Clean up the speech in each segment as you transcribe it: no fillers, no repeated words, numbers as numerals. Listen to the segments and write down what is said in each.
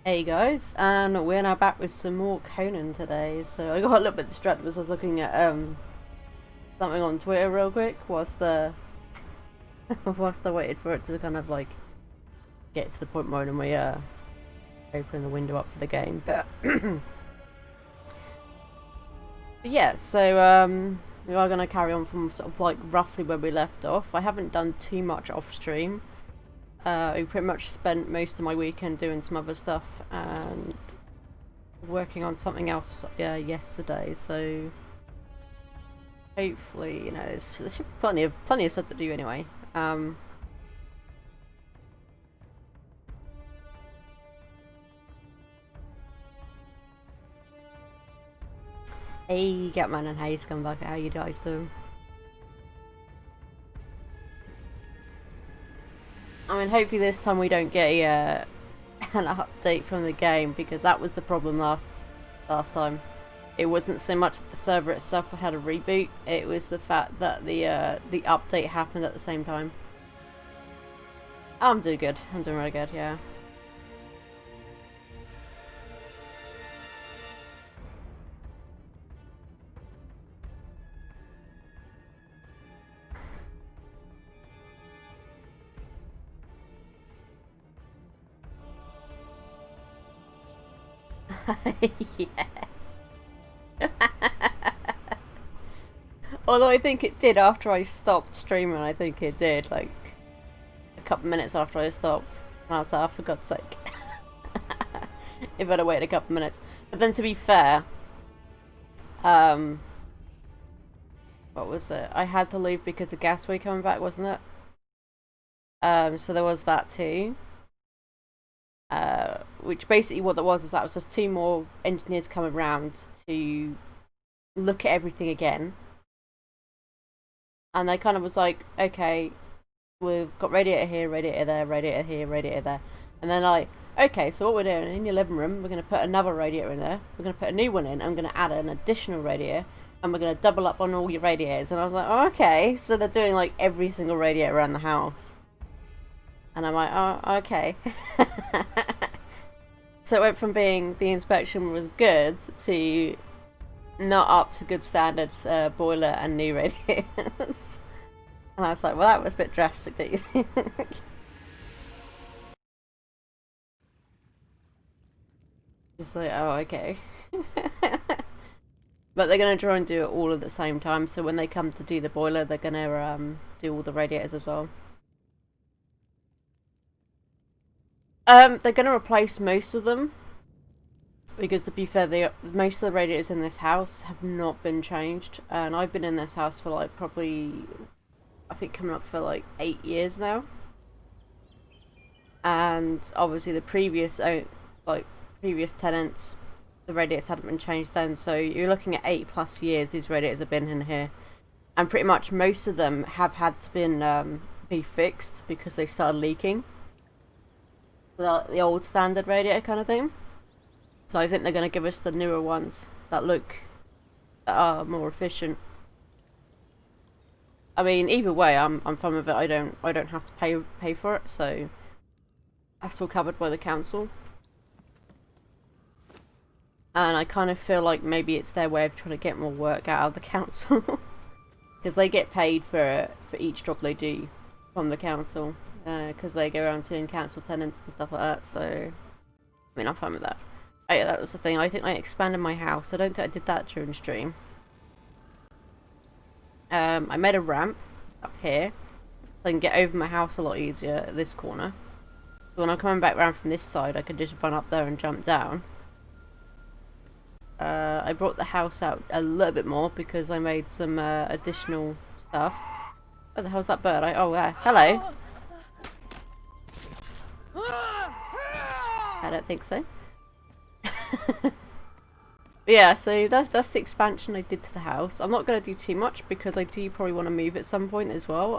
Hey guys, and we're now back with some more Conan today. So I got a little bit distracted as I was looking at something on Twitter real quick whilst whilst I waited for it to kind of like get to the point where we open the window up for the game. But, but yeah, so we are gonna carry on from sort of like roughly where we left off. I haven't done too much off stream. I pretty much spent most of my weekend doing some other stuff and working on something else yesterday, so hopefully, there should be plenty of stuff to do anyway. Hey Gatman and hey Scumbag, how you guys doing? I mean, hopefully this time we don't get an update from the game, because that was the problem last time. It wasn't so much that the server itself had a reboot; it was the fact that the update happened at the same time. I'm doing good. I'm doing really good. Yeah. Yeah. Although I think it did after I stopped streaming. I think it did, like a couple minutes after I stopped. And I was like, oh, for God's sake. It better wait a couple minutes. But then to be fair, what was it? I had to leave because of Gasway coming back, wasn't it? So there was that too. Which basically what that was is that was just two more engineers coming around to look at everything again. And they kind of was like, okay, we've got radiator here, radiator there, radiator here, radiator there. And then like, okay, so what we're doing, in your living room, we're going to put another radiator in there. We're going to put a new one in. I'm going to add an additional radiator. And we're going to double up on all your radiators. And I was like, oh, okay. So they're doing like every single radiator around the house. And I'm like, oh, okay. So it went from being the inspection was good to not up to good standards, boiler and new radiators. And I was like, well, that was a bit drastic, don't you think? Just like, oh, okay. But they're going to try and do it all at the same time, so when they come to do the boiler, they're going to do all the radiators as well. They're going to replace most of them, because to be fair, most of the radiators in this house have not been changed, and I've been in this house for like probably, I think coming up for like 8 years now. And obviously the previous tenants, the radiators hadn't been changed then, so you're looking at 8+ years these radiators have been in here, and pretty much most of them have had to be fixed because they started leaking. The old standard radiator kind of thing. So I think they're going to give us the newer ones that are more efficient. I mean, either way, I'm fine with it. I don't have to pay for it, so that's all covered by the council. And I kind of feel like maybe it's their way of trying to get more work out of the council, because they get paid for each job they do from the council, because they go around seeing council tenants and stuff like that. So I mean, I'm fine with that. Oh, yeah, that was the thing. I think I expanded my house. I don't think I did that during stream. I made a ramp up here so I can get over my house a lot easier at this corner. So when I'm coming back round from this side, I can just run up there and jump down. I brought the house out a little bit more because I made some additional stuff. Where the hell's that bird? Oh, there. Hello. I don't think so. Yeah, so that's the expansion I did to the house. I'm not going to do too much because I do probably want to move at some point as well,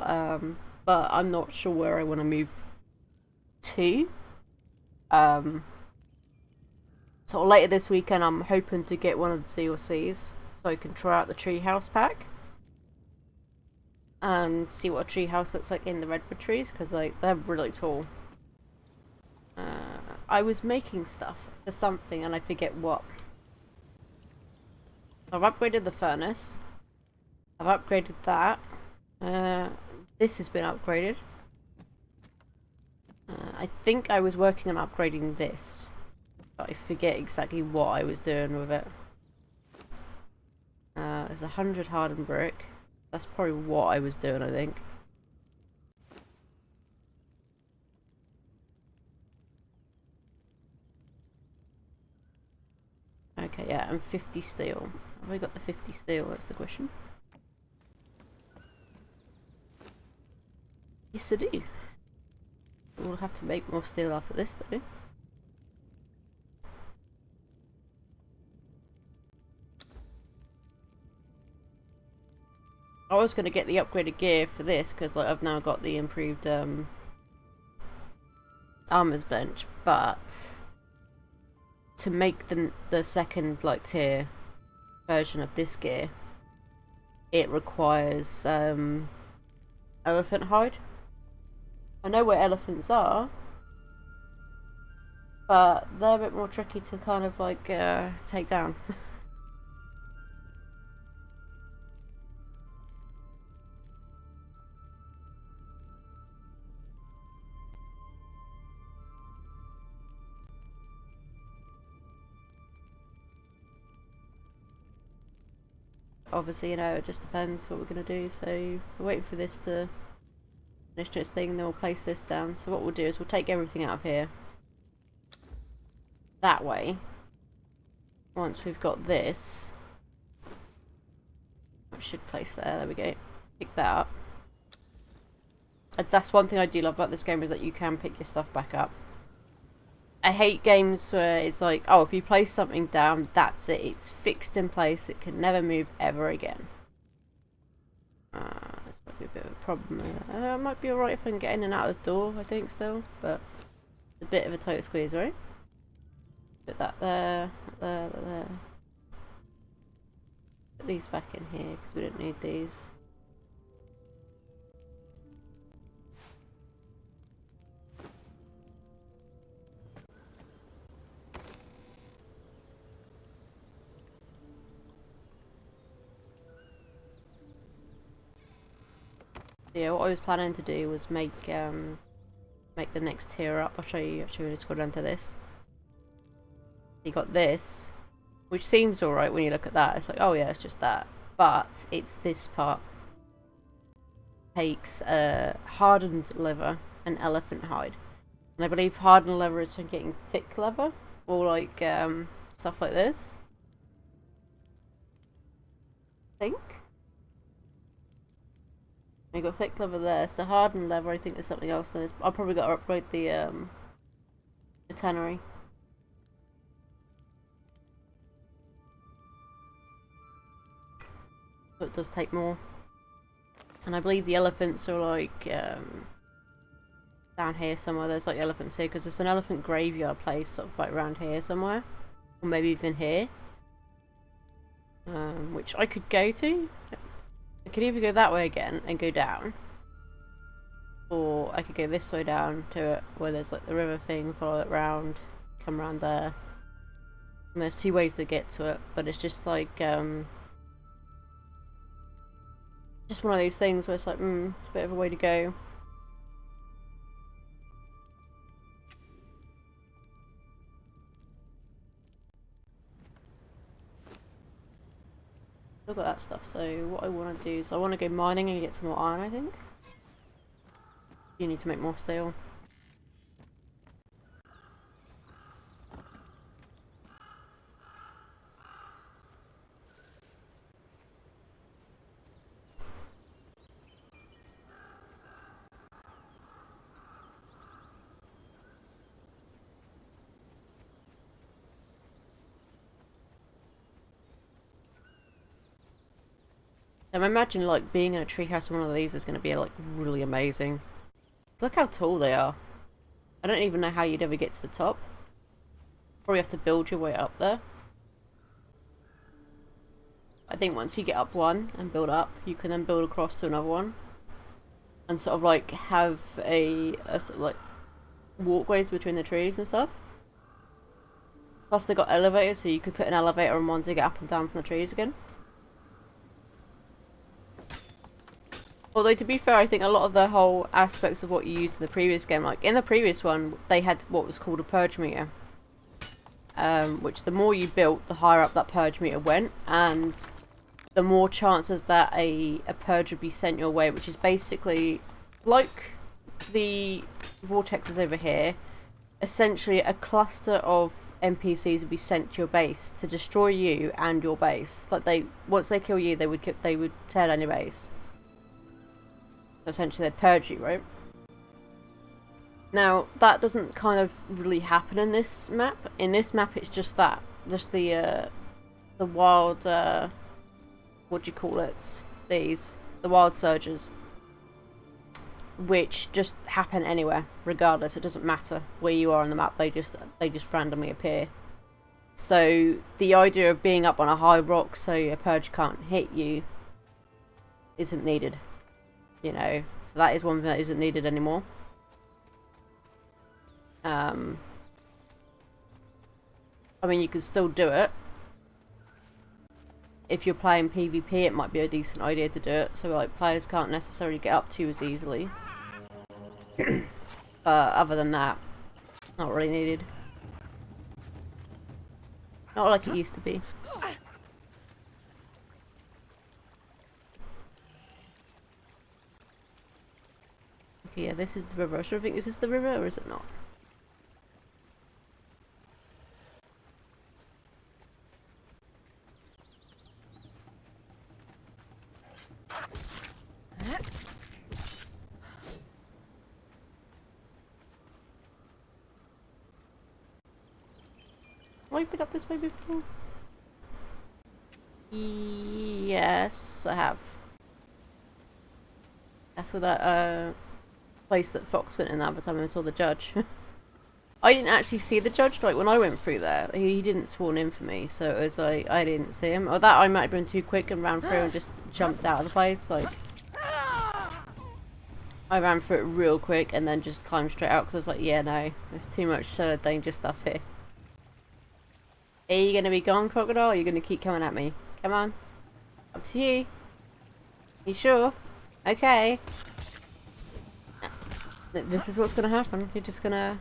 but I'm not sure where I want to move to. So later this weekend I'm hoping to get one of the DLCs so I can try out the treehouse pack and see what a treehouse looks like in the redwood trees, because like they're really tall. I was making stuff for something and I forget what. I've upgraded the furnace. I've upgraded that. This has been upgraded. I think I was working on upgrading this, but I forget exactly what I was doing with it. There's 100 hardened brick. That's probably what I was doing, I think. Okay, yeah, and 50 steel. Have I got the 50 steel? That's the question. Yes, I do. We'll have to make more steel after this, though. I was going to get the upgraded gear for this because like, I've now got the improved armor's bench, but to make the second like tier version of this gear, it requires elephant hide. I know where elephants are, but they're a bit more tricky to kind of like take down. Obviously, you know, it just depends what we're going to do, so we're waiting for this to finish its thing, and then we'll place this down. So what we'll do is we'll take everything out of here. That way, once we've got this, I should place there we go, pick that up. That's one thing I do love about this game, is that you can pick your stuff back up. I hate games where it's like, oh, if you place something down, that's it. It's fixed in place. It can never move ever again. This might be a bit of a problem. It might be alright if I can get in and out of the door, I think, still. But it's a bit of a tight squeeze, right? Put that there, there. Put these back in here, because we don't need these. Yeah, what I was planning to do was make the next tier up. I'll show you. Actually, let's go down to this. You got this, which seems alright when you look at that. It's like, oh yeah, it's just that. But it's this part. Takes hardened leather and elephant hide. And I believe hardened leather is from getting thick leather, or like stuff like this. I think. You got thick leather there, so hardened leather I think there's something else in this. I've probably got to upgrade the tannery. So it does take more. And I believe the elephants are like down here somewhere. There's like elephants here, because there's an elephant graveyard place sort of like around here somewhere. Or maybe even here. Which I could go to. I could either go that way again and go down, or I could go this way down to it where there's like the river thing, follow it round, come around there. And there's two ways to get to it, but it's just like just one of those things where it's like, it's a bit of a way to go. Look at that stuff. So what I want to do is I want to go mining and get some more iron, I think. You need to make more steel. I imagine like being in a treehouse in one of these is going to be like really amazing. Look how tall they are. I don't even know how you'd ever get to the top. Probably have to build your way up there. I think once you get up one and build up, you can then build across to another one. And sort of like have a sort of like walkways between the trees and stuff. Plus they got elevators, so you could put an elevator on one to get up and down from the trees again. Although, to be fair, I think a lot of the whole aspects of what you used in the previous game, like in the previous one, they had what was called a purge meter. Which the more you built, the higher up that purge meter went, and the more chances that a purge would be sent your way, which is basically like the vortexes over here. Essentially, a cluster of NPCs would be sent to your base to destroy you and your base. Like once they kill you, they would tear down your base. So essentially, they'd purge you, right? Now that doesn't kind of really happen in this map. In this map, it's just the wild. What do you call it? The wild surges, which just happen anywhere, regardless. It doesn't matter where you are on the map. They just randomly appear. So the idea of being up on a high rock so a purge can't hit you isn't needed. You know, so that is one thing that isn't needed anymore. I mean, you can still do it. If you're playing PvP, it might be a decent idea to do it, so like players can't necessarily get up to you as easily. But other than that, not really needed. Not like it used to be. Okay, yeah, this is the river. I sure think this is the river, or is it not? Have I been up this way before? Yes, I have. That's where that place that Fox went in that time I saw the judge. I didn't actually see the judge. Like when I went through there, he didn't spawn in for me, so it was like I didn't see him. Or that I might have been too quick and ran through and just jumped out of the place. Like I ran through it real quick and then just climbed straight out because I was like, yeah, no, there's too much danger stuff here. Are you gonna be gone, crocodile? Or are you gonna keep coming at me? Come on. Up to you. You sure? Okay. This is what's gonna happen. You're just gonna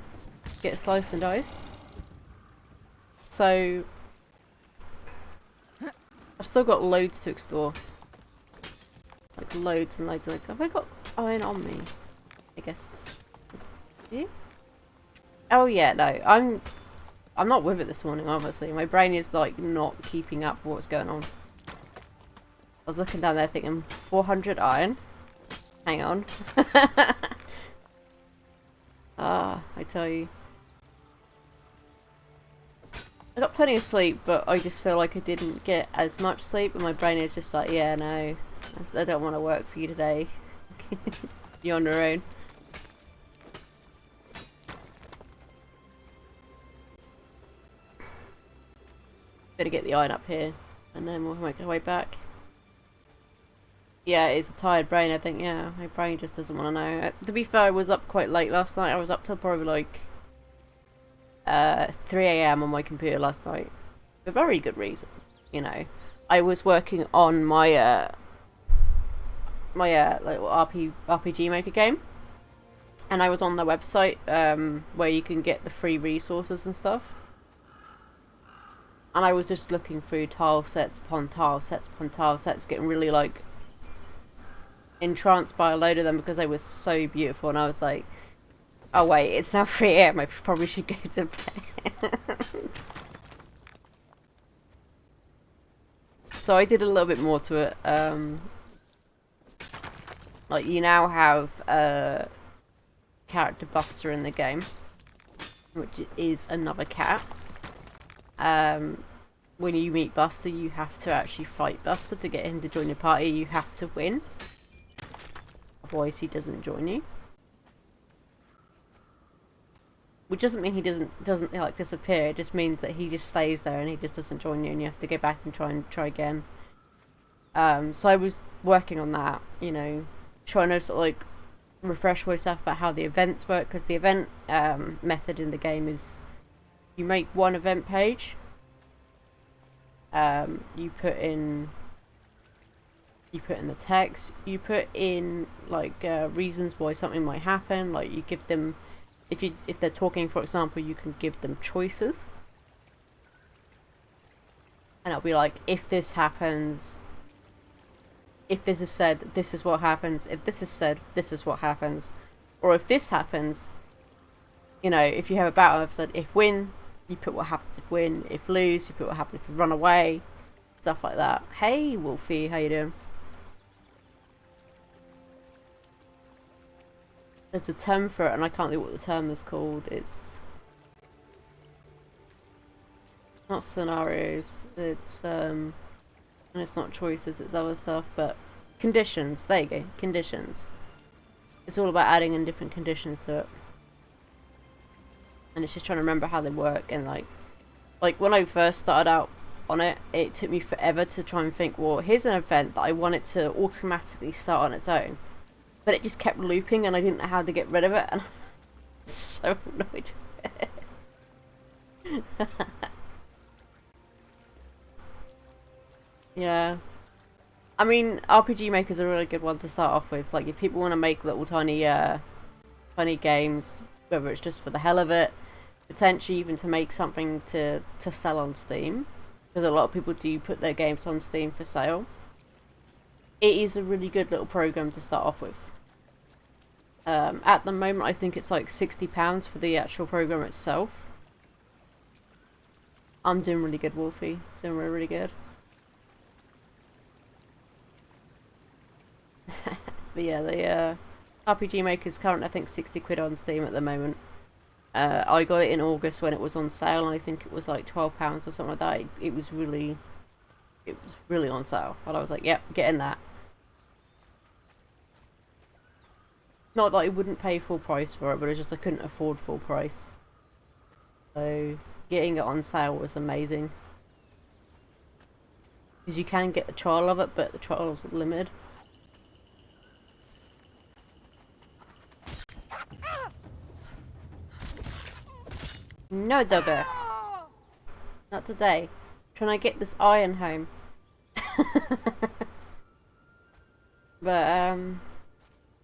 get sliced and diced. So I've still got loads to explore. Like loads and loads and loads. Have I got iron on me? I guess. Yeah? Oh yeah, no. I'm not with it this morning, obviously. My brain is like not keeping up with what's going on. I was looking down there thinking 400 iron. Hang on. I tell you. I got plenty of sleep, but I just feel like I didn't get as much sleep, and my brain is just like, yeah, no, I don't want to work for you today. You're on your own. Better get the iron up here, and then we'll make our way back. Yeah, it's a tired brain, I think. Yeah, my brain just doesn't want to know. To be fair, I was up quite late last night. I was up till probably like 3 AM on my computer last night, for very good reasons. You know, I was working on my like RPG Maker game, and I was on the website where you can get the free resources and stuff. And I was just looking through tile sets upon tile sets upon tile sets, getting really like entranced by a load of them because they were so beautiful, and I was like, oh wait, it's now 3 AM, I probably should go to bed. So I did a little bit more to it. Like you now have a character Buster in the game, which is another cat. When you meet Buster, you have to actually fight Buster to get him to join your party. You have to win, otherwise he doesn't join you. Which doesn't mean he doesn't like disappear. It just means that he just stays there and he just doesn't join you, and you have to go back and try again. So I was working on that, you know, trying to sort of like refresh myself about how the events work, because the event method in the game is you make one event page. You put in the text. You put in like reasons why something might happen. Like you give them, if they're talking, for example, you can give them choices. And it'll be like, if this happens, if this is said, this is what happens. If this is said, this is what happens. Or if this happens, you know, if you have a battle episode, if win, you put what happens if win. If lose, you put what happens if you run away. Stuff like that. Hey, Wolfie, how you doing? There's a term for it, and I can't think what the term is called. It's not scenarios. It's and it's not choices. It's other stuff. But conditions. There you go. Conditions. It's all about adding in different conditions to it, and it's just trying to remember how they work. And like when I first started out on it, it took me forever to try and think, well, here's an event that I want it to automatically start on its own, but it just kept looping, and I didn't know how to get rid of it, and I'm so annoyed with it. Yeah. I mean, RPG Maker's a really good one to start off with. Like, if people want to make little tiny games, whether it's just for the hell of it, potentially even to make something to sell on Steam, because a lot of people do put their games on Steam for sale. It is a really good little program to start off with. At the moment, I think it's like £60 for the actual program itself. I'm doing really good, Wolfie. Doing really, really good. But yeah, the RPG Maker's currently, I think, 60 quid on Steam at the moment. I got it in August when it was on sale, and I think it was like £12 or something like that. It was really on sale, and I was like, yep, get in that. Not that I wouldn't pay full price for it, but it's just I couldn't afford full price. So getting it on sale was amazing, because you can get the trial of it, but the trial is limited. No, Dogger. Not today. I'm trying to get this iron home. But,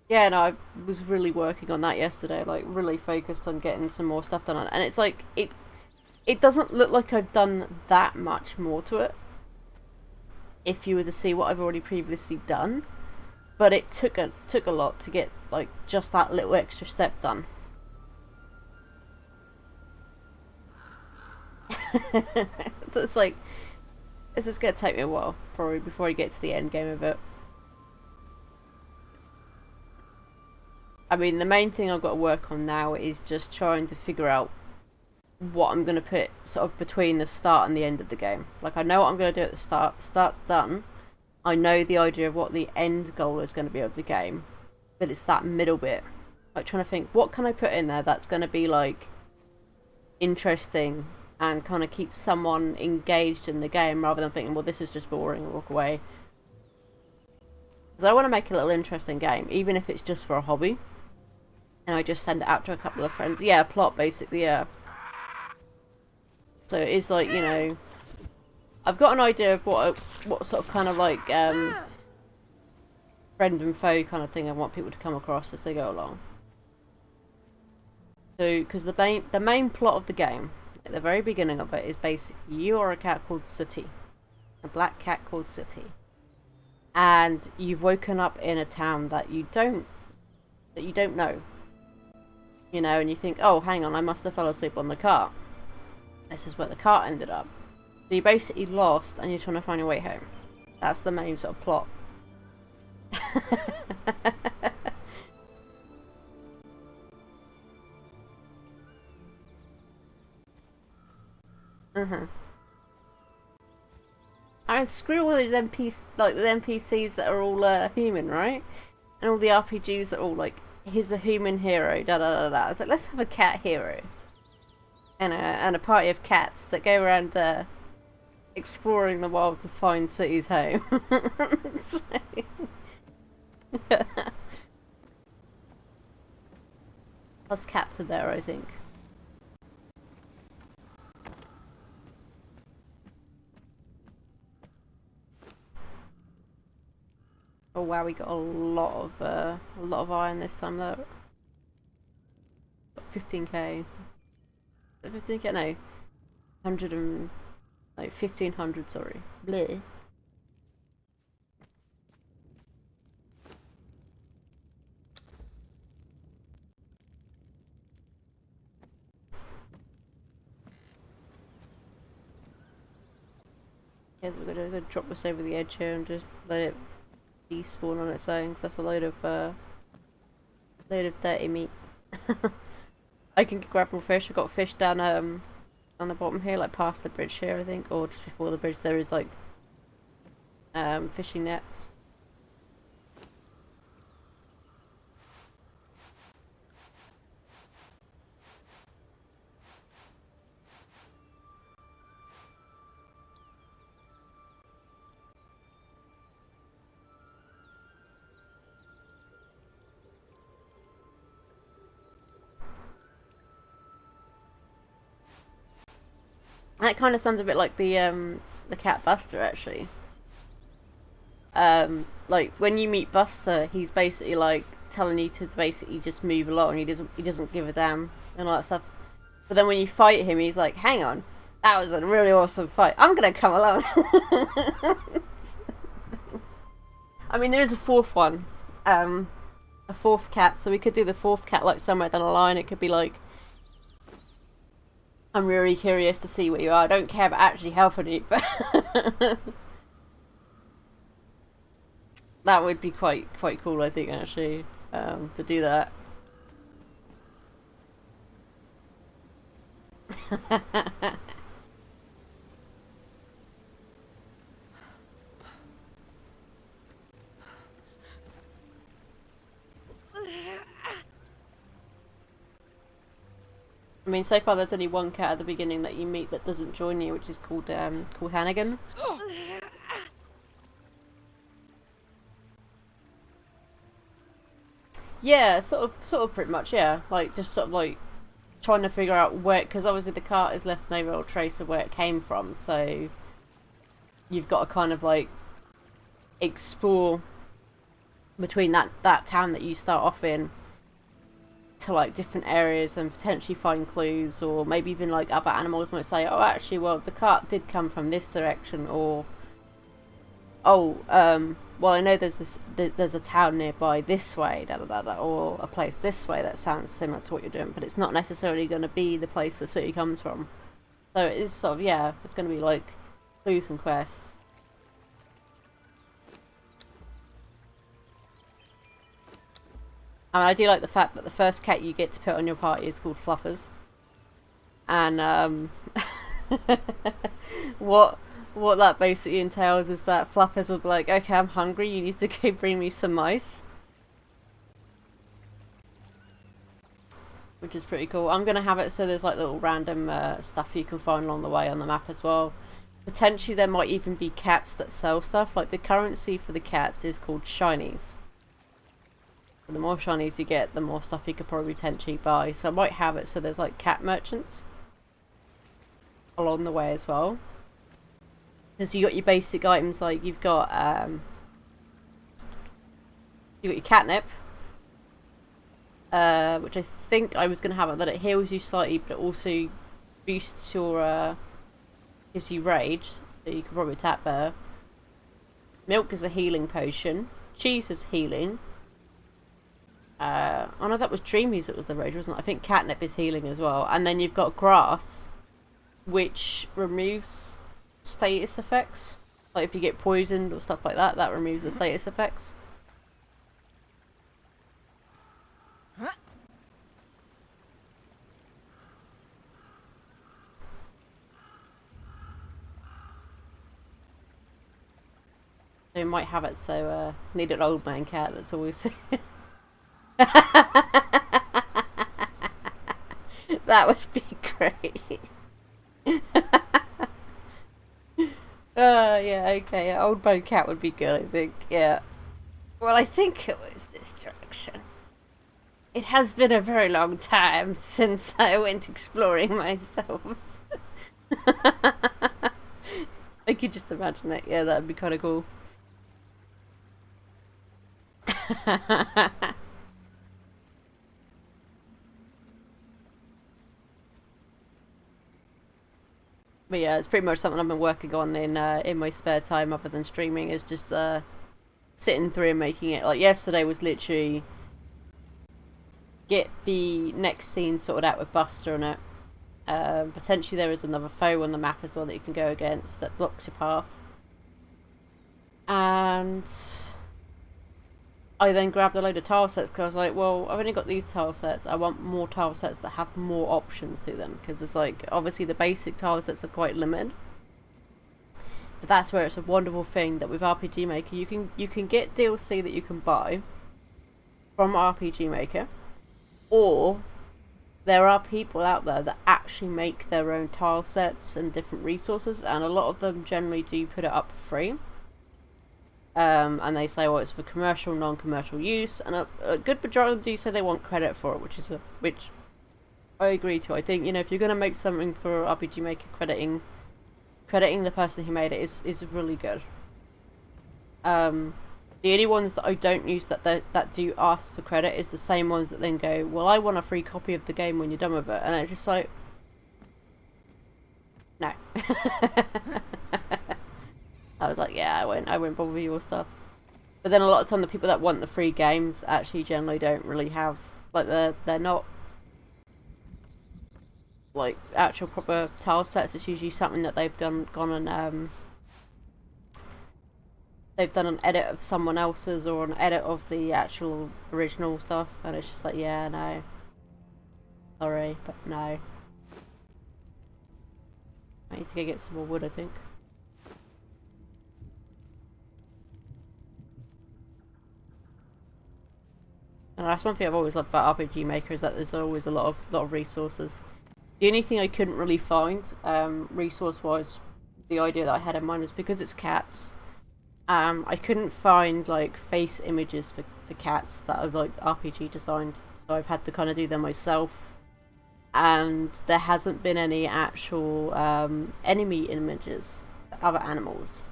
yeah, no, I was really working on that yesterday. Like, really focused on getting some more stuff done on it. And it's like, it doesn't look like I've done that much more to it, if you were to see what I've already previously done. But it took a lot to get, like, just that little extra step done. It's like, this is gonna take me a while, probably, before I get to the end game of it. I mean, the main thing I've got to work on now is just trying to figure out what I'm gonna put sort of between the start and the end of the game. Like, I know what I'm gonna do at the start. Start's done. I know the idea of what the end goal is going to be of the game, but it's that middle bit. Like, trying to think, what can I put in there that's going to be, like, interesting and kind of keep someone engaged in the game, rather than thinking, well, this is just boring and walk away. Because I want to make a little interesting game, even if it's just for a hobby. And I just send it out to a couple of friends. Yeah, plot, basically, yeah. So it is like, you know, I've got an idea of what sort of kind of like friend and foe kind of thing I want people to come across as they go along. So, because the main plot of the game, at the very beginning of it, is basically you are a cat called Sooty, a black cat called Sooty, and you've woken up in a town that you don't know, you know, and you think, oh, hang on, I must have fell asleep on the cart. This is where the cart ended up. So you're basically lost, and you're trying to find your way home. That's the main sort of plot. I mean, screw all those NPCs, like the NPCs that are all human, right? And all the RPGs that are all like, here's a human hero, da da da da. I was like, let's have a cat hero, and a party of cats that go around exploring the world to find Sooty's home. Plus cats are there, I think. Oh wow, we got a lot of iron this time though. 15k. 15k? No, 100 and like 1500. Sorry. Bleh. Yeah, we're gonna drop this over the edge here and just let it despawn on its own, because that's a load of dirty meat. I can grab more fish. I've got fish down on the bottom here, like past the bridge here, I think, or just before the bridge. There is like fishing nets. That kind of sounds a bit like the cat Buster, actually. Like when you meet Buster, he's basically like telling you to basically just move along. He doesn't give a damn and all that stuff. But then when you fight him, he's like, "Hang on, that was a really awesome fight. I'm gonna come along." I mean, there is a fourth one, a fourth cat. So we could do the fourth cat like somewhere down the line. It could be like, I'm really curious to see where you are. I don't care about actually helping you, but that would be quite cool, I think, actually, to do that. I mean, so far there's only one cat at the beginning that you meet that doesn't join you, which is called Hannigan. Yeah, sort of, pretty much. Yeah, like just sort of like trying to figure out where, because obviously the cart has left no real trace of where it came from, so you've got to kind of like explore between that town that you start off in to like different areas and potentially find clues, or maybe even like other animals might say, "Oh, actually, well, the cart did come from this direction," or "Oh, well, I know there's a town nearby this way, da da da da," or a place this way that sounds similar to what you're doing, but it's not necessarily going to be the place the city comes from. So it is sort of, yeah, it's going to be like clues and quests. And I do like the fact that the first cat you get to put on your party is called Fluffers. And what that basically entails is that Fluffers will be like, "Okay, I'm hungry, you need to go bring me some mice." Which is pretty cool. I'm going to have it so there's like little random stuff you can find along the way on the map as well. Potentially there might even be cats that sell stuff. Like the currency for the cats is called shinies. The more shinies you get, the more stuff you could probably potentially buy. So I might have it so there's like cat merchants along the way as well. Because you got your basic items, like you've got your catnip, which I think I was going to have it that it heals you slightly, but it also boosts your gives you rage, so you can probably attack better. Milk is a healing potion. Cheese is healing. Oh no, that was Dreamies that was the rage, wasn't it? I think catnip is healing as well. And then you've got grass, which removes status effects. Like if you get poisoned or stuff like that, that removes the status effects. So you might have it so need an old man cat that's always that would be great. Yeah, okay. Old man cat would be good, I think. Yeah. Well, I think it was this direction. It has been a very long time since I went exploring myself. I could just imagine that. Yeah, that'd be kind of cool. But yeah, it's pretty much something I've been working on in my spare time, other than streaming. Is just sitting through and making it. Like yesterday was literally get the next scene sorted out with Buster on it. Potentially there is another foe on the map as well that you can go against that blocks your path. And I then grabbed a load of tile sets because I was like, well, I've only got these tile sets. I want more tile sets that have more options to them, because it's like, obviously the basic tile sets are quite limited. But that's where it's a wonderful thing that with RPG Maker you can get DLC that you can buy from RPG Maker, or there are people out there that actually make their own tile sets and different resources, and a lot of them generally do put it up for free. And they say, well, it's for commercial, non-commercial use, and a good majority of them do say they want credit for it, which I agree to. I think, you know, if you're going to make something for RPG Maker, crediting the person who made it is really good. The only ones that I don't use that do ask for credit is the same ones that then go, well, I want a free copy of the game when you're done with it, and it's just like, no. I was like, yeah, I won't bother with your stuff. But then a lot of time the people that want the free games actually generally don't really have, like, they're not like actual proper tile sets. It's usually something that they've done an edit of someone else's, or an edit of the actual original stuff, and it's just like, yeah, no, sorry, but no. I need to go get some more wood, I think. And that's one thing I've always loved about RPG Maker, is that there's always a lot of resources. The only thing I couldn't really find, resource-wise, the idea that I had in mind was because it's cats. I couldn't find like face images for cats that are like RPG designed, so I've had to kind of do them myself. And there hasn't been any actual enemy images for other animals.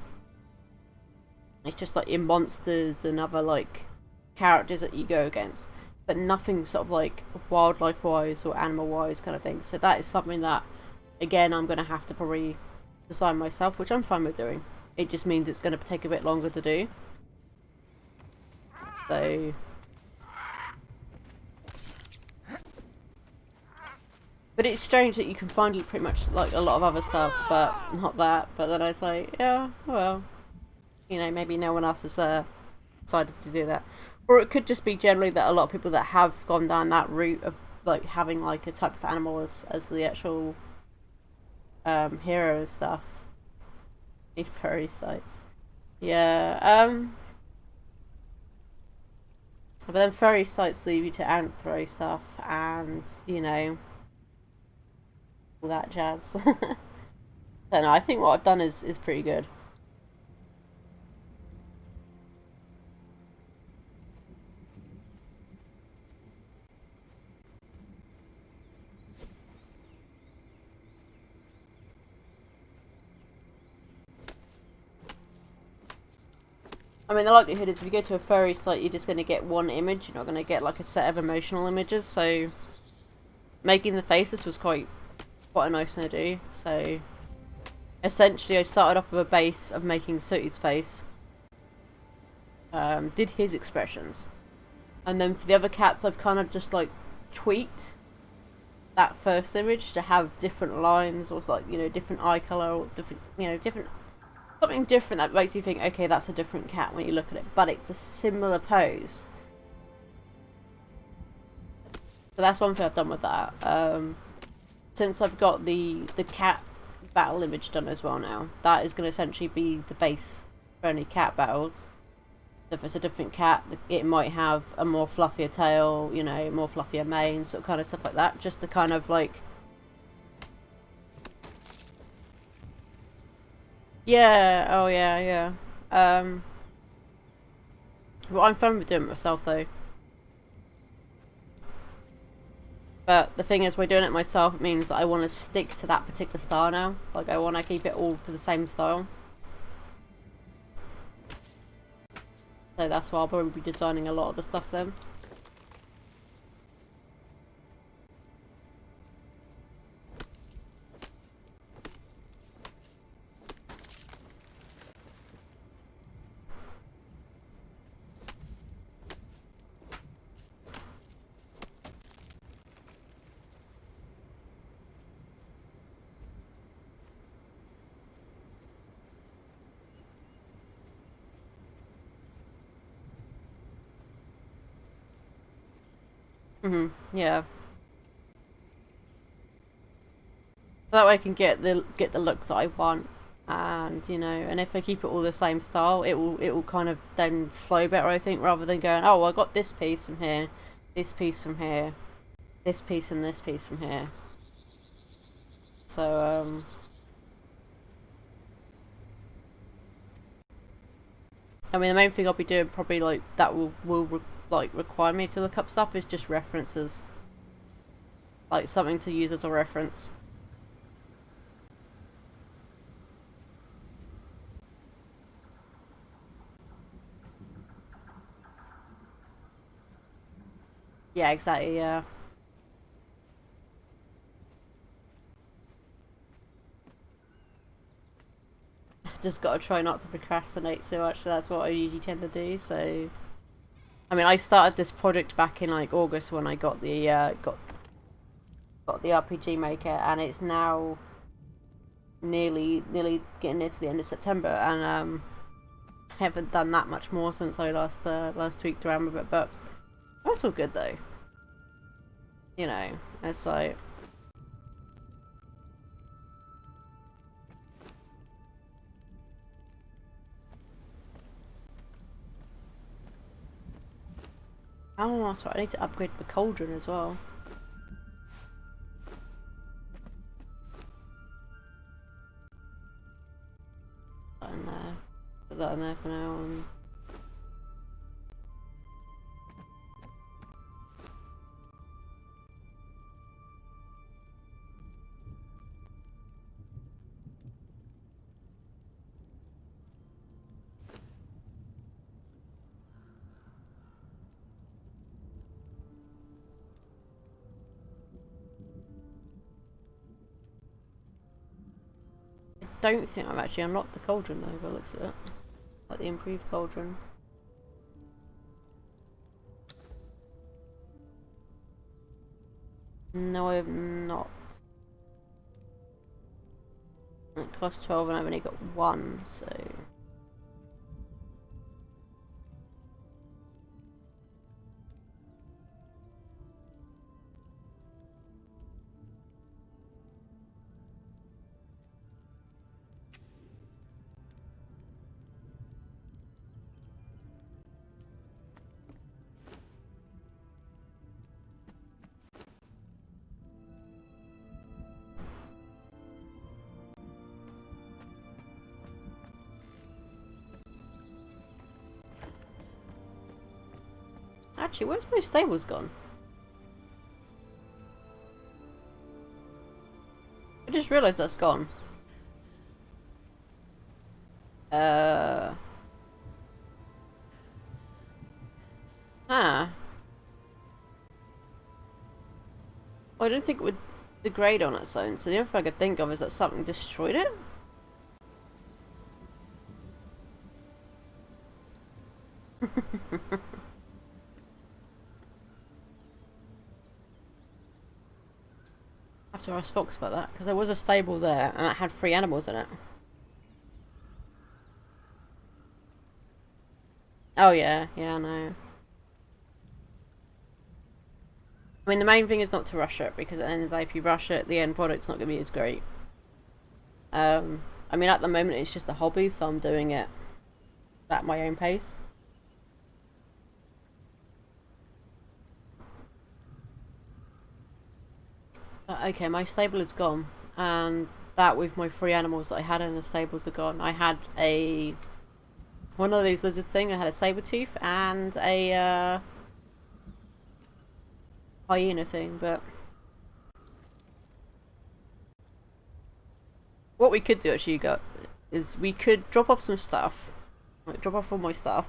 It's just like in monsters and other like characters that you go against, but nothing sort of like wildlife wise or animal wise kind of thing. So that is something that, again, I'm going to have to probably design myself, which I'm fine with doing. It just means it's going to take a bit longer to do. So but it's strange that you can find it pretty much like a lot of other stuff, but not that. But then I was like, yeah, well, you know, maybe no one else has decided to do that. Or it could just be generally that a lot of people that have gone down that route of like having like a type of animal as the actual hero and stuff. Need furry sites. Yeah, but then furry sites leave you to anthro stuff and, you know, all that jazz. I don't know, I think what I've done is pretty good. I mean, the likelihood is if you go to a furry site, you're just going to get one image. You're not going to get like a set of emotional images. So making the faces was quite a nice thing to do. So essentially, I started off with a base of making Sooty's face. Did his expressions, and then for the other cats, I've kind of just like tweaked that first image to have different lines, or like, you know, different eye color, or different, you know, something different that makes you think, okay, that's a different cat when you look at it, but it's a similar pose. So that's one thing I've done with that. Since I've got the cat battle image done as well now, that is going to essentially be the base for any cat battles. So if it's a different cat, it might have a more fluffier tail, you know, more fluffier mane, sort of kind of stuff like that, just to kind of like... Yeah, oh yeah. Well, I'm fine with doing it myself though. But the thing is, by doing it myself, it means that I want to stick to that particular style now. Like, I want to keep it all to the same style. So that's why I'll probably be designing a lot of the stuff then. Yeah. That way I can get the look that I want, and you know, and if I keep it all the same style, it will kind of then flow better, I think, rather than going, oh, I got this piece from here, this piece from here, this piece and this piece from here. So I mean, the main thing I'll be doing probably like that will like require me to look up stuff is just references, like something to use as a reference. Yeah, exactly. Yeah. Just gotta try not to procrastinate so much. So that's what I usually tend to do. So, I mean, I started this project back in like August when I got the got the RPG Maker, and it's now nearly getting near to the end of September, and I haven't done that much more since I last tweaked around with it. But that's all good though. You know, it's like. Oh, that's right. I need to upgrade the cauldron as well. Put that in there. Put that in there for now. I don't think I've actually unlocked the cauldron though, but looks at it. Like the improved cauldron. No, I have not. It costs 12 and I've only got one, so. Actually, where's my stables gone? I just realised that's gone. Huh. Well, I didn't think it would degrade on its own, so the only thing I could think of is that something destroyed it? I have to ask Fox about that, because there was a stable there and it had 3 animals in it. Oh yeah, yeah, I know. I mean, the main thing is not to rush it, because at the end of the day, if you rush it, the end product's not going to be as great. I mean, at the moment, it's just a hobby, so I'm doing it at my own pace. But okay, my stable is gone, and that with my 3 animals that I had in the stables are gone. I had one of these lizard thing. I had a saber tooth and a hyena thing, but what we could do actually is we could drop off some stuff, like drop off all my stuff,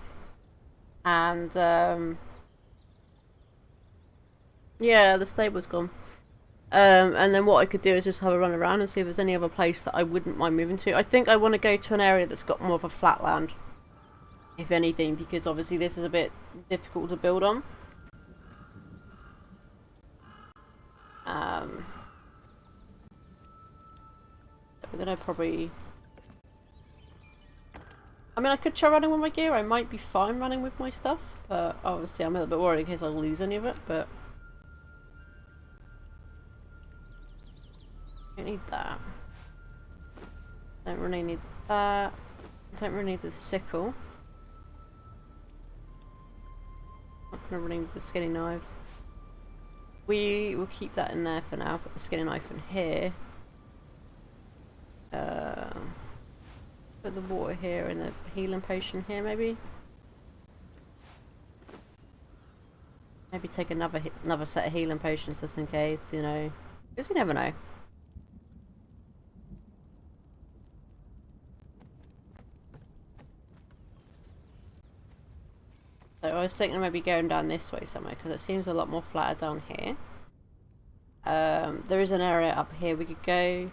And yeah, the stable's gone. And then what I could do is just have a run around and see if there's any other place that I wouldn't mind moving to. I think I want to go to an area that's got more of a flat land, if anything, because obviously this is a bit difficult to build on. We're gonna probably... I mean, I could try running with my gear. I might be fine running with my stuff, but obviously I'm a little bit worried in case I lose any of it, but... Don't need that. Don't really need that. Don't really need the sickle. Not gonna really need the skinny knives. We will keep that in there for now. Put the skinny knife in here. Put the water here and the healing potion here, maybe. Maybe take another set of healing potions just in case, you know. Because you never know. So I was thinking of maybe going down this way somewhere because it seems a lot more flatter down here. There is an area up here we could go.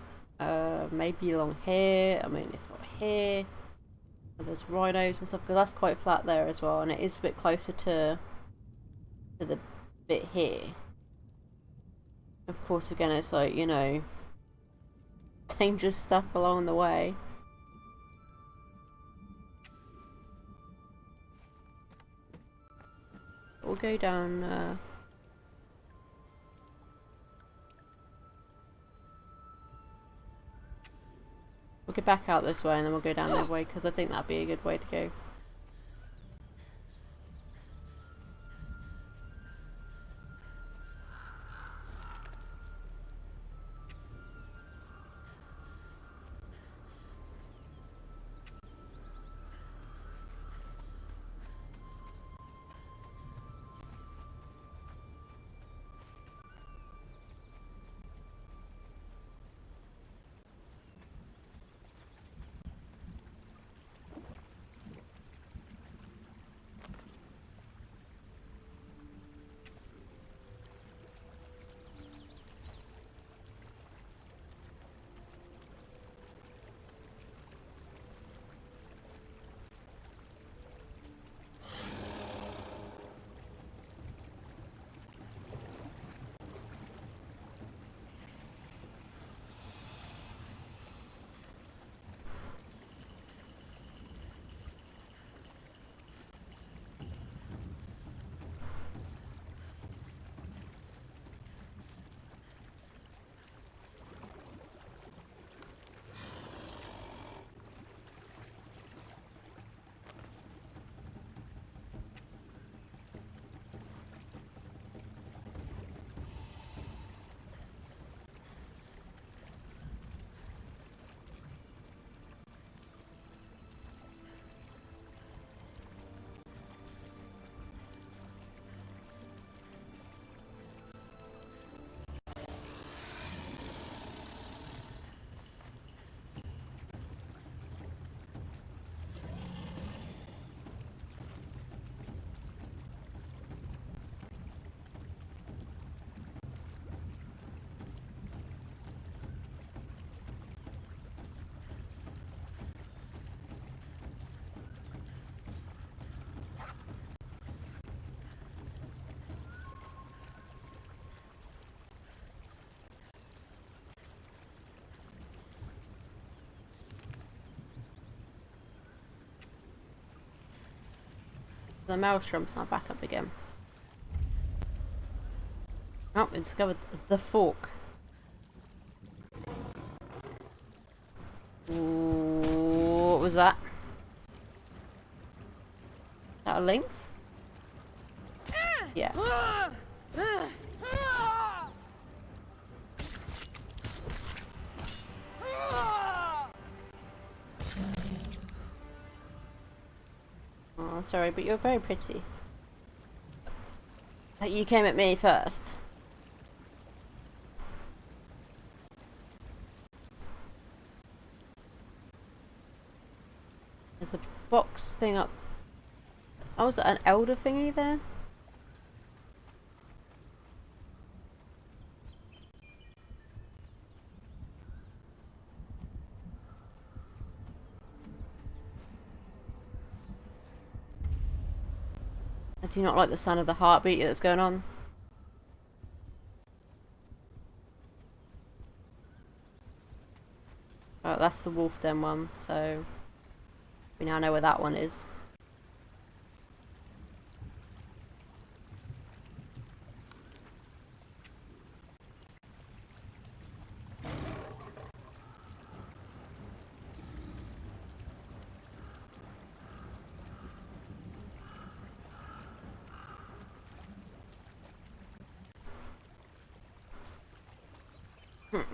Maybe along here. I mean, if not here. There's rhinos and stuff because that's quite flat there as well, and it is a bit closer to the bit here. Of course, again, it's like, you know, dangerous stuff along the way. We'll go down. We'll get back out this way and then we'll go down that way because I think that'd be a good way to go. The maelstrom's now back up again. Oh, we discovered the fork. Ooh, what was that? Is that a lynx? Yeah. Oh, sorry, but you're very pretty. But you came at me first. There's a box thing up Oh, was that an elder thingy there? I do not like the sound of the heartbeat that's going on. Oh, that's the wolf den one, so we now know where that one is.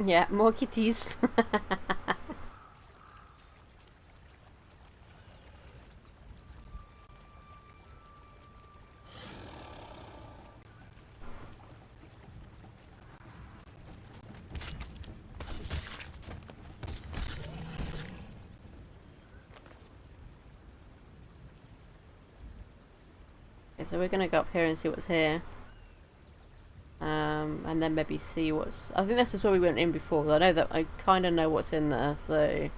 Yeah, more kitties. Okay, so we're gonna go up here and see what's here. And then maybe see what's... I think this is where we went in before, I know that I kind of know what's in there, so...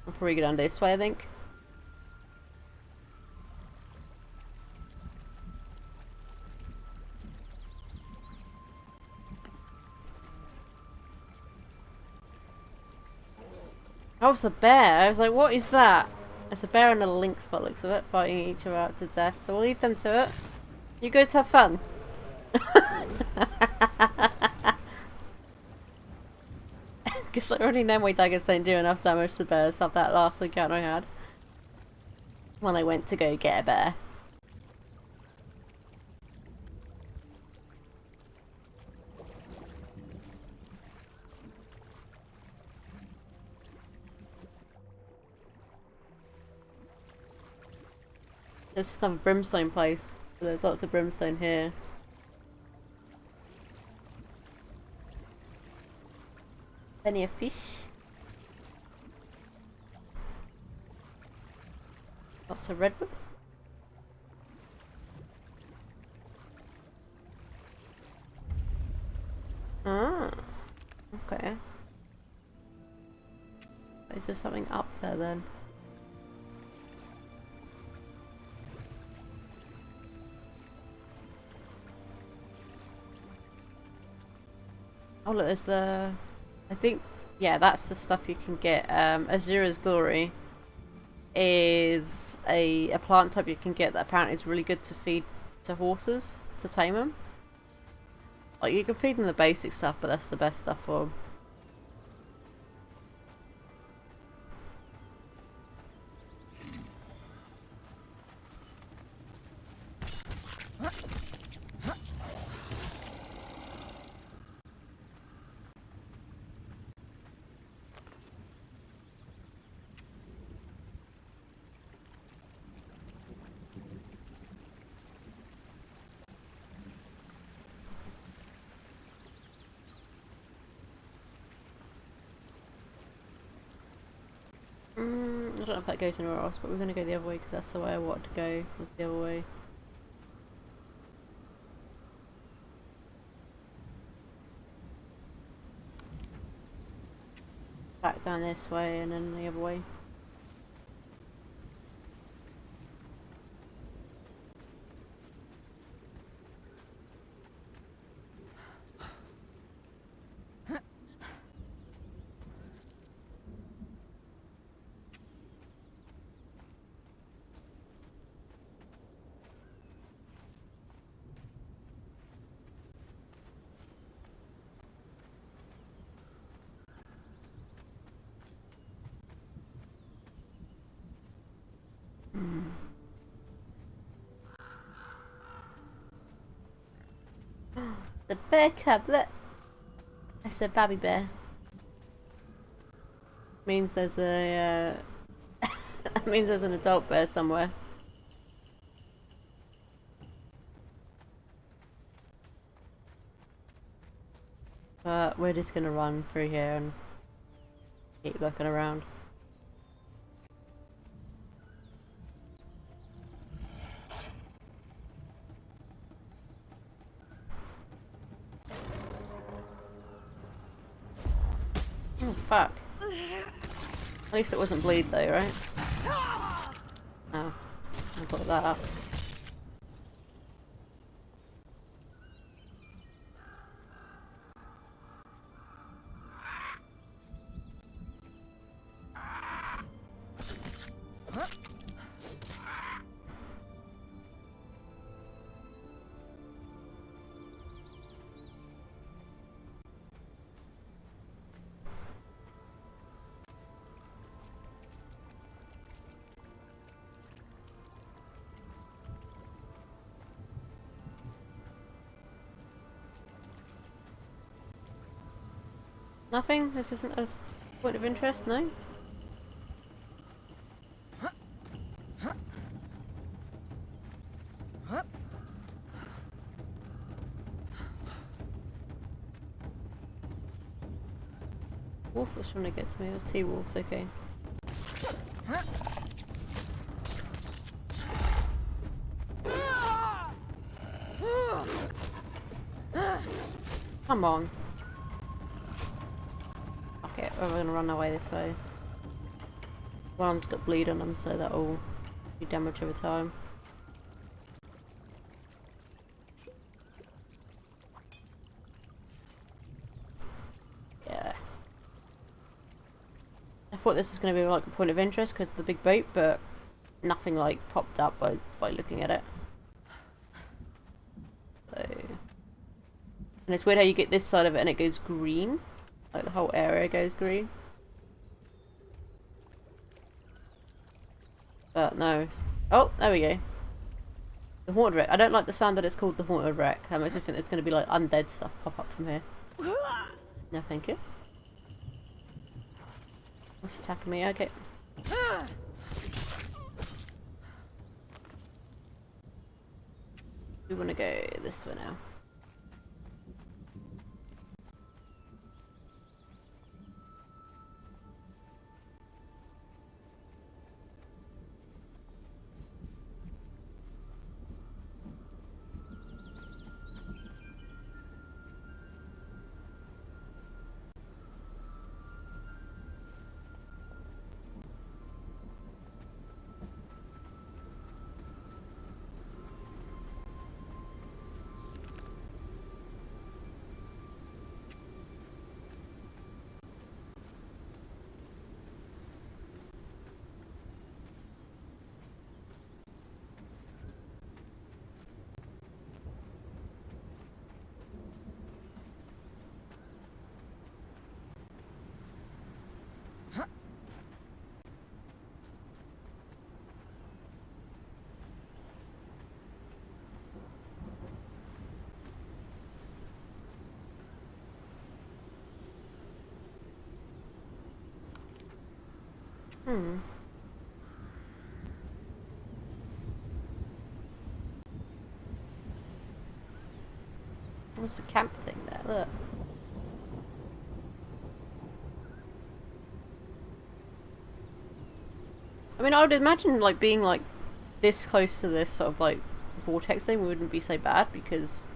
I'll probably go down this way, I think. Oh, it's a bear! I was like, what is that? It's a bear and a lynx by the looks of it, fighting each other out to death, so we'll leave them to it. You go to have fun. Because I already know my daggers don't do enough damage to bears to have that last encounter I had. When I went to go get a bear. There's another brimstone place. There's lots of brimstone here. Plenty of fish. Lots of redwood. Ah, okay. Is there something up there then? Oh look, there's the... I think, yeah, that's the stuff you can get. Azura's Glory is a plant type you can get that apparently is really good to feed to horses, to tame them. Like, you can feed them the basic stuff, but that's the best stuff for them. I don't know if that goes anywhere else, but we're going to go the other way because that's the way I wanted to go, was the other way. Back down this way and then the other way. The bear cub, look! That's a baby bear. Means there's a... that means there's an adult bear somewhere. But we're just gonna run through here and keep looking around. Oh, fuck. At least it wasn't bleed though, right? Oh, I got that up. Nothing? This isn't a point of interest, no? Wolf was trying to get to me. It was T-Wolves, okay. Come on. Okay, we're gonna run away this way. One of them's got bleed on them, so that'll do damage over time. Yeah. I thought this was gonna be like a point of interest because of the big boat, but nothing like popped up by looking at it. So. And it's weird how you get this side of it and it goes green. Like the whole area goes green. But no. Oh, there we go. The Haunted Wreck. I don't like the sound that it's called the Haunted Wreck. That makes me think there's going to be like undead stuff pop up from here. No, thank you. What's attacking me? Okay. We want to go this way now. What's the camp thing there? Look. I mean, I would imagine like being like this close to this sort of like vortex thing wouldn't be so bad because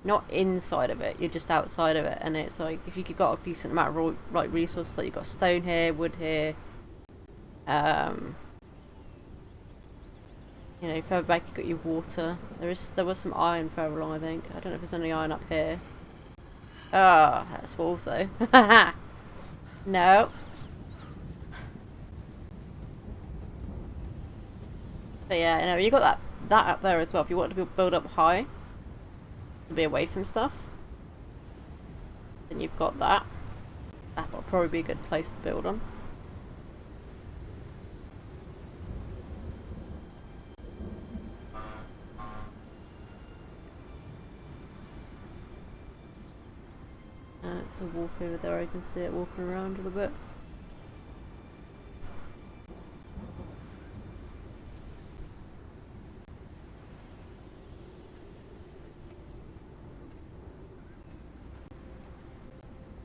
not inside of it, you're just outside of it, and it's like if you got a decent amount of like resources, like you've got stone here, wood here. You know, further back you got your water. There was some iron further along, I think. I don't know if there's any iron up here. Oh, that's wolves though. No. But yeah, you know, you got that up there as well. If you want to build up high, to be away from stuff, then you've got that. That'll probably be a good place to build on. It's a wolf over there, I can see it walking around a little bit.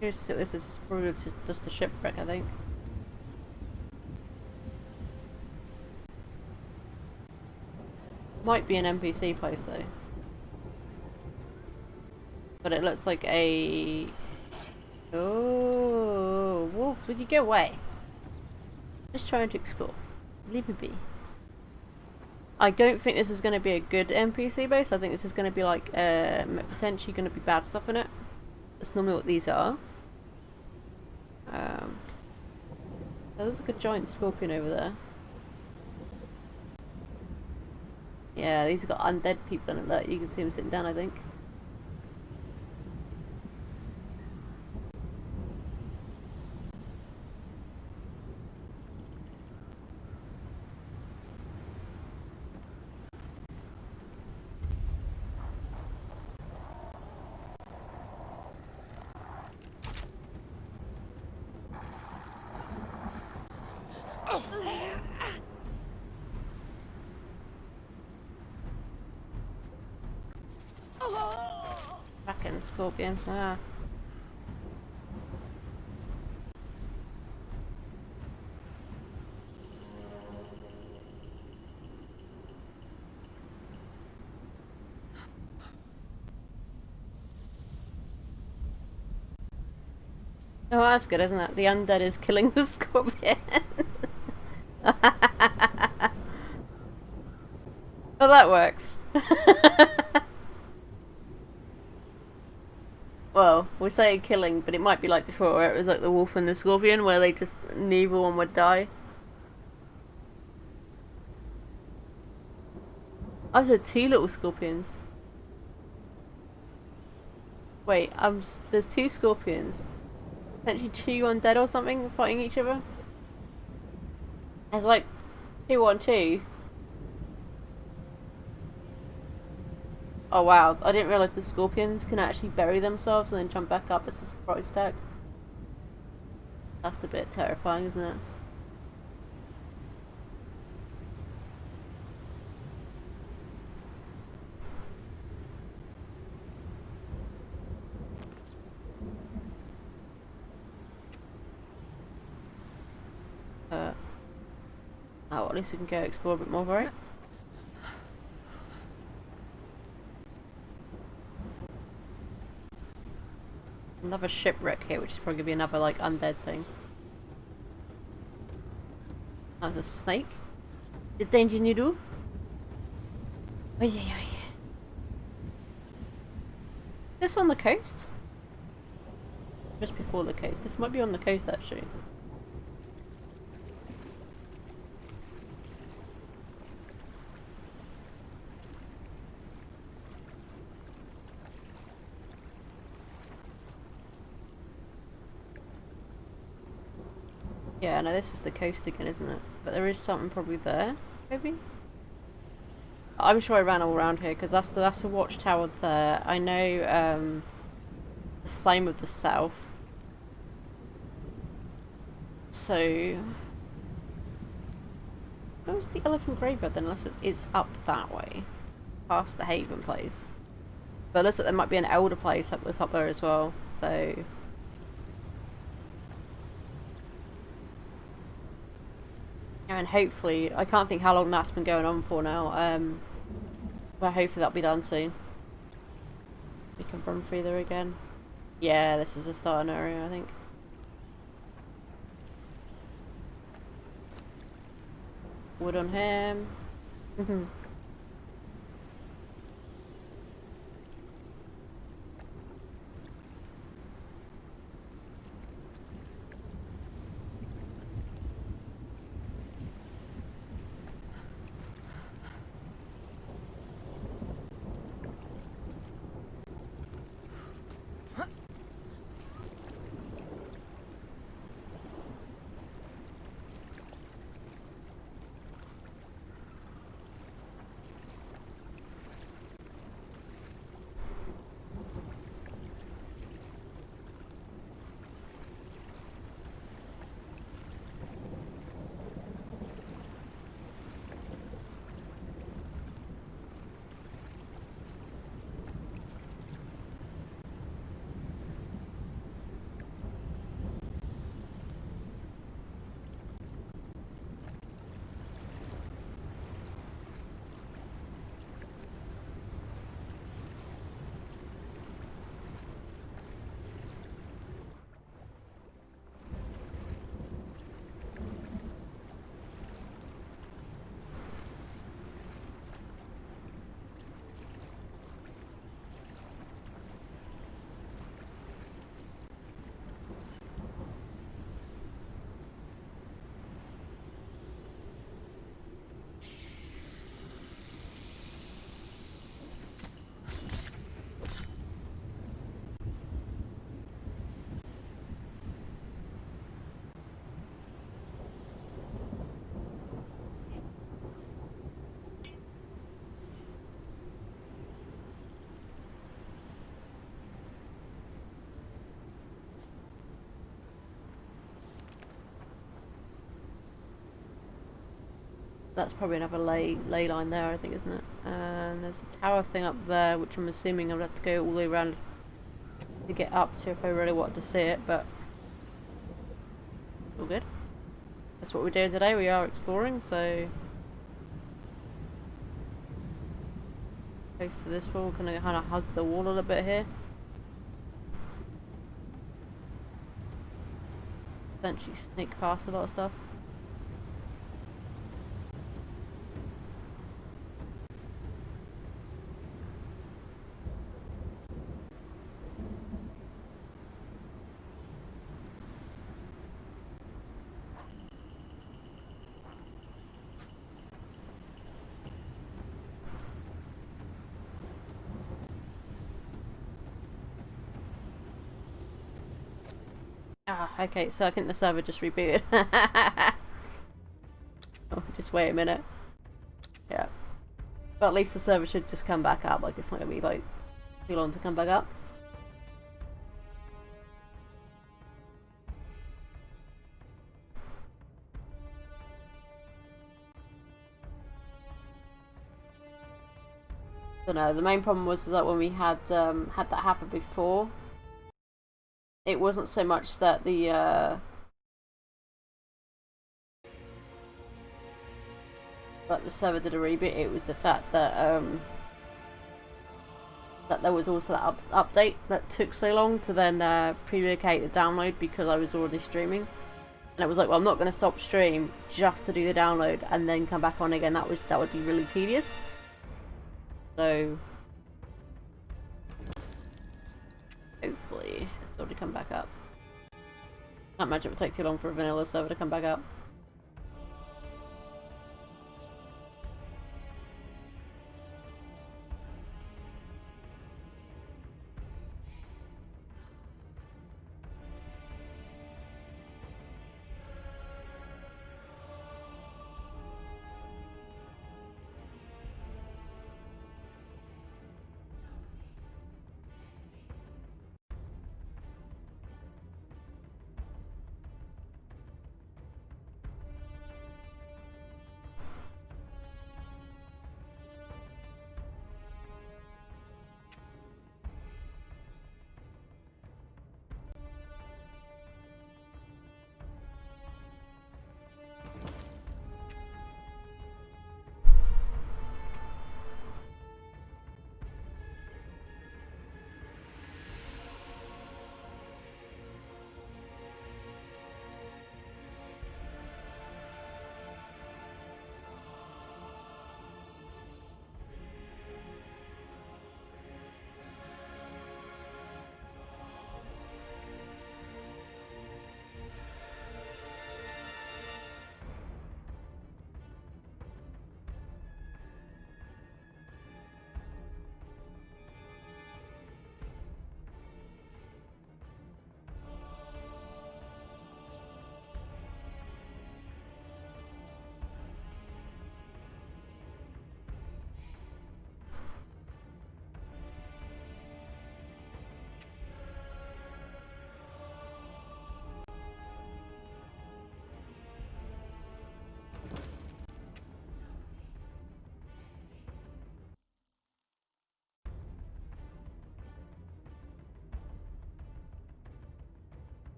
This is probably just a shipwreck, I think. Might be an NPC place though. But it looks like a... Oh, Oh, wolves, would you go away? Just trying to explore. Leave me be. I don't think this is going to be a good NPC base. I think this is going to be like potentially going to be bad stuff in it. That's normally what these are. Oh, there's like a giant scorpion over there. Yeah, these have got undead people in it. Look, you can see them sitting down, I think. Fucking scorpion. Ah. Oh, that's good, isn't it? The undead is killing the scorpion. Oh, that works. Well, we say killing, but it might be like before, where it was like the wolf and the scorpion, where they just neither one would die. I said 2 little scorpions. Wait, there's 2 scorpions. Potentially 2 undead or something fighting each other. There's like 2 on 2. Oh wow, I didn't realise the scorpions can actually bury themselves and then jump back up as a surprise attack. That's a bit terrifying, isn't it? Oh, well, at least we can go explore a bit more, right? Another shipwreck here, which is probably going to be another, like, undead thing. That was a snake. The danger noodle. Oh, yeah, yeah, yeah. This on the coast? Just before the coast. This might be on the coast, actually. Yeah, no, this is the coast again, isn't it? But there is something probably there, maybe? I'm sure I ran all around here, because that's the watchtower there. I know, the Flame of the South. So... where's the elephant graveyard then, unless it's up that way? Past the Haven place. But it looks like there might be an elder place up the top there as well, so... and hopefully, I can't think how long that's been going on for now, but hopefully that'll be done soon. We can run through there again. Yeah, this is a starting area, I think. Wood on him. That's probably another ley line there, I think, isn't it? And there's a tower thing up there, which I'm assuming I'll have to go all the way around to get up to if I really wanted to see it, but all good. That's what we're doing today. We are exploring, so close to this wall, we're gonna kind of hug the wall a little bit here. Potentially sneak past a lot of stuff. Ah, okay, so I think the server just rebooted. Oh, just wait a minute. Yeah. But at least the server should just come back up, like it's not gonna be like too long to come back up. So no, the main problem was that when we had had that happen before, it wasn't so much that the server did a reboot. It was the fact that that there was also that update that took so long to then pre-locate the download because I was already streaming, and it was like, well, I'm not going to stop stream just to do the download and then come back on again. That would be really tedious. So hopefully it's already come back up. Can't imagine it would take too long for a vanilla server to come back up.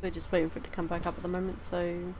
We're just waiting for it to come back up at the moment, so...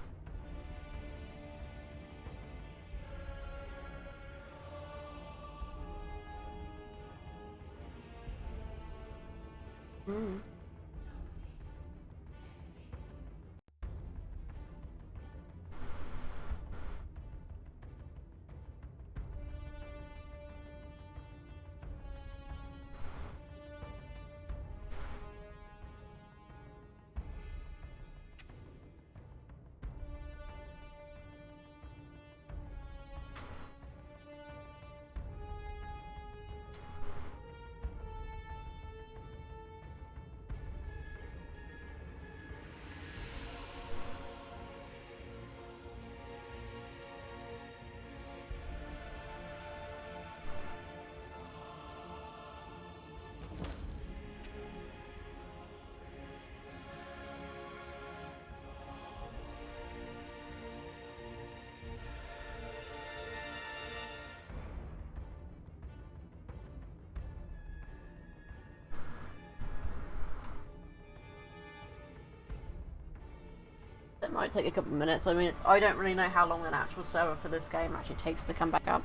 It might take a couple of minutes. I mean, I don't really know how long an actual server for this game actually takes to come back up.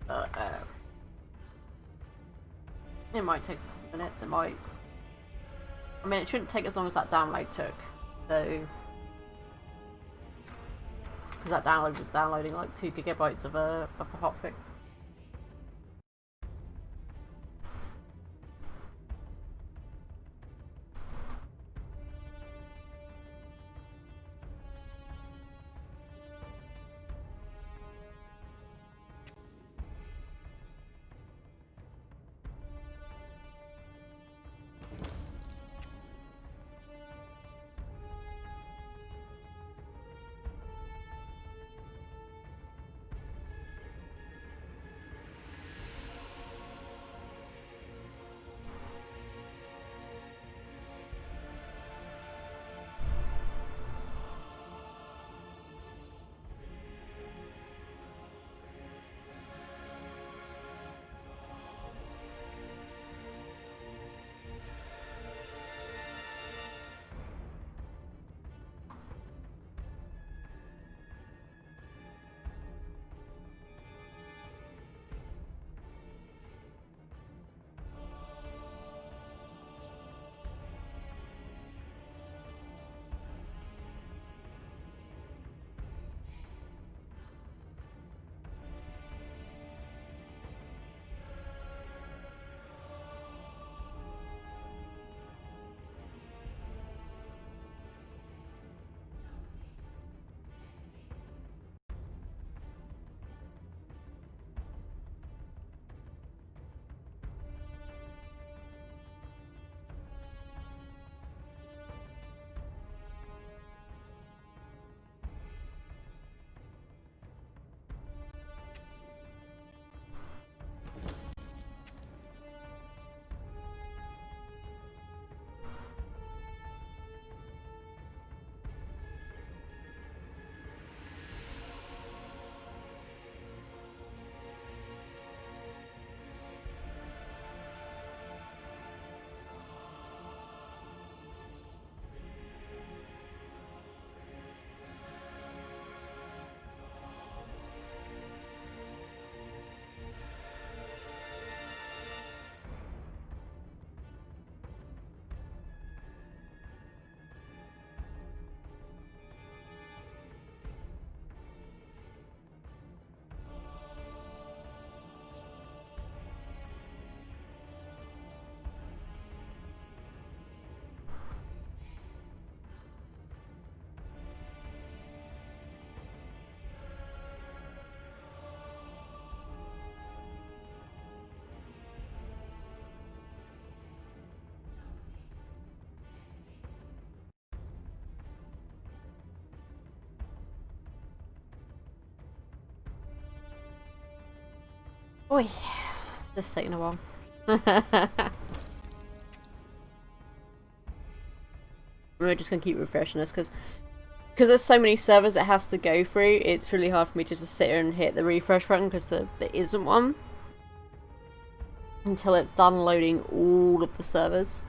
But, it might take a couple of minutes. It might... I mean, it shouldn't take as long as that download took. So... Because that download was downloading like 2 gigabytes of the hotfix. Oh yeah, this is taking a while. We're just gonna keep refreshing this because there's so many servers it has to go through. It's really hard for me just to sit here and hit the refresh button because there isn't one. until it's done loading all of the servers.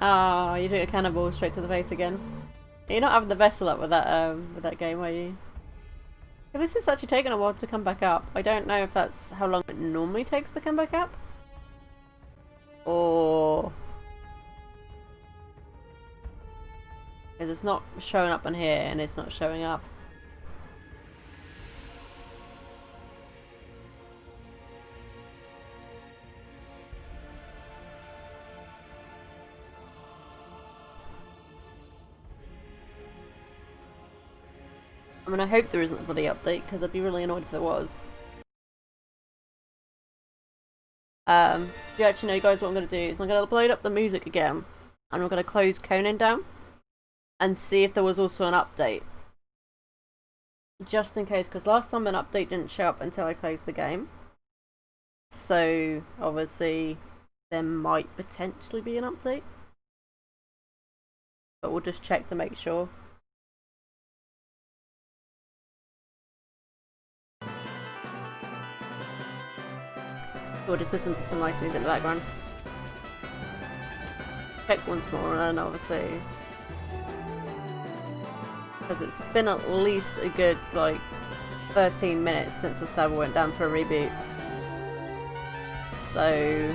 Oh, you took a cannonball straight to the face again. You're not having the best of luck with that game, are you? Yeah, this is actually taking a while to come back up. I don't know if that's how long it normally takes to come back up, or because it's not showing up on here and it's not showing up. I mean, I hope there isn't a bloody update, because I'd be really annoyed if there was. You actually know, guys, what I'm going to do is I'm going to load up the music again, and I'm going to close Conan down, and see if there was also an update. Just in case, because last time an update didn't show up until I closed the game. So, obviously, there might potentially be an update. But we'll just check to make sure. We'll just listen to some nice music in the background. Check once more, and obviously, because it's been at least a good like 13 minutes since the server went down for a reboot. So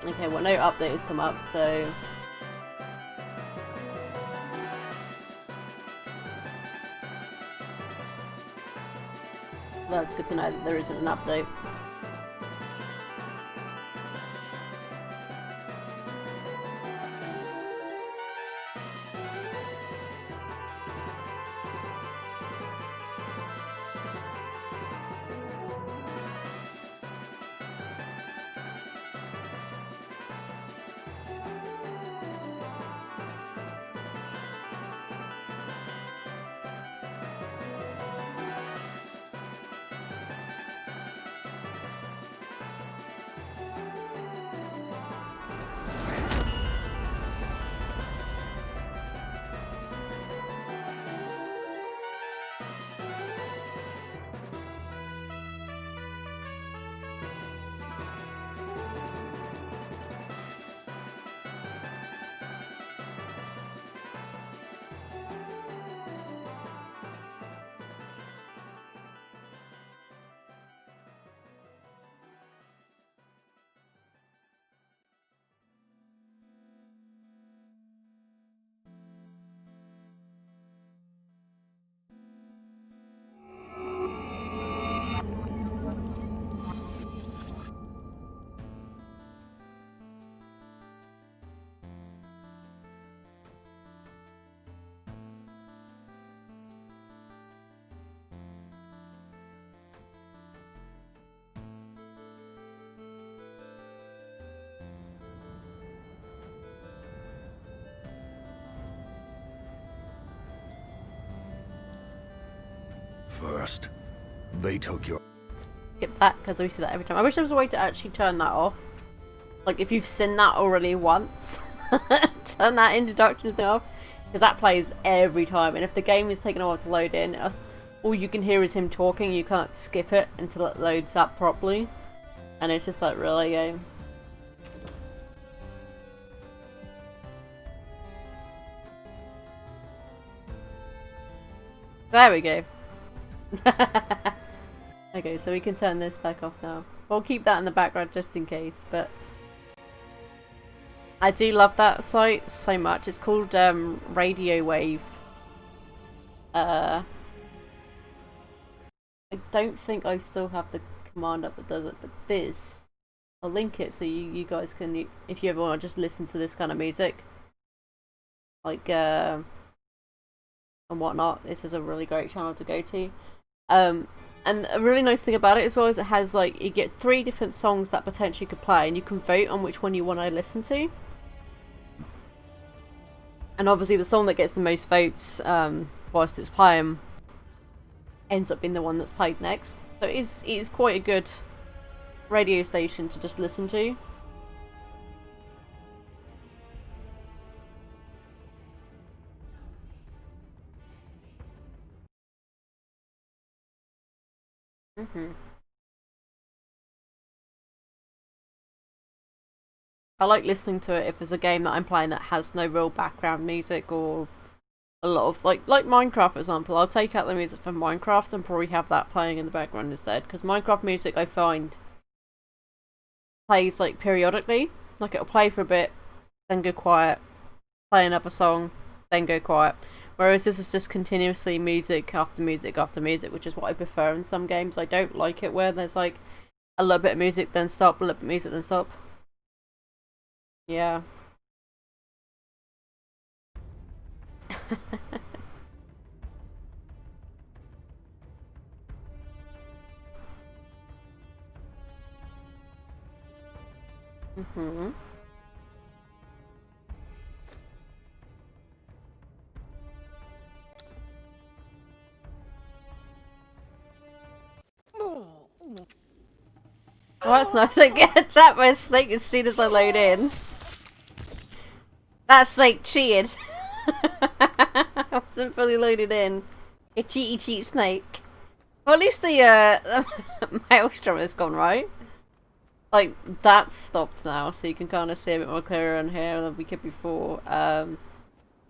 okay, well, no update has come up, so that's good to know that there isn't an update. First, they took your... Get back, because we see that every time. I wish there was a way to actually turn that off. Like, if you've seen that already once, turn that introduction thing off. Because that plays every time. And if the game is taking a while to load in, all you can hear is him talking. You can't skip it until it loads up properly. And it's just like, really, game. There we go. Okay, so we can turn this back off now. We'll keep that in the background just in case, but I do love that site so much. It's called Radio Wave. I don't think I still have the command up that does it, but this, I'll link it so you guys can, if you ever want to just listen to this kind of music, like and whatnot. This is a really great channel to go to. And a really nice thing about it as well is it has, like, you get 3 different songs that potentially could play, and you can vote on which one you want to listen to. And obviously the song that gets the most votes whilst it's playing ends up being the one that's played next. So it is quite a good radio station to just listen to. I like listening to it if there's a game that I'm playing that has no real background music, or a lot of like Minecraft, for example. I'll take out the music from Minecraft and probably have that playing in the background instead, because Minecraft music I find plays like periodically. Like, it'll play for a bit, then go quiet, play another song, then go quiet. Whereas this is just continuously music after music after music, which is what I prefer in some games. I don't like it where there's like a little bit of music then stop, a little bit of music then stop. Yeah. Oh, that's nice. I get attacked by a snake as soon as I load in. That snake cheated. I wasn't fully loaded in. A cheat snake. Well, at least the maelstrom has gone, right? Like, that's stopped now, so you can kind of see a bit more clearer on here than we could before. Oh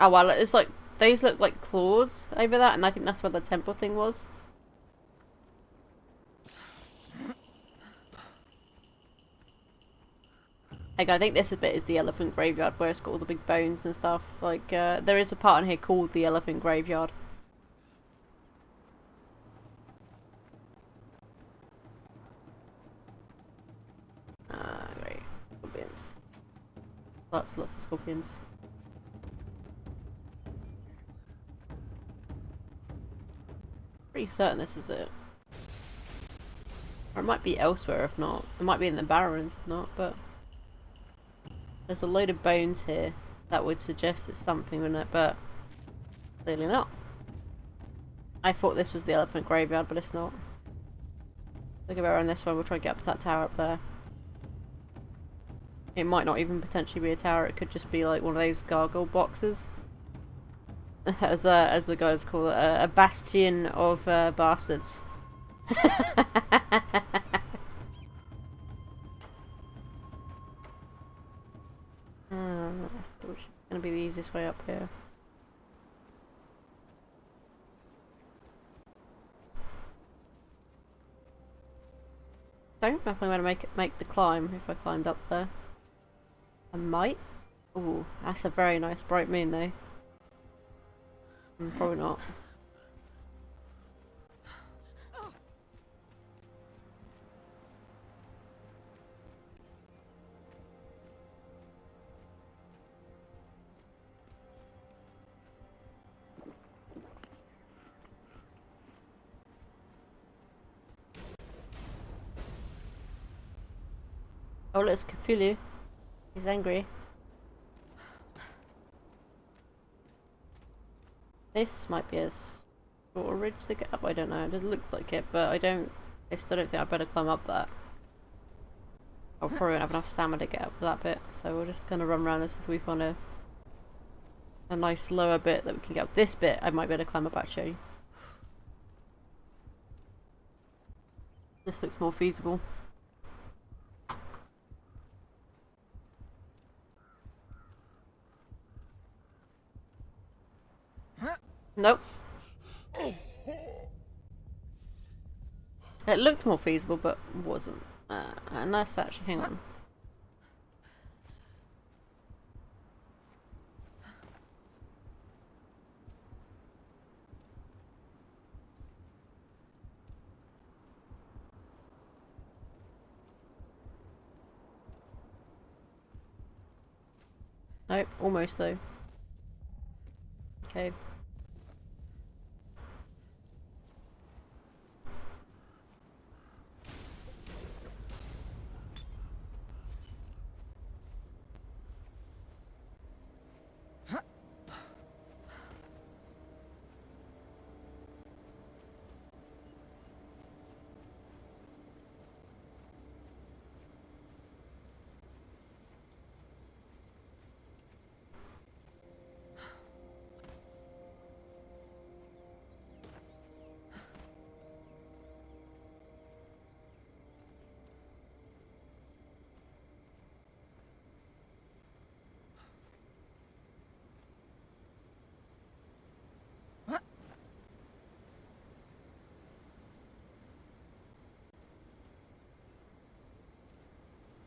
well, it's like, those look like claws over that, and I think that's where the temple thing was. Like, I think this bit is the elephant graveyard, where it's got all the big bones and stuff. Like, there is a part in here called the elephant graveyard. Lots of scorpions. Pretty certain this is it. Or it might be elsewhere if not. It might be in the Barrens if not, but there's a load of bones here that would suggest it's something in it, but clearly not. I thought this was the elephant graveyard, but it's not. Look about on this one, we'll try to get up to that tower up there. It might not even potentially be a tower, it could just be like one of those gargoyle boxes. As the guys call it, a bastion of bastards. Which is going to be the easiest way up here. Don't know if I'm going to make the climb if I climbed up there. I might. Ooh, that's a very nice bright moon though. Probably not. Oh, let's Cthulhu. He's angry. This might be a sort of ridge to get up. I don't know. It just looks like it, but I still don't think I better climb up that. I'll probably won't have enough stamina to get up to that bit, so we're just gonna run around this until we find a nice lower bit that we can get up. This bit I might be able to climb up actually. This looks more feasible. Nope. It looked more feasible, but wasn't. Unless actually, hang on. Nope, almost though. Okay.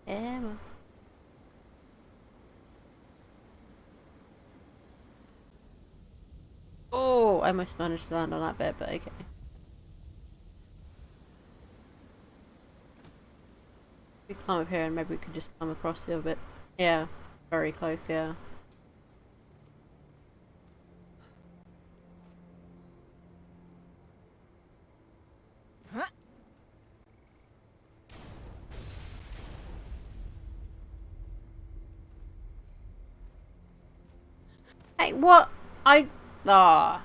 Emma. Oh, I almost managed to land on that bit, but okay. We climb up here and maybe we could just climb across the other bit. Yeah, very close, yeah. Hey, what? Ah.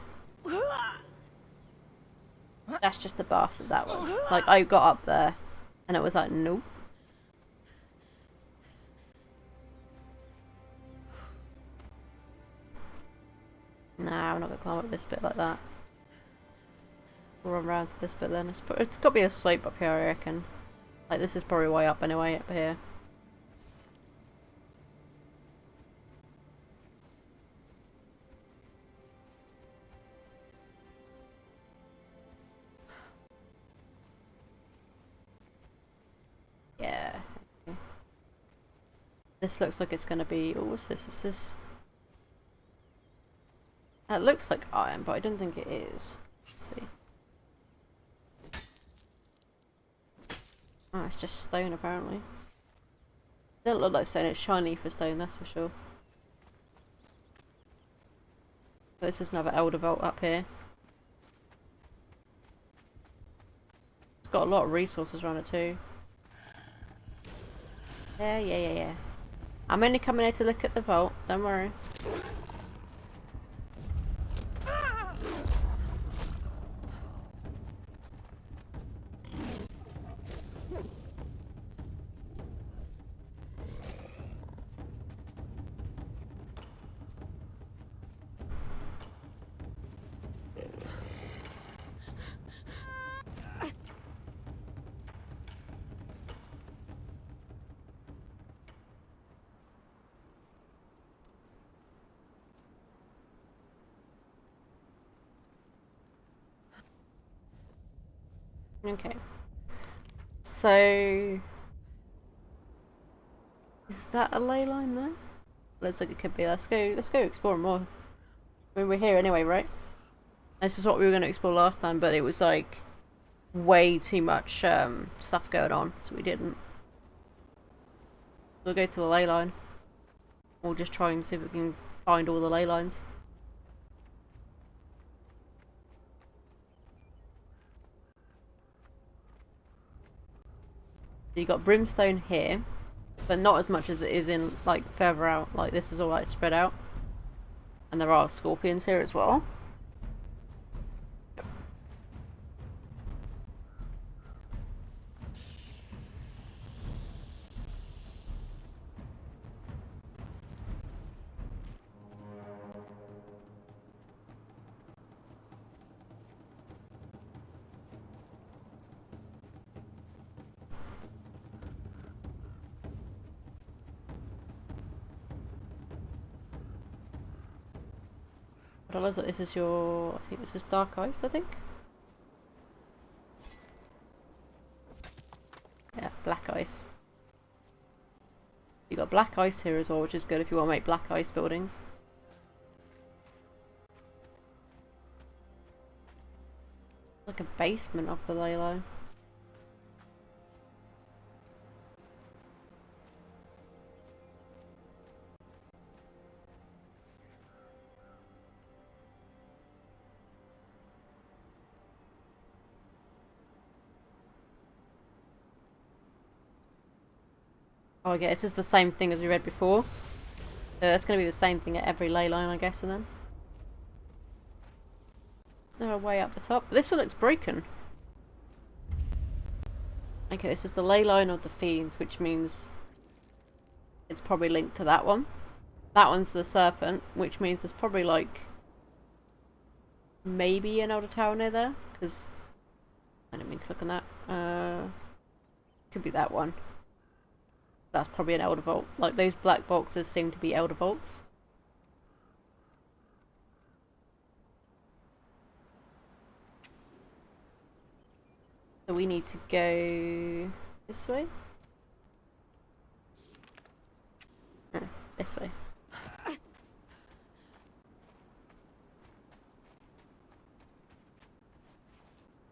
That's just the bastard that was. Like, I got up there, and it was like, nope. Nah, I'm not gonna climb up this bit like that. We'll run around to this bit then. It's got to be a slope up here, I reckon. Like, this is probably way up anyway, up here. Yeah. Okay. This looks like it's gonna be. Oh, what's this? This is. It looks like iron, but I don't think it is. Let's see. Oh, it's just stone apparently. Doesn't look like stone, it's shiny for stone, that's for sure. But this is another Elder Vault up here. It's got a lot of resources around it too. Yeah. I'm only coming here to look at the vault, don't worry. Okay. So... is that a ley line there? Looks like it could be. Let's go explore more. I mean, we're here anyway, right? This is what we were going to explore last time, but it was like way too much stuff going on, so we didn't. We'll go to the ley line. We'll just try and see if we can find all the ley lines. So you got brimstone here, but not as much as it is in like further out. Like this is all like spread out, and there are scorpions here as well. But it looks like this is your... I think this is dark ice, I think? Yeah, black ice. You got black ice here as well, which is good if you want to make black ice buildings. Like a basement of the ley line. Oh, okay, this is the same thing as we read before. So that's going to be the same thing at every ley line, I guess, and then. They're way up the top. This one looks broken. Okay, this is the ley line of the fiends, which means it's probably linked to that one. That one's the serpent, which means there's probably like maybe an elder tower near there, because I didn't mean to look on that. Could be that one. That's probably an elder vault. Like those black boxes seem to be elder vaults. So we need to go this way? No, this way.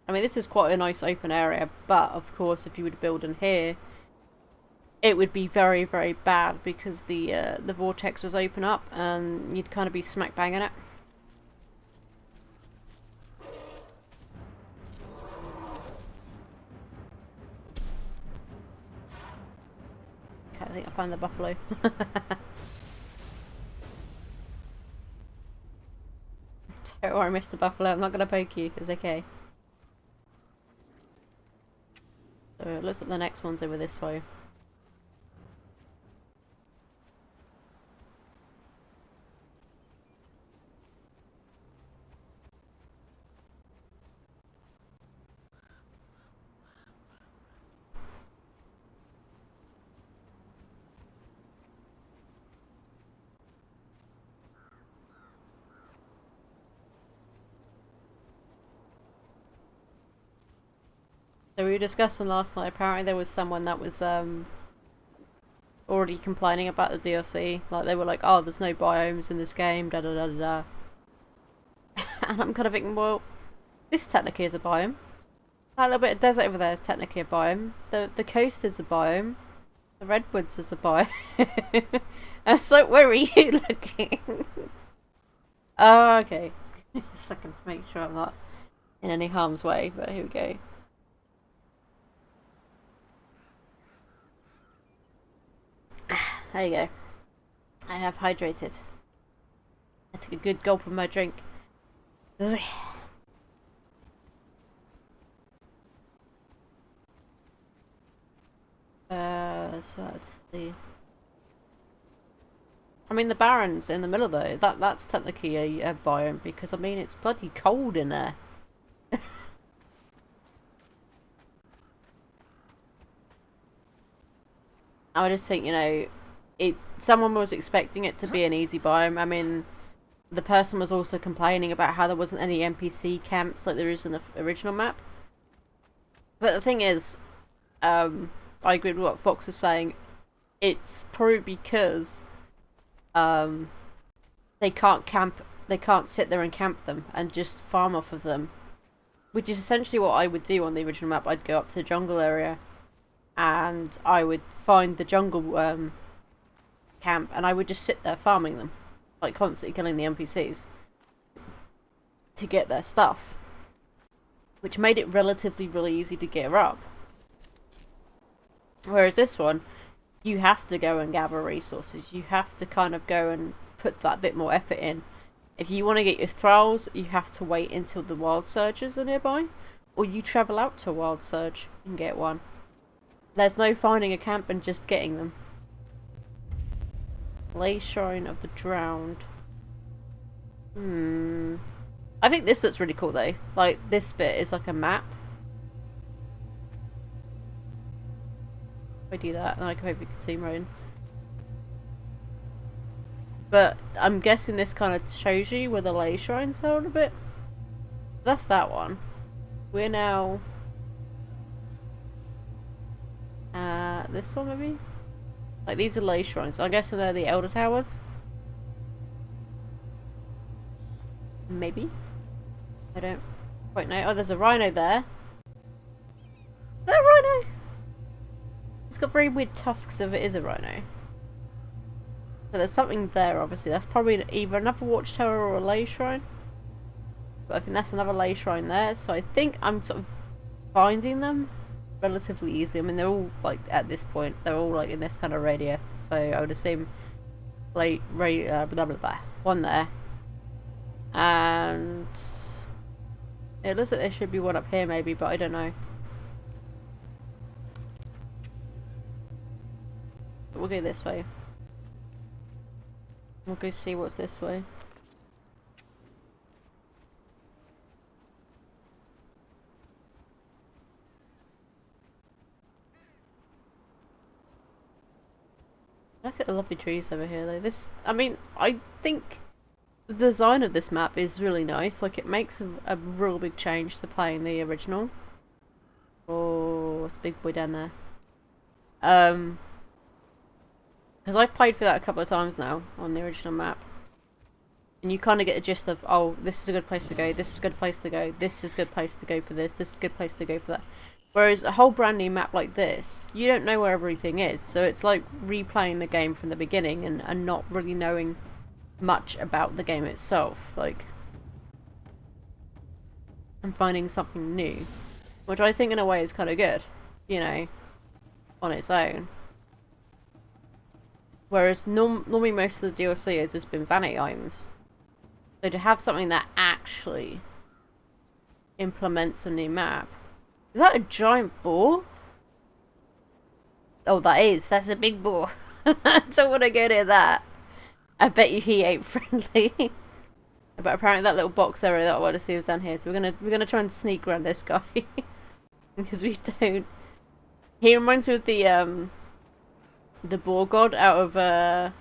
I mean, this is quite a nice open area, but of course if you would build in here, it would be very, very bad because the vortex was open up and you'd kind of be smack bang in it. Okay, I think I found the buffalo. Don't worry, Mr. Buffalo, I'm not going to poke you, it's okay. So it looks like the next one's over this way. So we were discussing last night, apparently there was someone that was already complaining about the DLC. Like they were like, oh, there's no biomes in this game, da da da da da. And I'm kind of thinking, well, this technically is a biome. That little bit of desert over there is technically a biome. The coast is a biome. The redwoods is a biome. So where are you looking? Oh, okay. A second to make sure I'm not in any harm's way, but here we go. There you go. I have hydrated. I took a good gulp of my drink. So let's see. I mean, the Barrens in the middle though, that's technically a biome because I mean it's bloody cold in there. I just think, you know, someone was expecting it to be an easy biome. I mean, the person was also complaining about how there wasn't any NPC camps like there is in the original map. But the thing is, I agree with what Fox was saying. It's probably because they can't sit there and camp them and just farm off of them. Which is essentially what I would do on the original map. I'd go up to the jungle area and I would find the jungle camp and I would just sit there farming them. Like constantly killing the NPCs to get their stuff. Which made it relatively really easy to gear up. Whereas this one, you have to go and gather resources. You have to kind of go and put that bit more effort in. If you want to get your thralls, you have to wait until the wild surges are nearby. Or you travel out to a wild surge and get one. There's no finding a camp and just getting them. Lay Shrine of the Drowned. I think this looks really cool though. Like, this bit is like a map. If I do that, then I hope you can see Rowan. But I'm guessing this kind of shows you where the lay shrines are a little bit. That's that one. We're now... this one maybe? Like, these are lay shrines. I'm guessing they're the Elder Towers. Maybe? I don't quite know. Oh, there's a rhino there. Is that a rhino? It's got very weird tusks if it is a rhino. So there's something there, obviously. That's probably either another watchtower or a lay shrine. But I think that's another lay shrine there. So I think I'm sort of finding them relatively easily. I mean, they're all, like, at this point, they're all, like, in this kind of radius. So I would assume, like, blah, blah, blah. One there. And... it looks like there should be one up here, maybe, but I don't know. But we'll go this way. We'll go see what's this way. Look at the lovely trees over here though. This, I mean, I think the design of this map is really nice. Like, it makes a real big change to playing the original. Oh, it's a big boy down there. Because I've played through that a couple of times now on the original map. And you kind of get a gist of, oh, this is a good place to go, this is a good place to go, this is a good place to go for this is a good place to go for that. Whereas a whole brand new map like this, you don't know where everything is. So it's like replaying the game from the beginning and not really knowing much about the game itself. Like, and finding something new. Which I think in a way is kind of good, you know, on its own. Whereas normally most of the DLC has just been vanity items. So to have something that actually implements a new map. Is that a giant boar? Oh, that's a big boar. I don't want to go near that. I bet you he ain't friendly. But apparently that little box area that I want to see is down here. So we're gonna try and sneak around this guy. Because we don't. He reminds me of the boar god out of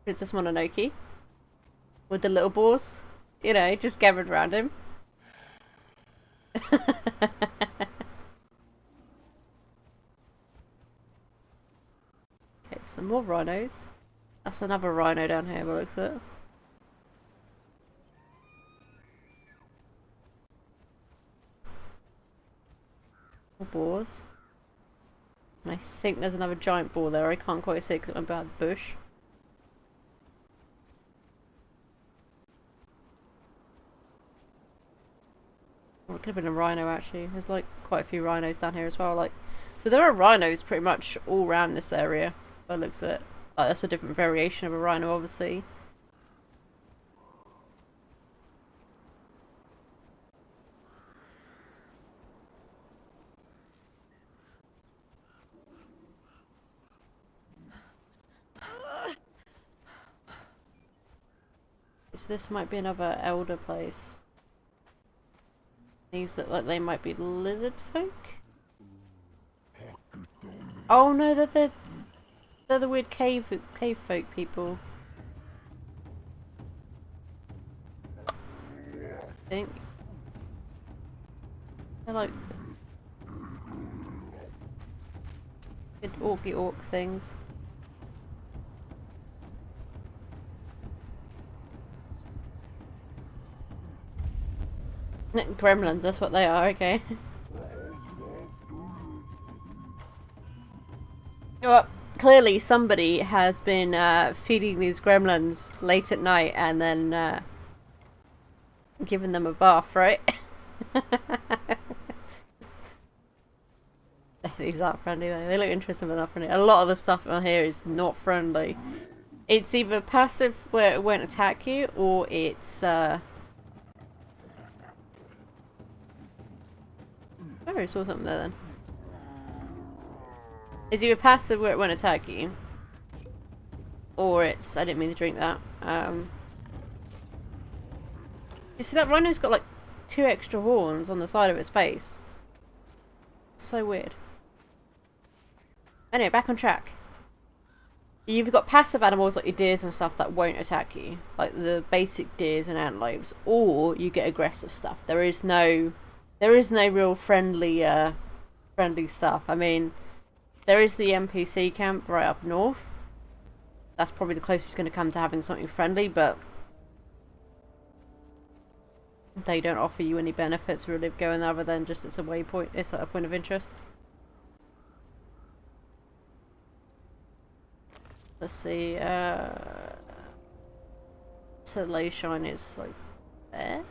Princess Mononoke. With the little boars. You know, just gathered around him. Okay, some more rhinos. That's another rhino down here, by the looks of it. More boars. And I think there's another giant ball there. I can't quite see because it went behind the bush. Or it could have been a rhino actually. There's like quite a few rhinos down here as well. Like, so there are rhinos pretty much all around this area. By the looks of it, like, that's a different variation of a rhino, obviously. So this might be another elder place. These look like they might be lizard folk. Oh no, they're the weird cave folk people. I think they're like good orky orc things. Gremlins, that's what they are, okay. Well, clearly somebody has been feeding these gremlins late at night and then giving them a bath, right? These aren't friendly though. They look interesting but not friendly. A lot of the stuff on here is not friendly. It's either passive where it won't attack you, or it's oh, I saw something there then. It's either passive where it won't attack you, or it's... I didn't mean to drink that. You see that rhino's got like 2 extra horns on the side of its face. So weird. Anyway, back on track. You've got passive animals like your deers and stuff that won't attack you, like the basic deers and antelopes, or you get aggressive stuff. There is no real friendly stuff. I mean, there is the NPC camp right up north. That's probably the closest going to come to having something friendly, but they don't offer you any benefits really of going other than just it's a waypoint. It's like a point of interest. Let's see. So low shine is like there.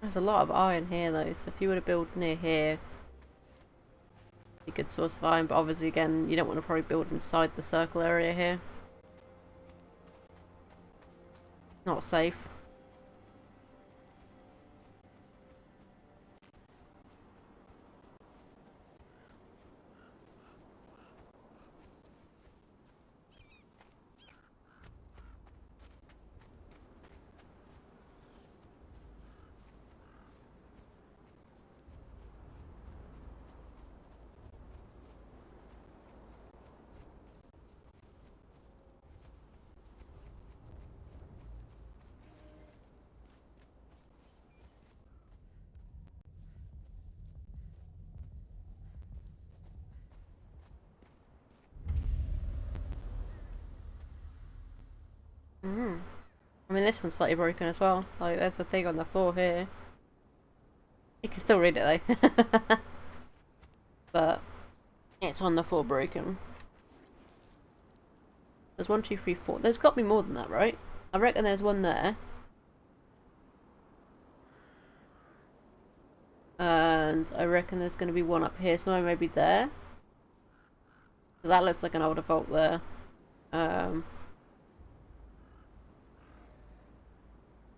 There's a lot of iron here though, so if you were to build near here, you could source of iron, but obviously again, you don't want to probably build inside the circle area here. Not safe. I mean, this one's slightly broken as well. Like, there's a thing on the floor here. You can still read it though. But it's on the floor broken. There's 1, 2, 3, 4. There's got to be more than that, right? I reckon there's one there. And I reckon there's going to be one up here somewhere, maybe there. Because that looks like an older vault there.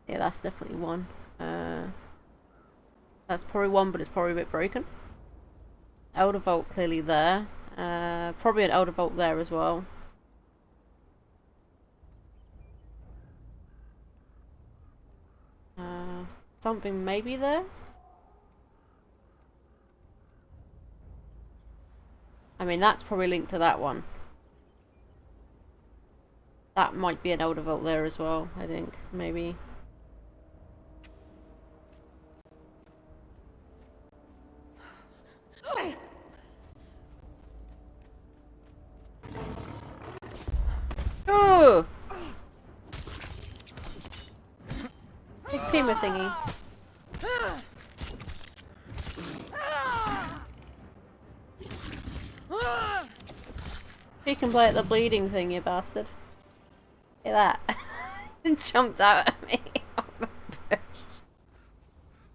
Yeah, that's definitely one. That's probably one, but it's probably a bit broken. Elder Vault clearly there. Probably an Elder Vault there as well. Something maybe there? I mean, that's probably linked to that one. That might be an older vault there as well, I think. Maybe. Oh! Big Puma thingy. You can play at the bleeding thing, you bastard. Look at that. It jumped out at me.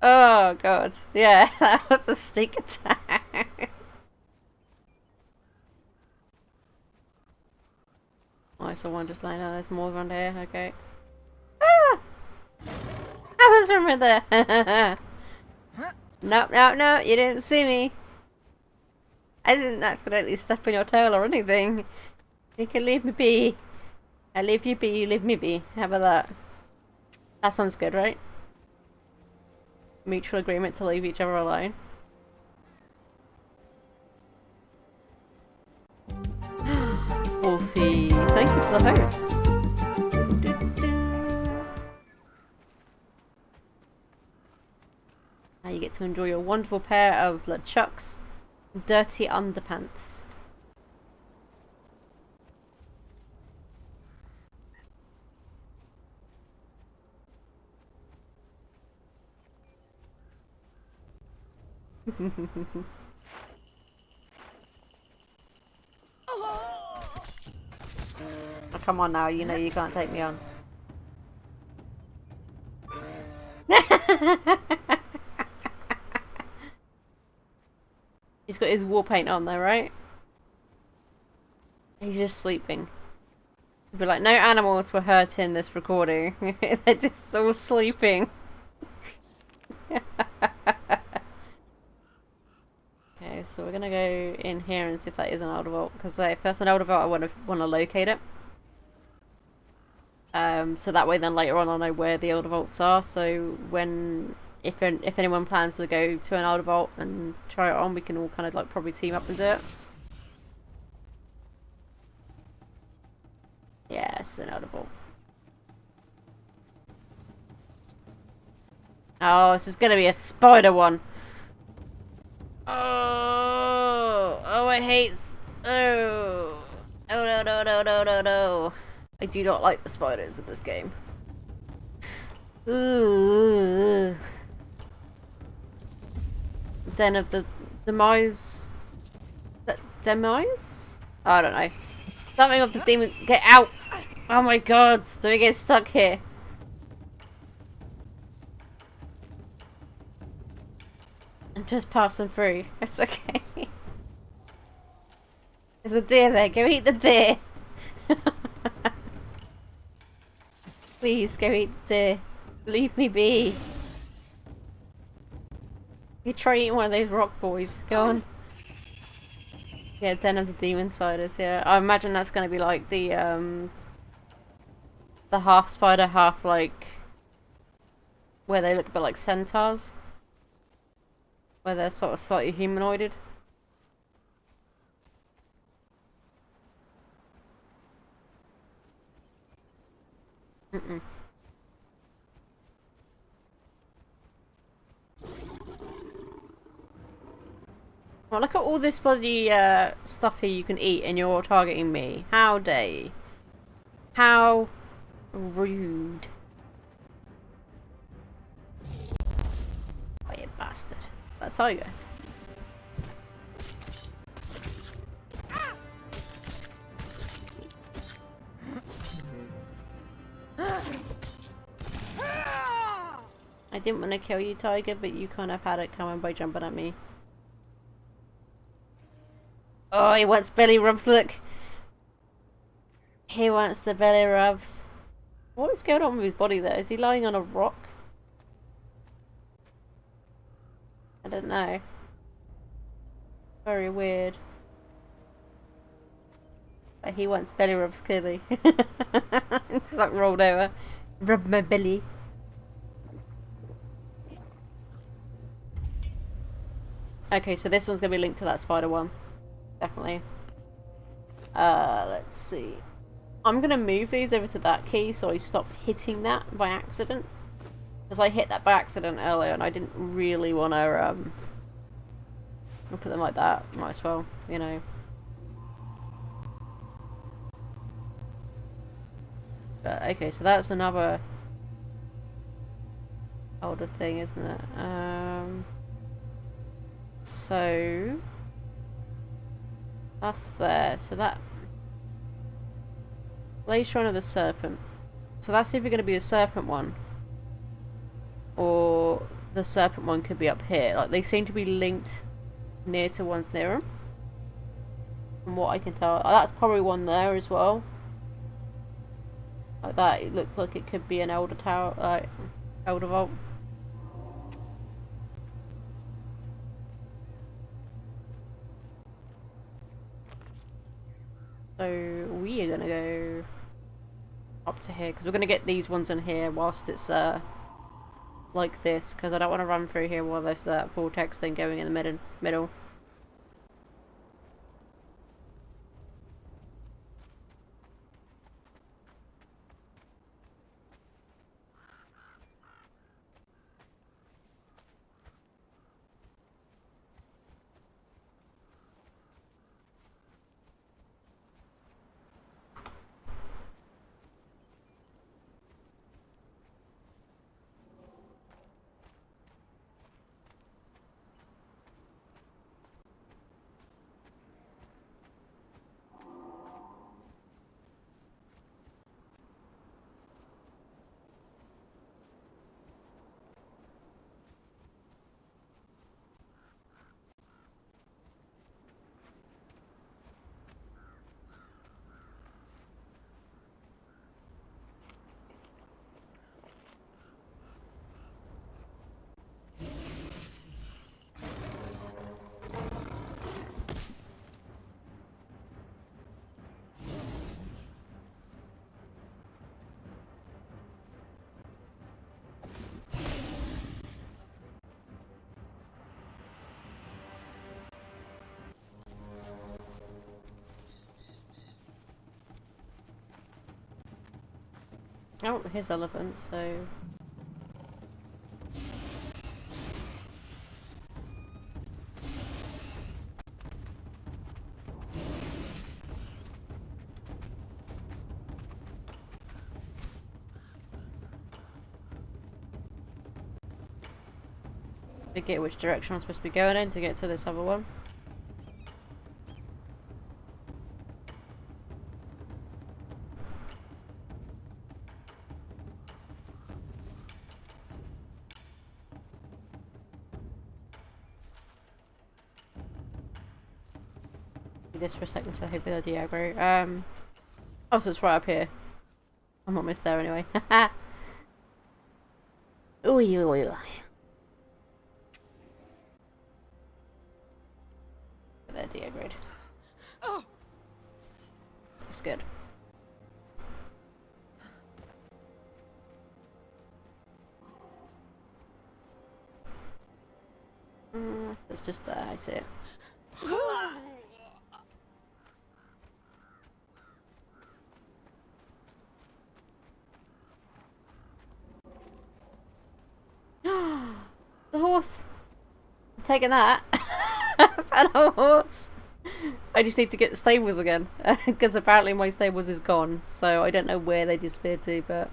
Oh god. Yeah, that was a sneak attack. Oh, I saw one just lying down. There's more around here. Okay. Ah! I was from there. No, no, no. You didn't see me. I didn't accidentally step on your tail or anything. You can leave me be. I leave you be, you leave me be. How about that? That sounds good, right? Mutual agreement to leave each other alone. Wolfie, thank you for the host. Now you get to enjoy your wonderful pair of LeChuck's dirty underpants. Oh, come on now, you know you can't take me on. He's got his war paint on there, right? He's just sleeping. He'd be like, no animals were hurt in this recording. They're just all sleeping. Okay, so we're gonna go in here and see if that is an elder vault. Because if that's an elder vault, I want to locate it. So that way, then later on, I'll know where the elder vaults are. So when, if anyone plans to go to an elder vault and try it on, we can all kind of like probably team up and do it. Yes, an elder vault. Oh, this is gonna be a spider one. Oh, I hate. Oh, no, no, no, no, no, no. I do not like the spiders in this game. Ooh. Den of the demise. Demise? I don't know. Something of the demon. Get out! Oh my god! Do we get stuck here? I'm just passing through. It's okay. There's a deer there. Go eat the deer. Please go eat the deer. Leave me be. You try eating one of those rock boys. Go on. Yeah, Den of the Demon Spiders, yeah. I imagine that's gonna be like the half spider, half like where they look a bit like centaurs. Where they're sort of slightly humanoided. Well, look at all this bloody stuff here you can eat and you're targeting me. How dare you? How rude. Oh, you bastard. That tiger. I didn't want to kill you, tiger, but you kind of had it coming by jumping at me. Oh, he wants belly rubs, look! He wants the belly rubs. What is going on with his body there? Is he lying on a rock? I don't know. Very weird. But he wants belly rubs, clearly. Just like rolled over. Rub my belly. Okay, so this one's going to be linked to that spider one. Definitely. Let's see. I'm gonna move these over to that key so I stop hitting that by accident. Because I hit that by accident earlier and I didn't really want to, I'll put them like that. Might as well, you know. But, okay, so that's another older thing, isn't it? So that's there. So that Blaze Shrine of the Serpent. So that's either going to be the Serpent one, or the Serpent one could be up here. Like, they seem to be linked near to ones near them, from what I can tell. That's probably one there as well. Like that, it looks like it could be an Elder Tower, Elder Vault. So we are gonna go up to here because we're gonna get these ones in here whilst it's like this, because I don't want to run through here while there's that vortex thing going in the middle. Oh, here's elephants, so... forget which direction I'm supposed to be going in to get to this other one. Just for a second, so hopefully they'll de-aggro. Oh, so it's right up here. I'm almost there anyway. Ooh, ooh, ooh. They're de-aggroed. That's good. So it's just there, I see it. The horse! I'm taking that. And a horse! I just need to get the stables again. Because apparently my stables is gone. So I don't know where they disappeared to, but...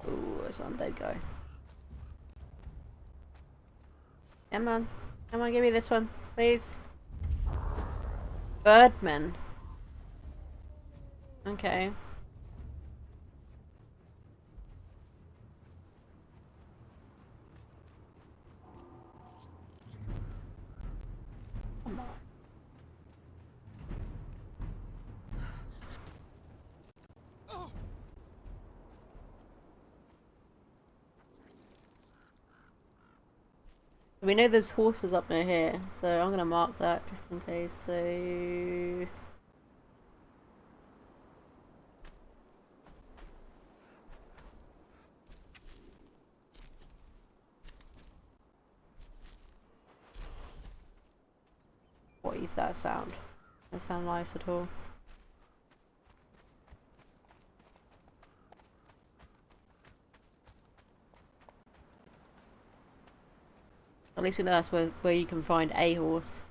Ooh, it's an undead guy. Come on. Come on, give me this one, please. Birdman. Okay. Come on. We know there's horses up near here, so I'm gonna mark that just in case. So trees that sound. Doesn't sound nice at all. At least we know that's where you can find a horse.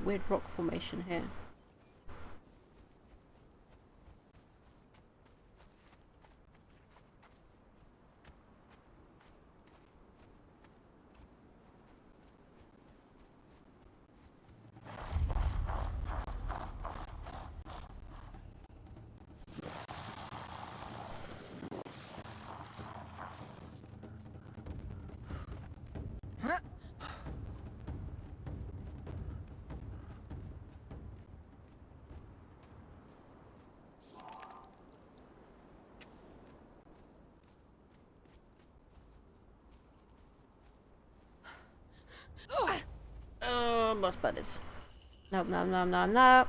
Weird rock formation here. Oh, boss buddies. Nope, nope, nope, nope, nope.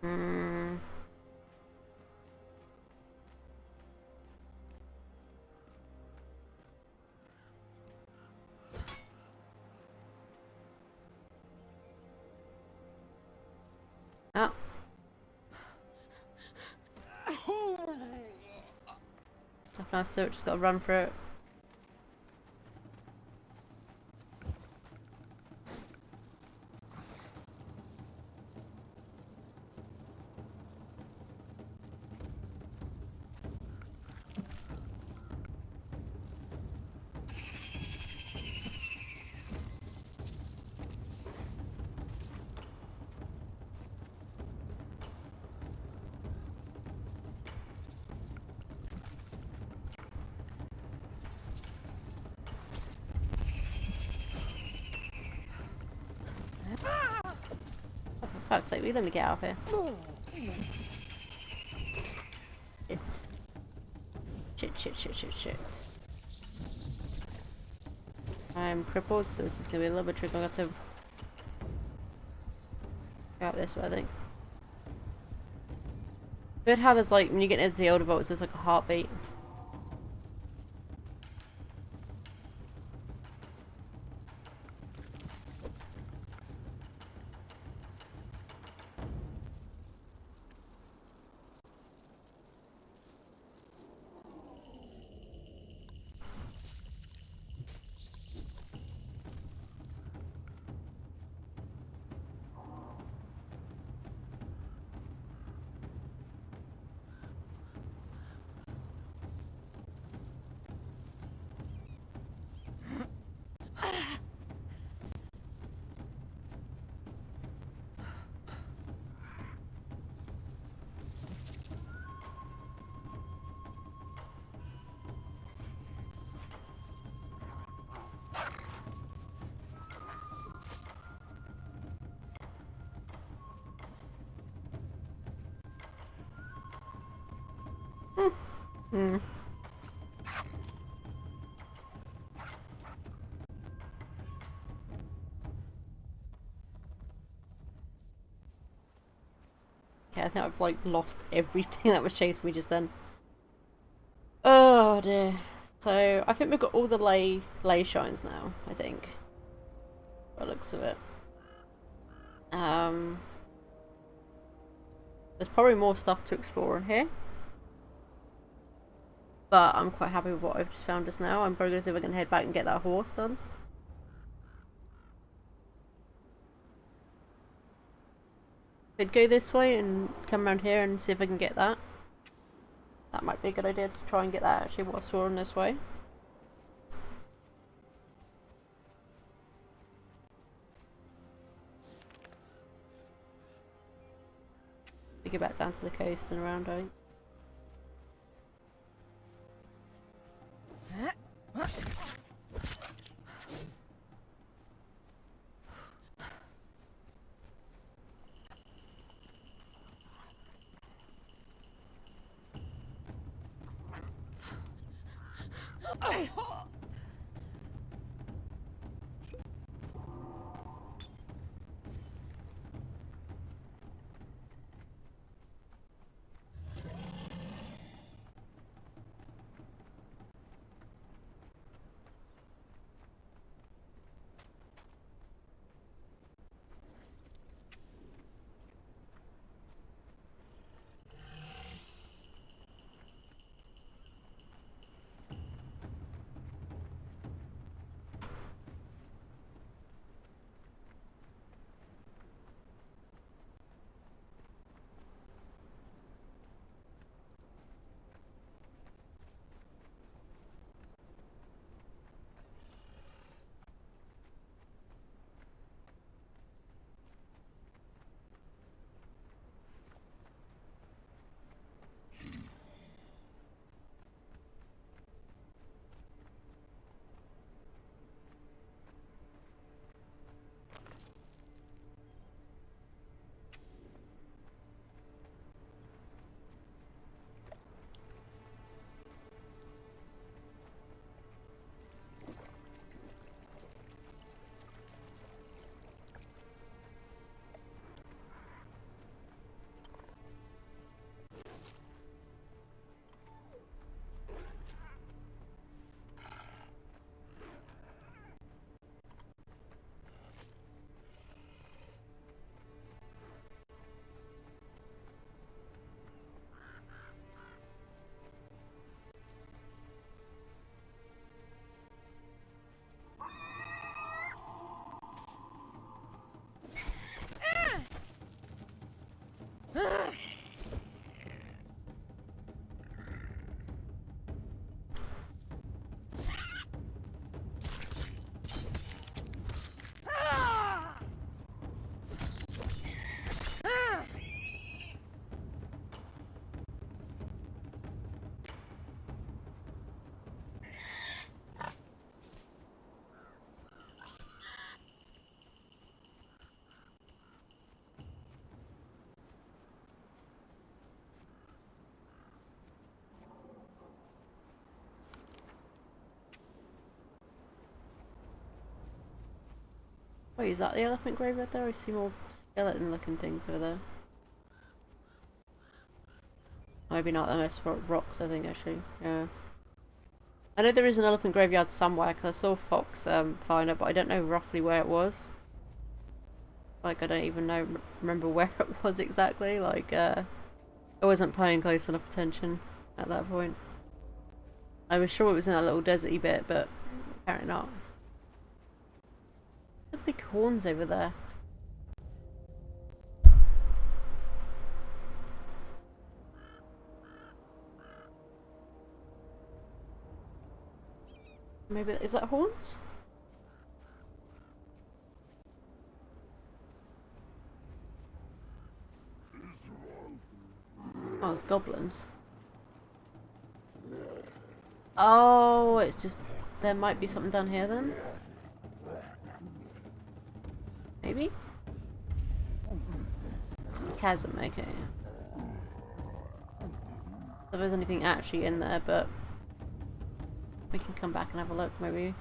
Hmm. Oh. Nothing else to do, just gotta run through it. Oh, for fuck's sake, let me get out of here. Shit. I'm crippled, so this is gonna be a little bit tricky. I'll have to go out this way, I think. Good how there's like, when you get into the older vaults, there's like a heartbeat. Hmm. Yeah, I think I've like lost everything that was chasing me just then. Oh dear. So I think we've got all the lay shines now, I think. By the looks of it. There's probably more stuff to explore in here. But I'm quite happy with what I've just found just now. I'm probably gonna see if I can head back and get that horse done. Could go this way and come around here and see if I can get that. That might be a good idea to try and get that actually whilst we're on this way. We get back down to the coast and around, I think. Wait, is that the elephant graveyard there? I see more skeleton looking things over there. Maybe not, those rocks I think actually, yeah. I know there is an elephant graveyard somewhere because I saw Fox find it, but I don't know roughly where it was. Like I don't even remember where it was exactly, like I wasn't paying close enough attention at that point. I was sure it was in that little deserty bit, but apparently not. The big horns over there. Maybe is that horns? Oh, it's goblins. Oh, it's just there might be something down here then. Maybe? Chasm, okay. if there's anything actually in there, but we can come back and have a look maybe.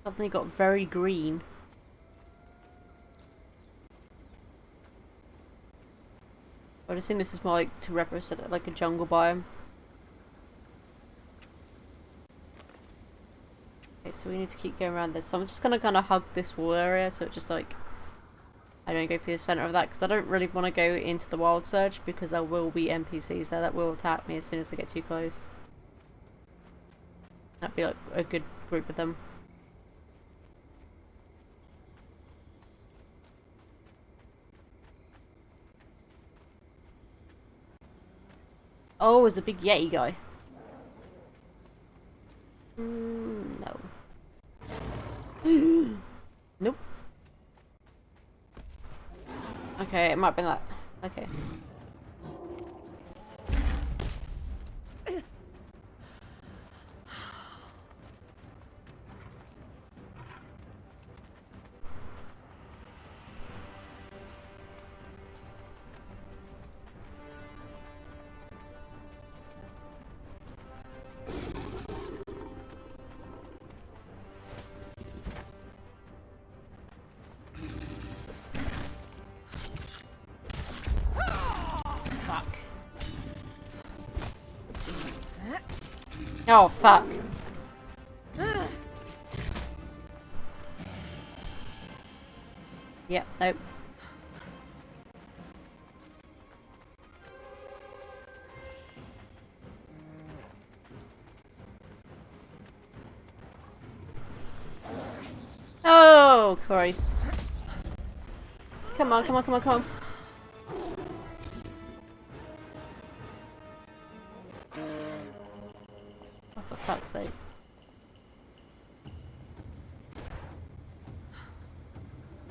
Suddenly got very green. I'd assume this is more like to represent it like a jungle biome. Okay, so we need to keep going around this. So I'm just gonna kind of hug this wall area, so it just like I don't go through the center of that because I don't really want to go into the wild search because there will be NPCs there that will attack me as soon as I get too close. That'd be like a good group of them. Oh, it's a big Yeti guy. No. Nope. Okay, it might be that. Okay. Oh, fuck. Yep, nope. Oh, Christ. Come on, come on, come on, come on. Oh, for fuck's sake.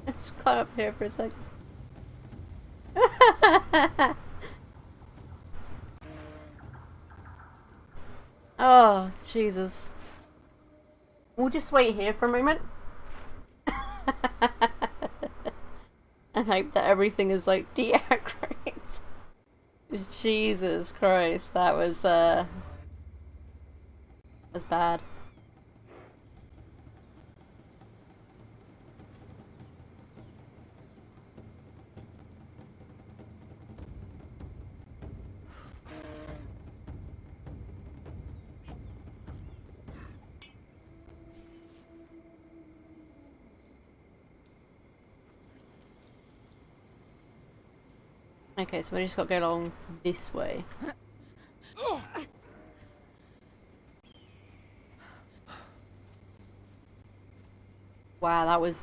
Let's climb up here for a sec. Oh, Jesus. We'll just wait here for a moment. And hope that everything is like deactivated. Jesus Christ, that was bad. Okay, so we just got to go along this way. Wow, that was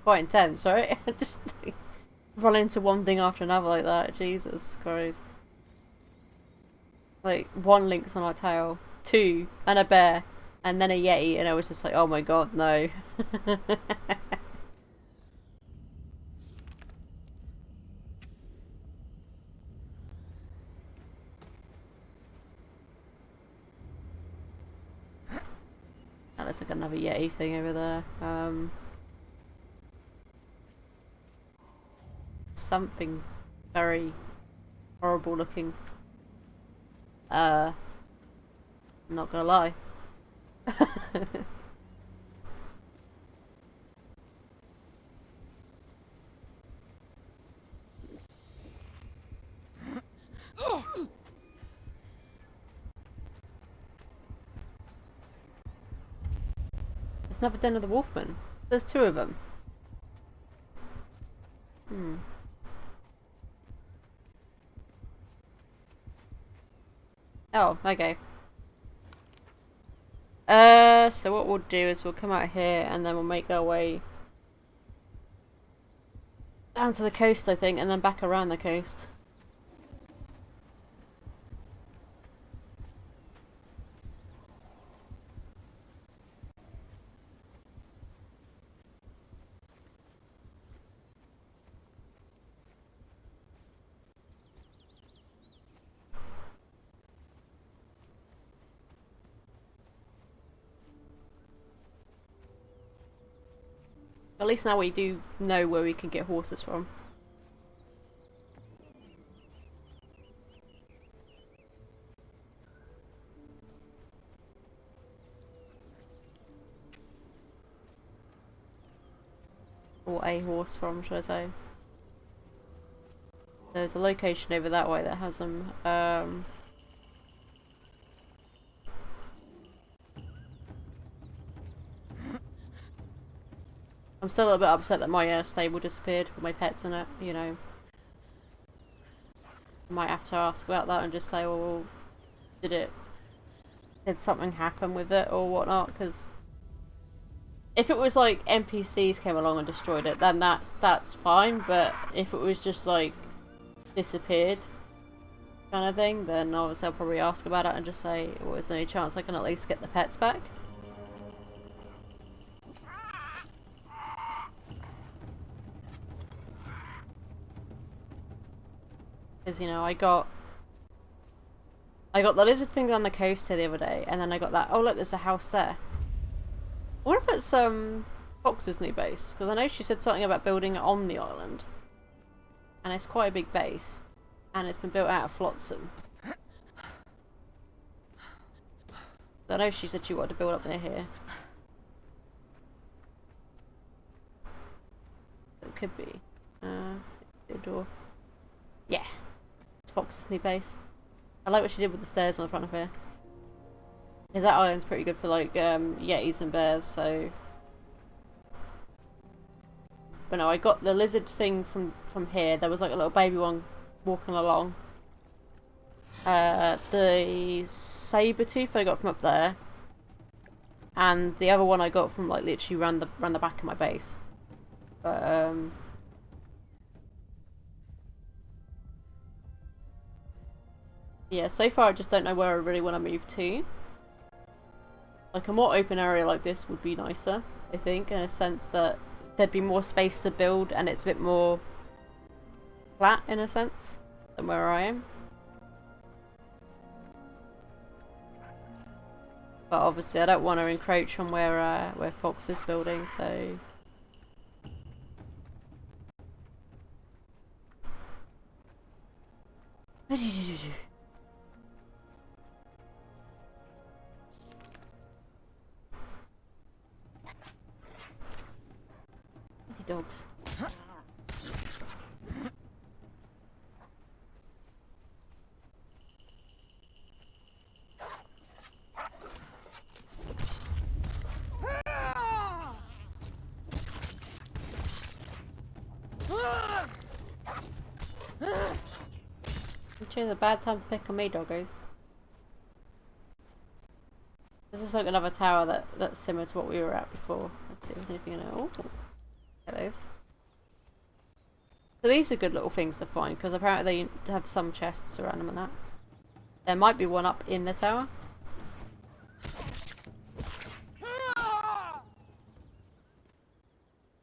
quite intense, right? Just like, run into one thing after another like that. Jesus Christ. Like, one lynx on our tail, two, and a bear, and then a yeti, and I was just like, oh my god, no. That looks like another yeti thing over there. Something very horrible looking. Not gonna lie. another den of the Wolfman. There's two of them. Oh, okay. So what we'll do is we'll come out here and then we'll make our way down to the coast, I think, and then back around the coast. At least now we do know where we can get horses from. Or a horse from, should I say. There's a location over that way that has them. I'm still a little bit upset that my stable disappeared with my pets in it, you know. I might have to ask about that and just say, well, did something happen with it or whatnot? Because if it was like NPCs came along and destroyed it, then that's fine. But if it was just like disappeared kind of thing, then obviously I'll probably ask about it and just say, well, is there any chance I can at least get the pets back? Because, you know, I got the lizard thing on the coast here the other day, and then I got that, oh look, there's a house there. I wonder if it's Fox's new base, because I know she said something about building it on the island. And it's quite a big base, and it's been built out of flotsam. I know she said she wanted to build up near here. It could be. The door. Yeah. It's Fox's new base. I like what she did with the stairs on the front of here. Because that island's pretty good for like yetis and bears, so... But no, I got the lizard thing from here. There was like a little baby one walking along. The saber tooth I got from up there. And the other one I got from like literally round the back of my base. But yeah, so far I just don't know where I really want to move to. Like a more open area like this would be nicer, I think, in a sense that there'd be more space to build and it's a bit more flat in a sense than where I am. But obviously I don't want to encroach on where Fox is building, so... Dogs. You chose a bad time to pick on me, doggos. This is like another tower that's similar to what we were at before. Let's see if there's anything in it. Oh. Those. So these are good little things to find because apparently they have some chests around them and that. There might be one up in the tower.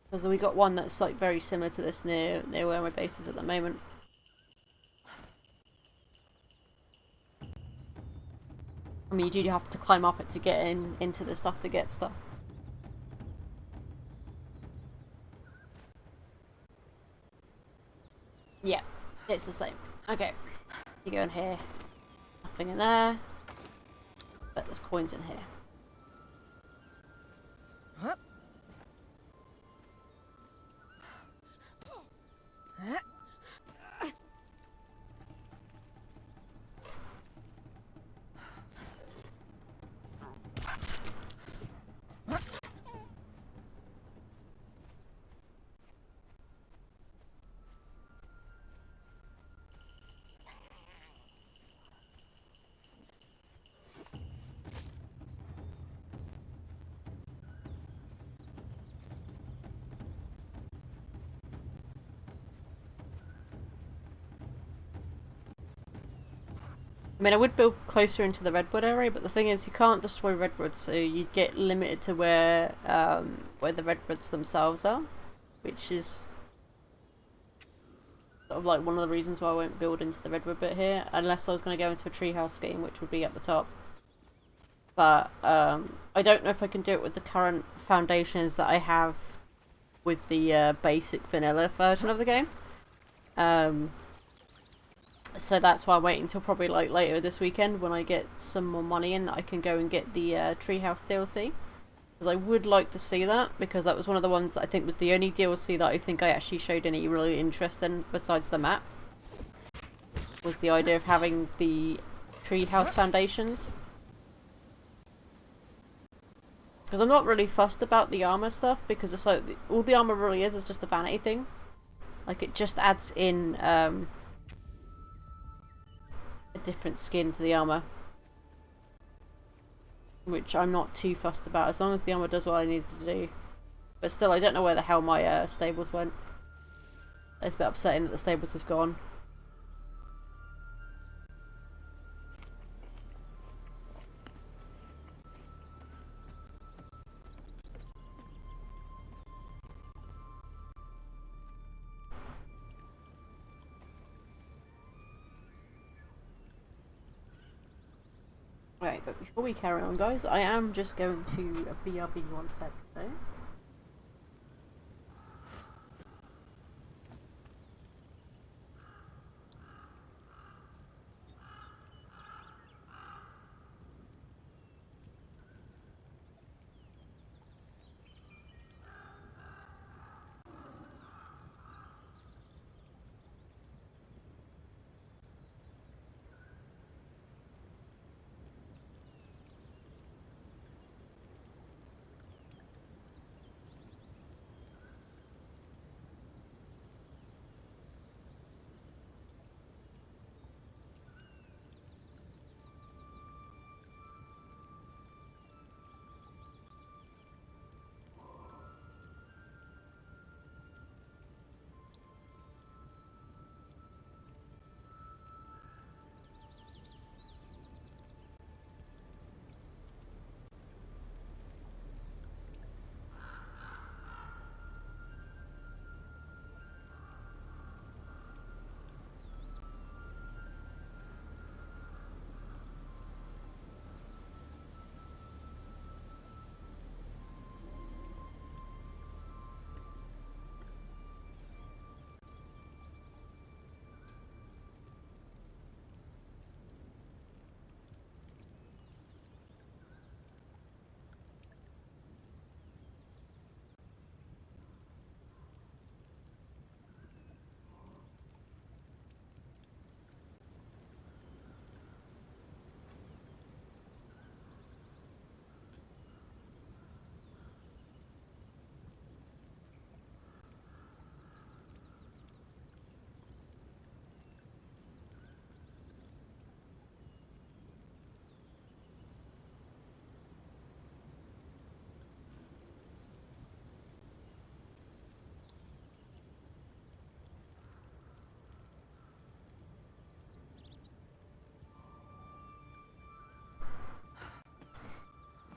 Because we got one that's like very similar to this near where my base is at the moment. I mean, you do have to climb up it to get into the stuff to get stuff. Yeah, it's the same. Okay, you go in here. Nothing in there. But there's coins in here. I mean, I would build closer into the redwood area, but the thing is, you can't destroy redwoods, so you get limited to where the redwoods themselves are, which is sort of like one of the reasons why I won't build into the redwood bit here, unless I was going to go into a treehouse scheme, which would be at the top. But I don't know if I can do it with the current foundations that I have with the basic vanilla version of the game. So that's why I'm waiting until probably like later this weekend when I get some more money in that I can go and get the Treehouse DLC. Because I would like to see that, because that was one of the ones that I think was the only DLC that I think I actually showed any really interest in besides the map. Was the idea of having the Treehouse foundations. Because I'm not really fussed about the armor stuff, because it's like, all the armor really is just a vanity thing. Like, it just adds in a different skin to the armor, which I'm not too fussed about, as long as the armor does what I need to do. But still, I don't know where the hell my stables went. It's a bit upsetting that the stables is gone. Right, but before we carry on, guys, I am just going to BRB 1 sec though.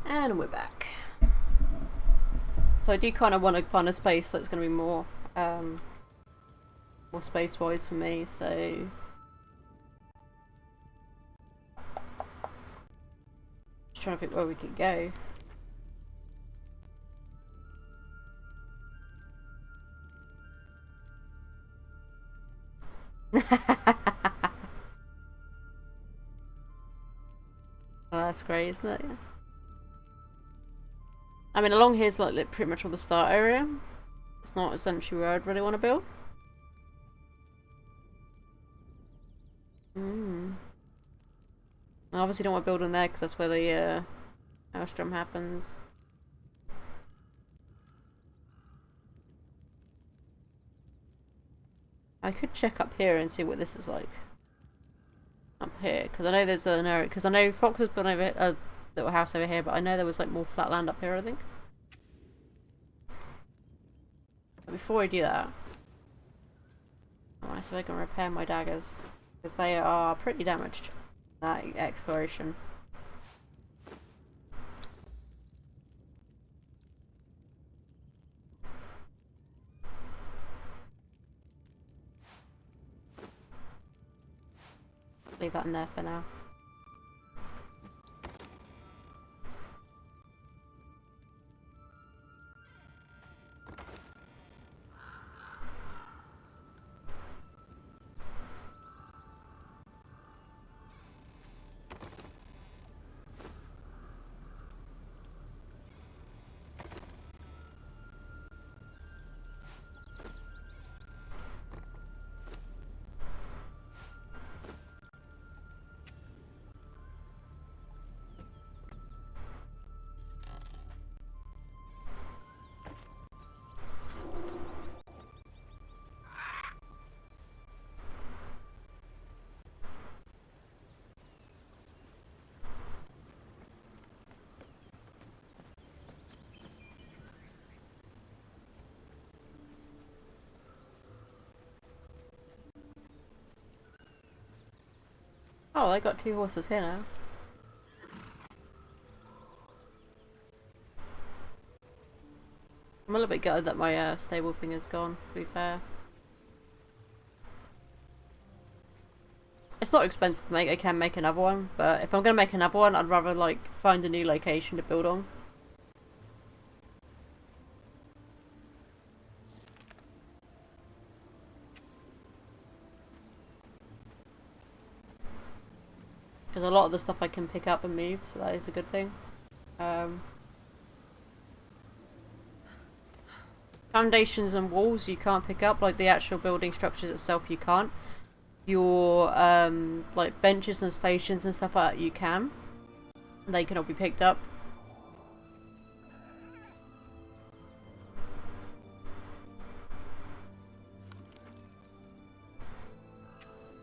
And we're back. So I do kind of want to find a space that's going to be more space-wise for me, so... Just trying to think where we could go. Oh, that's great, isn't it? Yeah. I mean, along here's like pretty much all the start area. It's not essentially where I'd really want to build. I obviously don't want to build in there because that's where the Maelstrom happens. I could check up here and see what this is like. Up here, because I know there's an area. Because I know Fox has built over a little house over here, but I know there was like more flat land up here, I think. But before I do that, I want to see if I can repair my daggers, because they are pretty damaged. that exploration. Leave that in there for now. Oh, I got 2 horses here now. I'm a little bit gutted that my stable thing is gone, to be fair. It's not expensive to make, I can make another one, but if I'm gonna make another one, I'd rather like find a new location to build on. Because a lot of the stuff I can pick up and move, so that is a good thing. Foundations and walls you can't pick up, like the actual building structures itself you can't. Your like benches and stations and stuff like that you can. They cannot be picked up.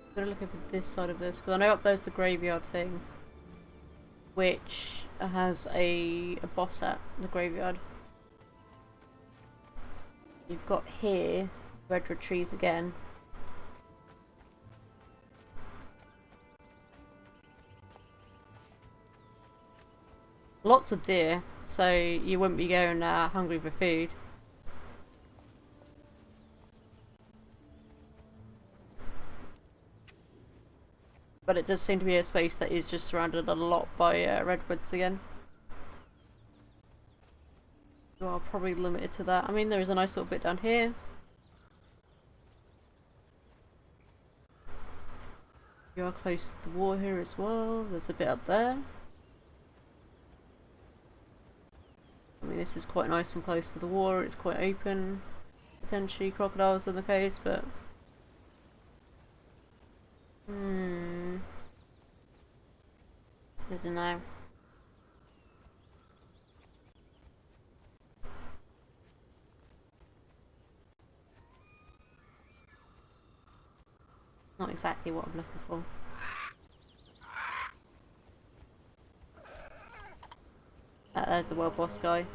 I'm gonna look over this side of this because I know up there's the graveyard thing, which has a boss at the graveyard. You've got here redwood trees again. Lots of deer, so you wouldn't be going hungry for food. But it does seem to be a space that is just surrounded a lot by redwoods again. You are probably limited to that. I mean, there is a nice little bit down here. You are close to the water here as well. There's a bit up there. I mean, this is quite nice and close to the water. It's quite open. Potentially crocodiles in the case, but... I don't know. Not exactly what I'm looking for. There's the world boss guy.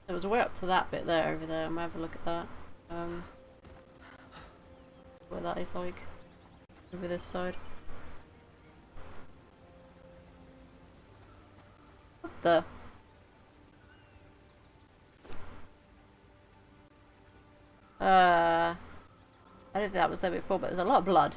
There was a way up to that bit there, over there. I'm gonna have a look at that. What that is like. Over this side. What the? I don't think that was there before, but there's a lot of blood.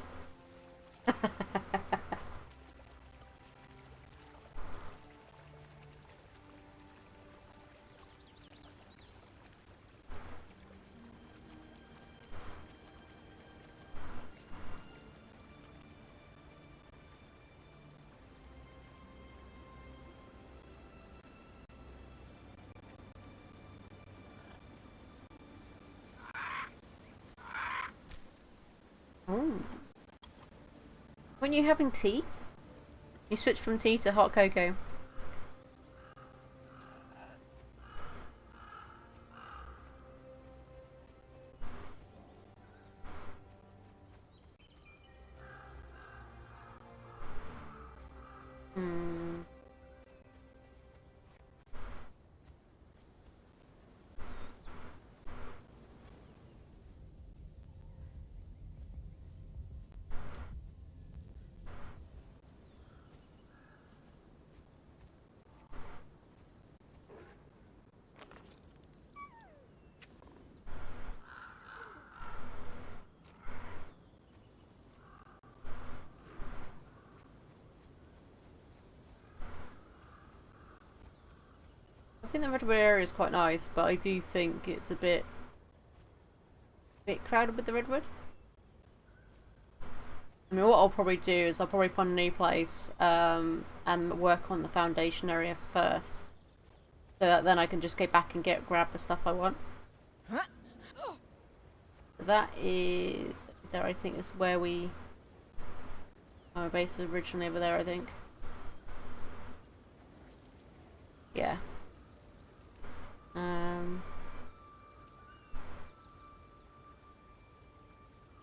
When you having tea? You switched from tea to hot cocoa. Hmm. I think the redwood area is quite nice, but I do think it's a bit crowded with the redwood. I mean, what I'll probably do is I'll probably find a new place and work on the foundation area first, so that then I can just go back and grab the stuff I want. That is there. I think is where our base is originally over there. I think. Yeah.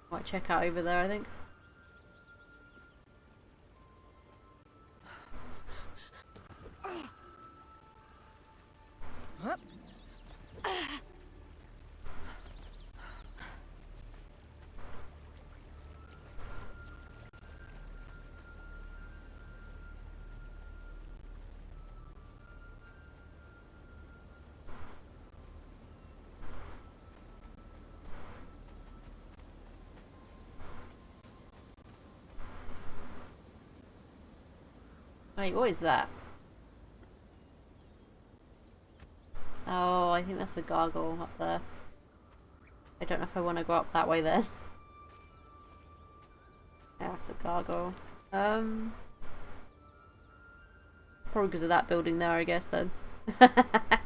Might check out over there. I think. Wait, what is that? Oh, I think that's a gargoyle up there. I don't know if I want to go up that way then. Yeah, that's a gargoyle. Probably because of that building there, I guess, then. I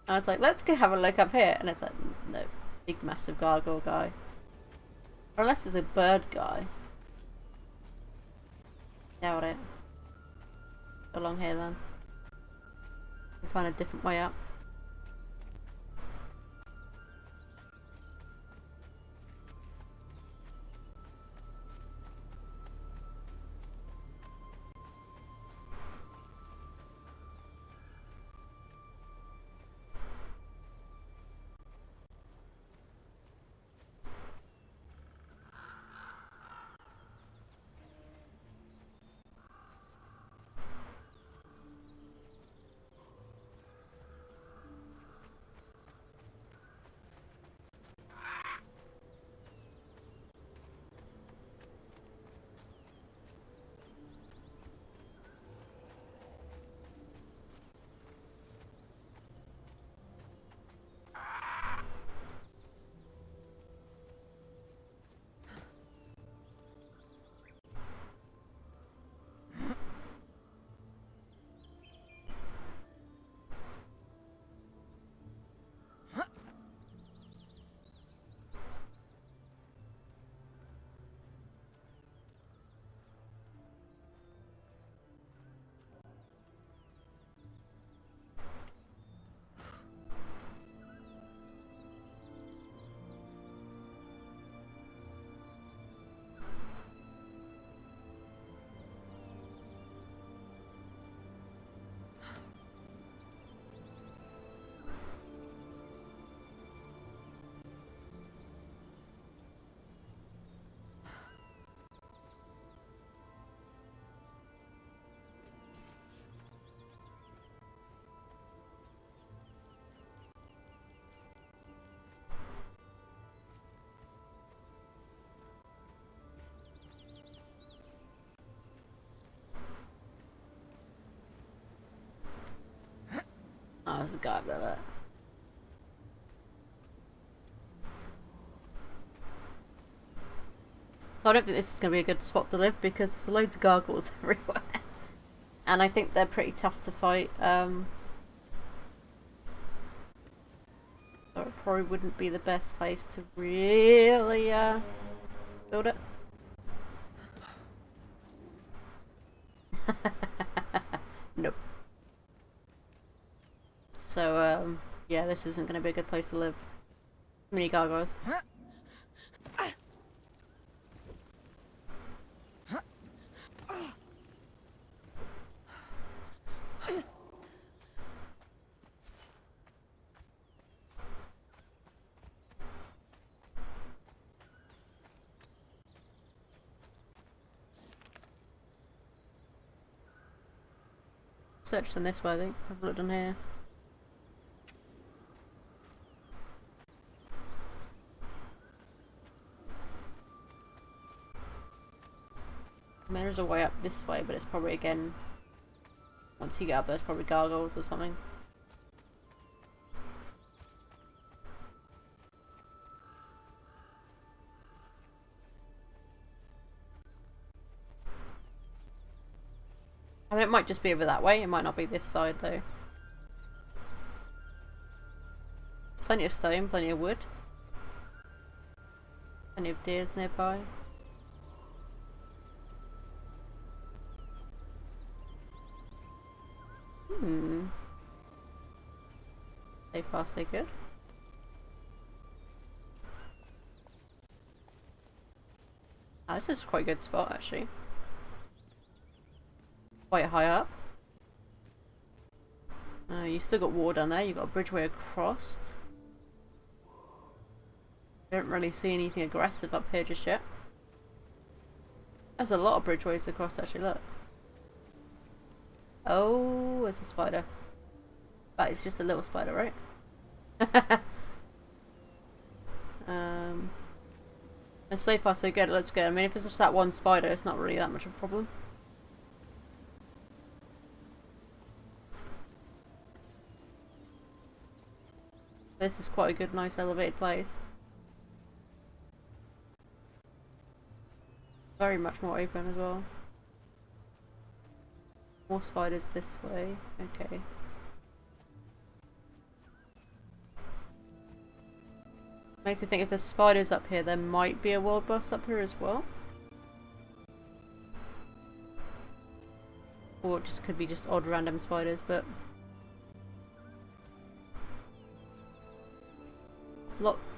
was like, let's go have a look up here. And it's like, no, big massive gargoyle guy. Or unless it's a bird guy. Doubt it. Along here then. We'll find a different way up. Oh, there's a guy up there. So I don't think this is going to be a good spot to live because there's loads of gargoyles everywhere. And I think they're pretty tough to fight. So it probably wouldn't be the best place to really build it. Nope. So, yeah, this isn't going to be a good place to live. Mini gargoyles. Searched on this way, I think. I've looked on here. I mean, there's a way up this way, but it's probably, again, once you get up there, it's probably gargoyles or something. I mean, it might just be over that way, it might not be this side, though. Plenty of stone, plenty of wood. Plenty of deers nearby. So far, so good. Oh, this is quite a good spot, actually. Quite high up. You still got water down there, you've got a bridgeway across. Don't really see anything aggressive up here just yet. There's a lot of bridgeways across, actually, look. Oh, there's a spider. But it's just a little spider, right? And so far so good, let's go. I mean, if it's just that one spider, it's not really that much of a problem. This is quite a good, nice elevated place. Very much more open as well. More spiders this way. Okay. Makes me think if there's spiders up here, there might be a world boss up here as well. Or it just could be just odd random spiders, but...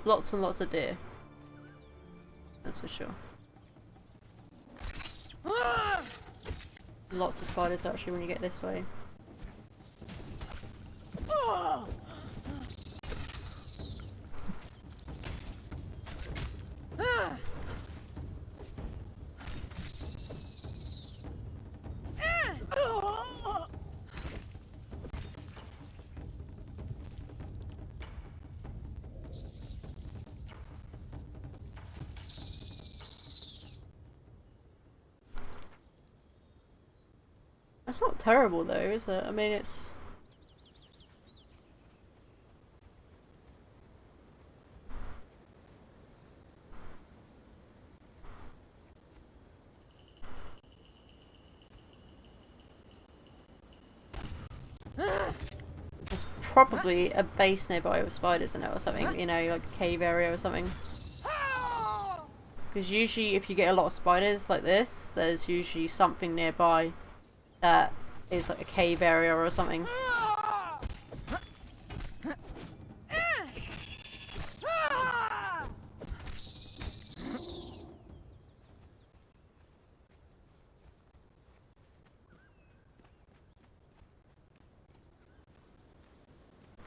Lots and lots of deer. That's for sure. Lots of spiders actually when you get this way. It's not terrible though, is it? I mean, it's... There's probably a base nearby with spiders in it or something, you know, like a cave area or something. Because usually if you get a lot of spiders like this, there's usually something nearby that is like a cave area or something.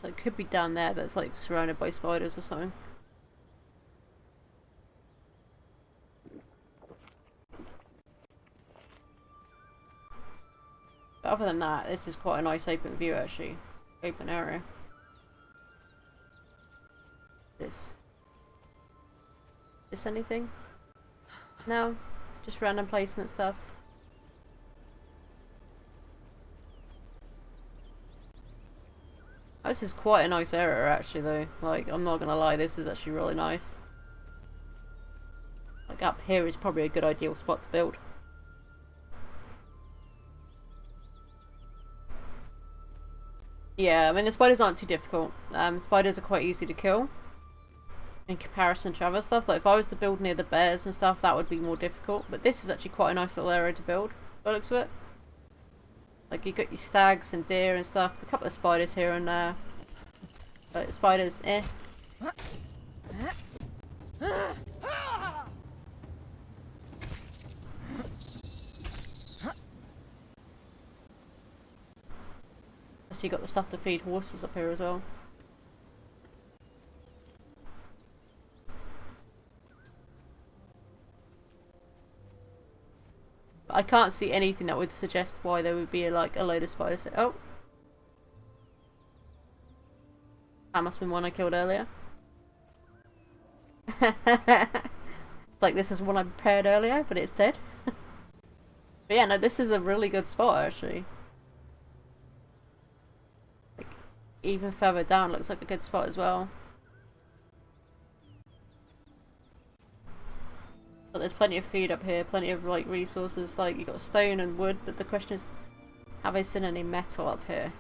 So it could be down there that's like surrounded by spiders or something. But other than that, this is quite a nice open view actually. Open area. This anything? No? Just random placement stuff. This is quite a nice area actually though. Like, I'm not gonna lie, this is actually really nice. Like up here is probably a good ideal spot to build. Yeah, I mean the spiders aren't too difficult. Spiders are quite easy to kill in comparison to other stuff. Like if I was to build near the bears and stuff, that would be more difficult. But this is actually quite a nice little area to build, by the looks of it. Like, you got your stags and deer and stuff. A couple of spiders here and there. But spiders, eh. So you got the stuff to feed horses up here as well. But I can't see anything that would suggest why there would be like a load of spiders. Oh, that must have been one I killed earlier. It's like this is one I prepared earlier, but it's dead. But yeah, no, this is a really good spot actually. Like, even further down looks like a good spot as well. But there's plenty of food up here, plenty of like resources. Like, you got stone and wood, but the question is, have I seen any metal up here?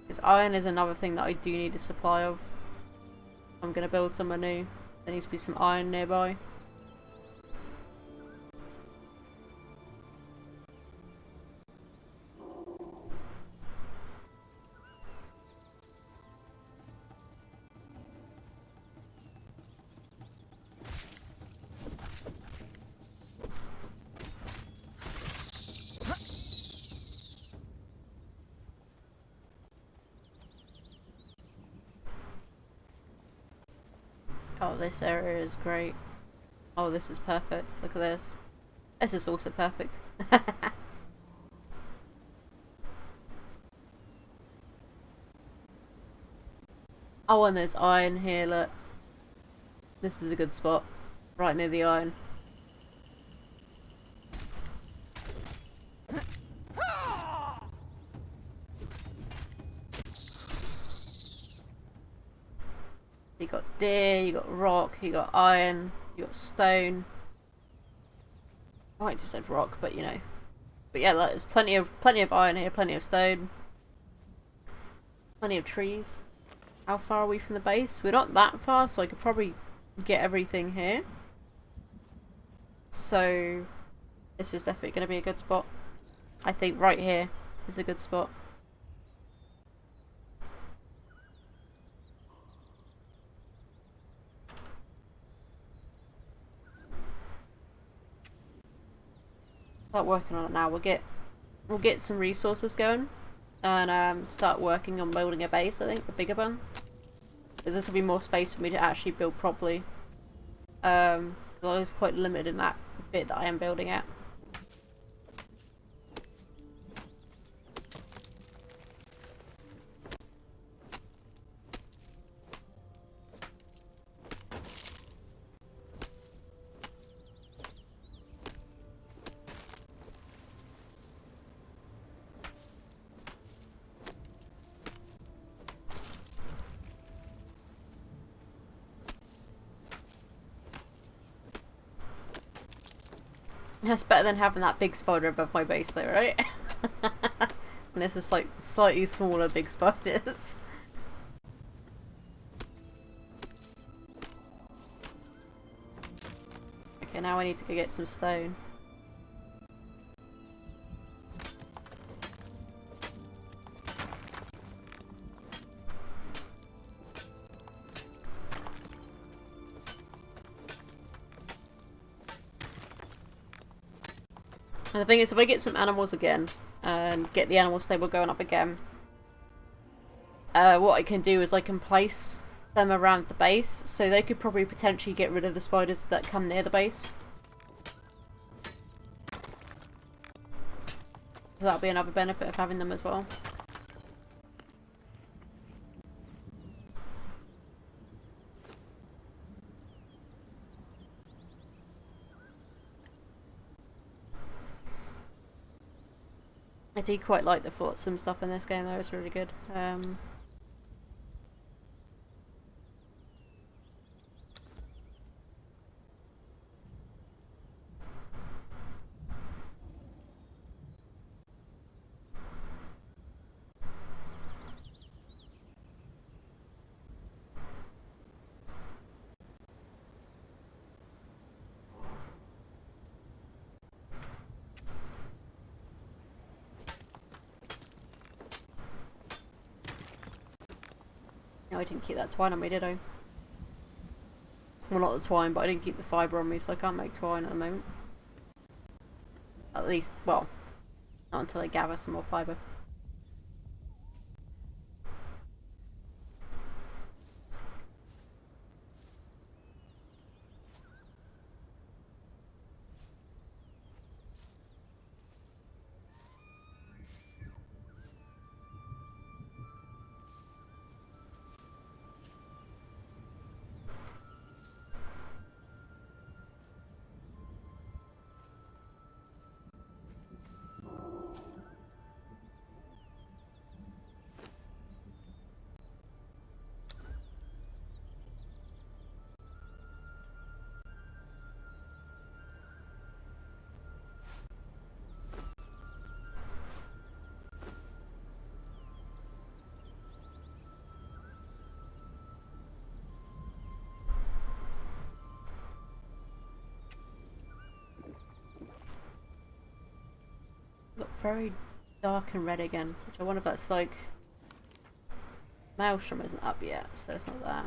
Because iron is another thing that I do need a supply of. I'm gonna build somewhere new. There needs to be some iron nearby. Oh, this area is great. Oh, this is perfect. Look at this. This is also perfect. Oh, and there's iron here, look. This is a good spot. Right near the iron. You got deer, you got rock, you got iron, you got stone. I just said rock, but you know. But yeah, there's plenty of iron here, plenty of stone, plenty of trees. How far are we from the base? We're not that far, so I could probably get everything here. So this is definitely going to be a good spot. I think right here is a good spot. Start working on it now. We'll get some resources going, and start working on building a base. I think a bigger one, because this will be more space for me to actually build properly. I was quite limited in that bit that I am building at. That's better than having that big spider above my base though, right? And this is like slightly smaller big spiders. Okay, now I need to go get some stone. And the thing is, if I get some animals again, and get the animal stable going up again, what I can do is I can place them around the base, so they could probably potentially get rid of the spiders that come near the base. So that'll be another benefit of having them as well. I do quite like the forts and stuff in this game though, it's really good. No, I didn't keep that twine on me, did I? Well, not the twine, but I didn't keep the fibre on me, so I can't make twine at the moment. At least, well, not until I gather some more fibre. Look very dark and red again, which I wonder if that's like... Maelstrom isn't up yet, so it's not that.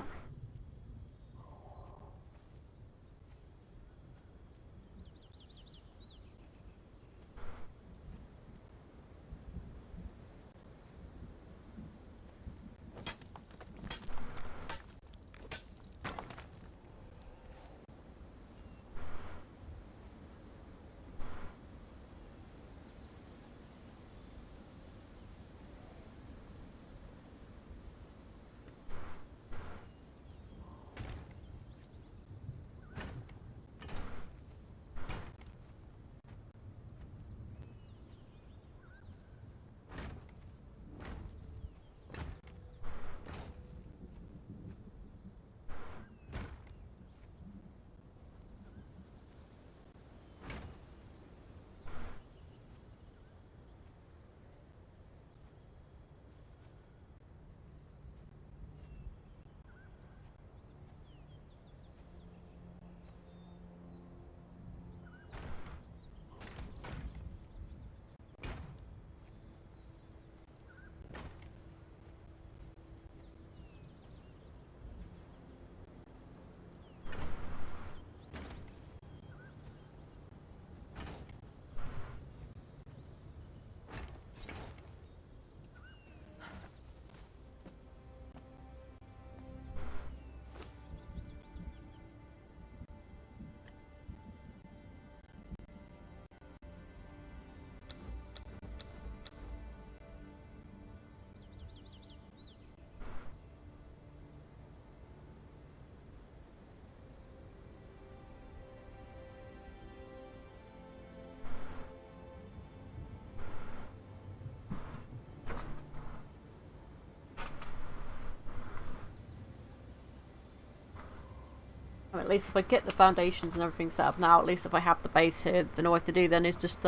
Well, at least if I get the foundations and everything set up now, at least if I have the base here, then all I have to do then is just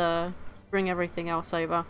bring everything else over.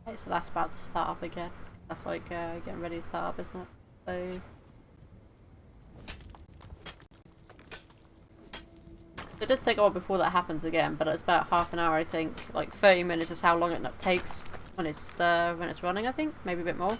Okay, so that's about to start up again. That's like getting ready to start up, isn't it? So it does take a while before that happens again, but it's about half an hour, I think. Like 30 minutes is how long it takes when it's running, I think. Maybe a bit more.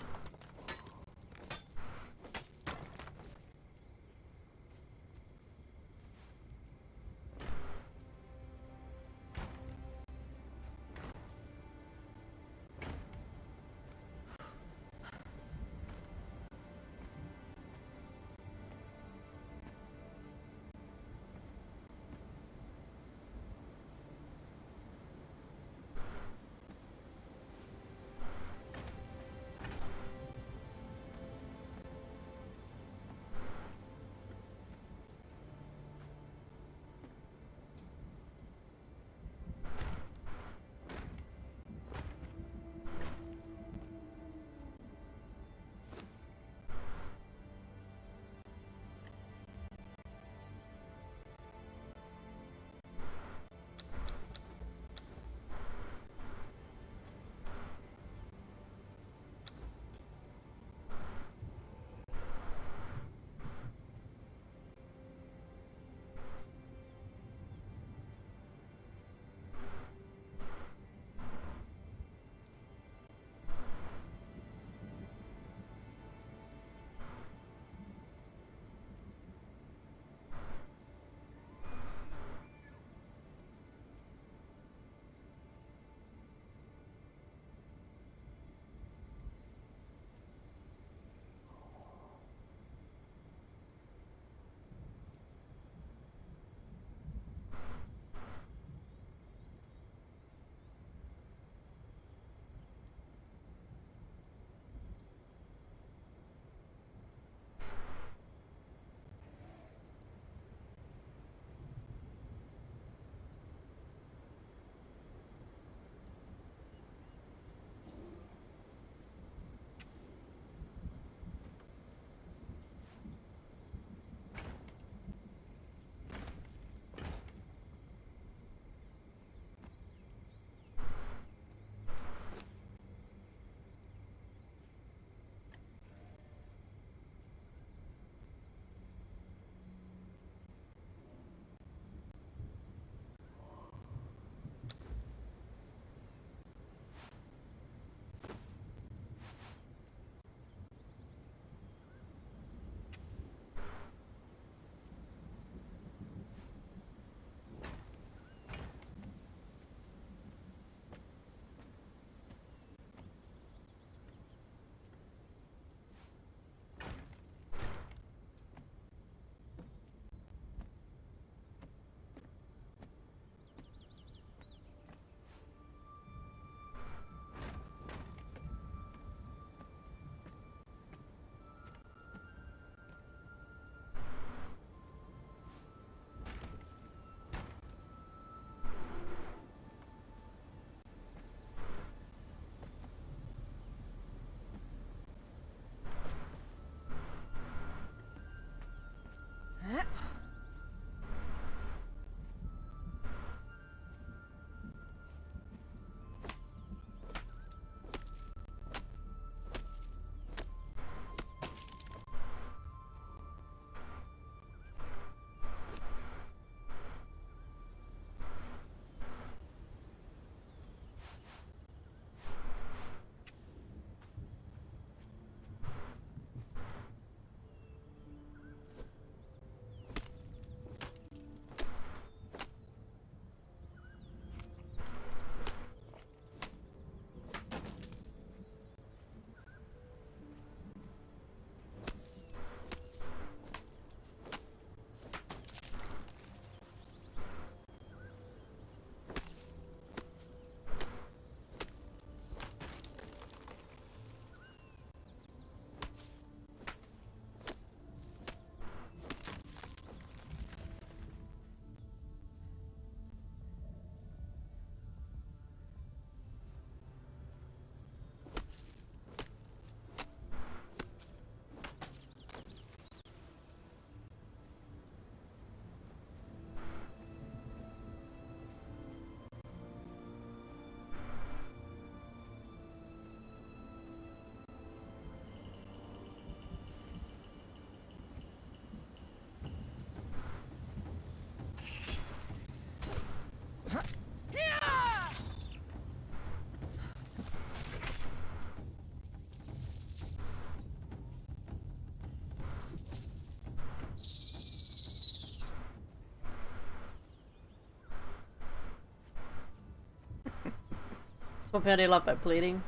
One thing I do love about bleeding,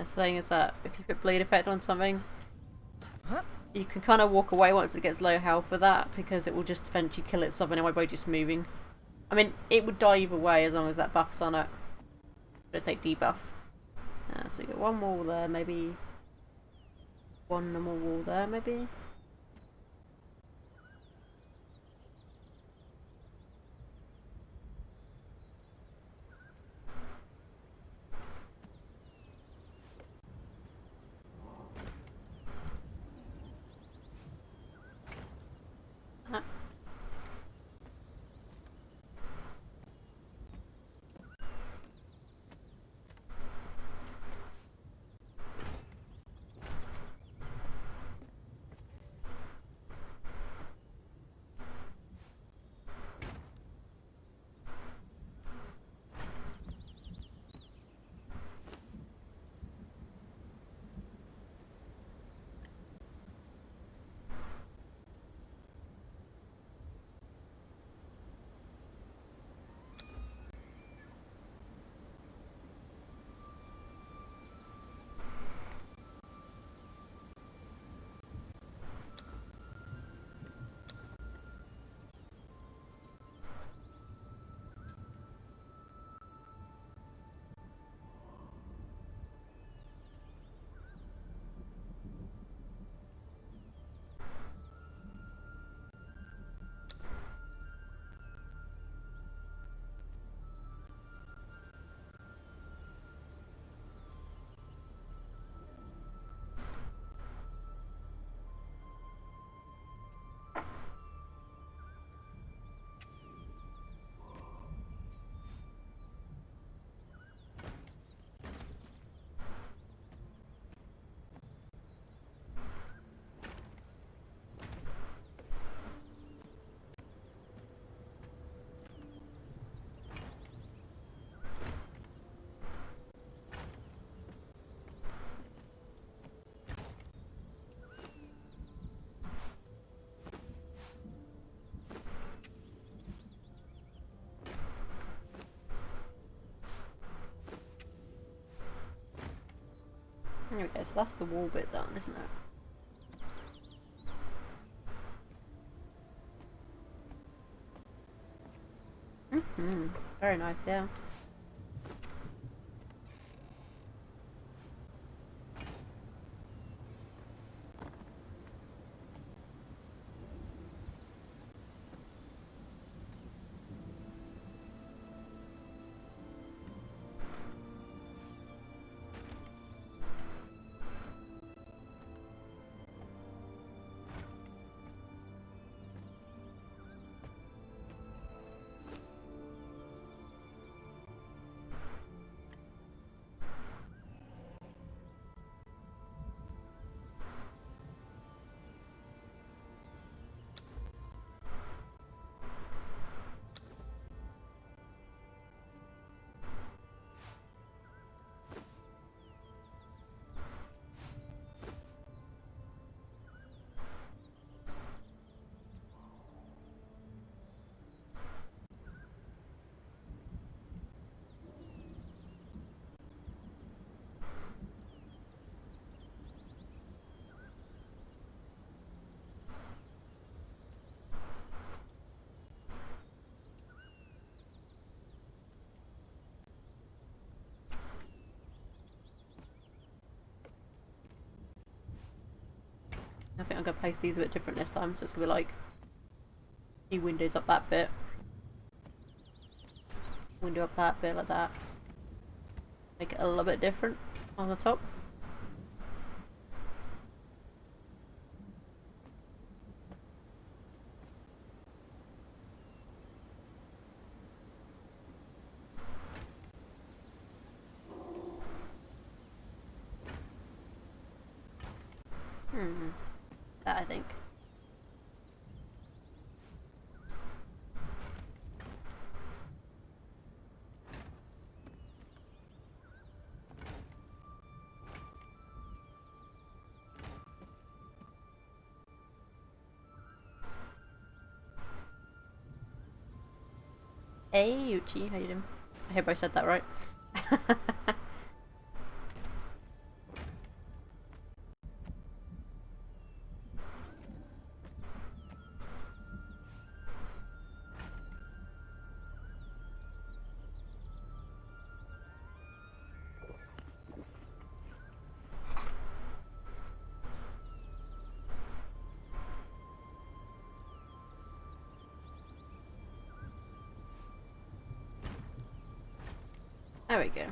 saying is that if you put bleed effect on something, you can kind of walk away once it gets low health with that, because it will just eventually kill itself anyway by just moving. I mean, it would die either way as long as that buff's on it. But it's like debuff. So we got one wall there, maybe one normal wall there, maybe. There we go, so that's the wall bit done, isn't it? Very nice, yeah. I think I'm going to place these a bit different this time, so it's going to be like new windows up that bit, window up that bit like that, make it a little bit different on the top. That I think. Hey Uchi, how you doing? I hope I said that right. There we go.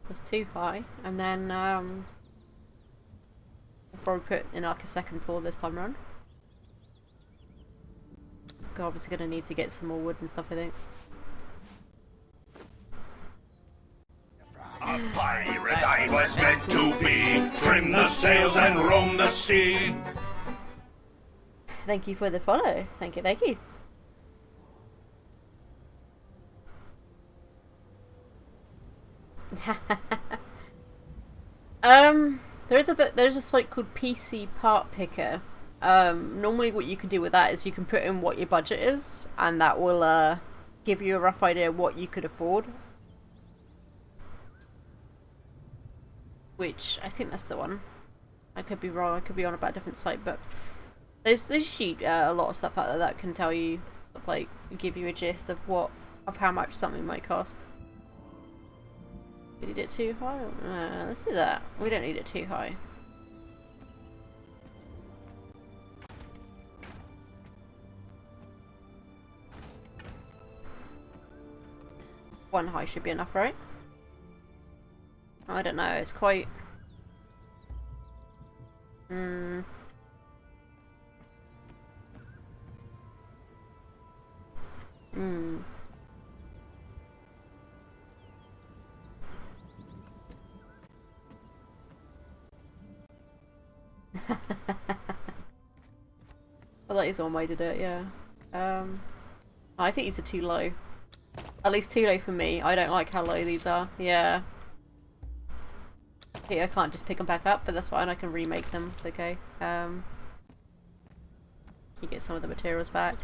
It's too high, and then we'll probably put in like a second floor this time around. We're obviously gonna need to get some more wood and stuff, I think. A pirate I was meant to be, trim the sails and roam the sea. Thank you for the follow. Thank you, thank you. There's a site called PC Part Picker. Normally what you can do with that is you can put in what your budget is, and that will give you a rough idea of what you could afford. Which I think that's the one. I could be wrong. I could be on about a different site, but there's usually a lot of stuff out there that can tell you stuff like give you a gist of how much something might cost. Did we need it too high? Let's do that. We don't need it too high. One high should be enough, right? I don't know, it's quite... Well, that is one way to do it, yeah. I think these are too low. At least too low for me. I don't like how low these are. Yeah. Okay, I can't just pick them back up, but that's fine. I can remake them. It's okay. You get some of the materials back.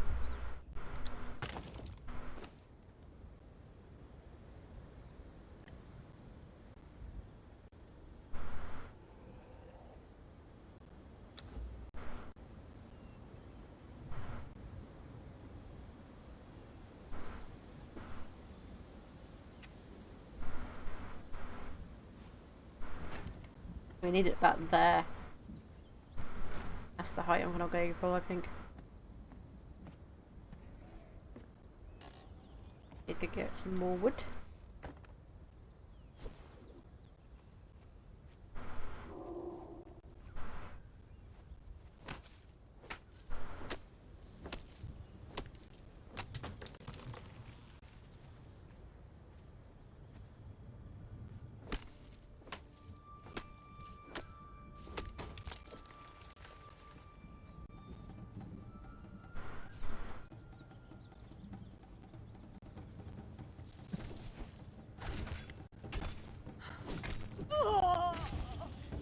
We need it about there. That's the height I'm gonna go for, I think. Need to get some more wood.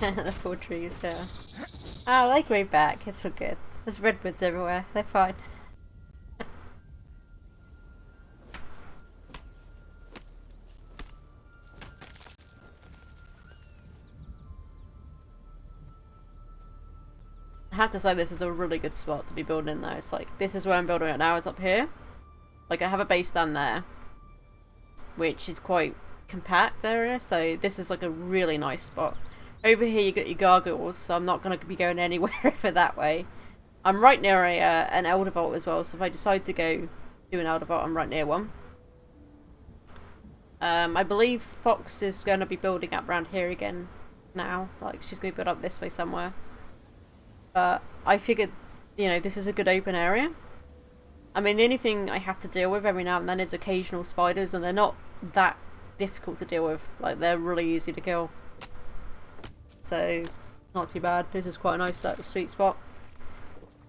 The poor trees, yeah. Oh, they grew back. It's all good. There's redwoods everywhere. They're fine. I have to say this is a really good spot to be building in though. It's like, this is where I'm building it now, is up here. Like, I have a base down there, which is quite compact area, so this is like a really nice spot. Over here you got your gargoyles, so I'm not going to be going anywhere over that way. I'm right near an Elder Vault as well, so if I decide to go do an Elder Vault, I'm right near one. I believe Fox is going to be building up around here again now. Like, she's going to build up this way somewhere. But I figured, you know, this is a good open area. I mean, the only thing I have to deal with every now and then is occasional spiders, and they're not that difficult to deal with. Like, they're really easy to kill. So, not too bad. This is quite a nice sweet spot.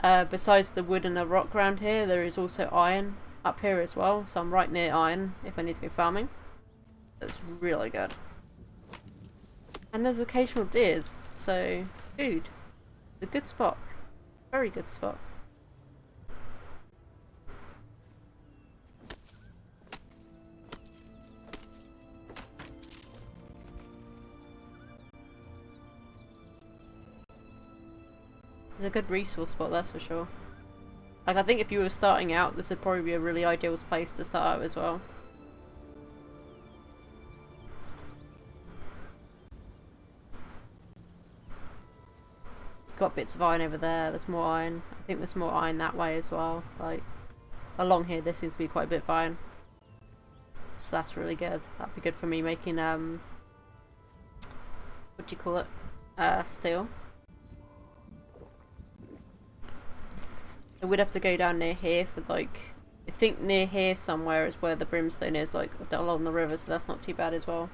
Besides the wood and the rock around here, there is also iron up here as well. So I'm right near iron if I need to go farming. That's really good. And there's occasional deers, so food. A good spot. Very good spot. It's a good resource spot, that's for sure. Like, I think if you were starting out, this would probably be a really ideal place to start out as well. Got bits of iron over there, there's more iron. I think there's more iron that way as well. Like, along here there seems to be quite a bit of iron. So that's really good. That'd be good for me making, what do you call it? Steel. I would have to go down near here for, like, I think near here somewhere is where the brimstone is, like, along the river, so that's not too bad as well.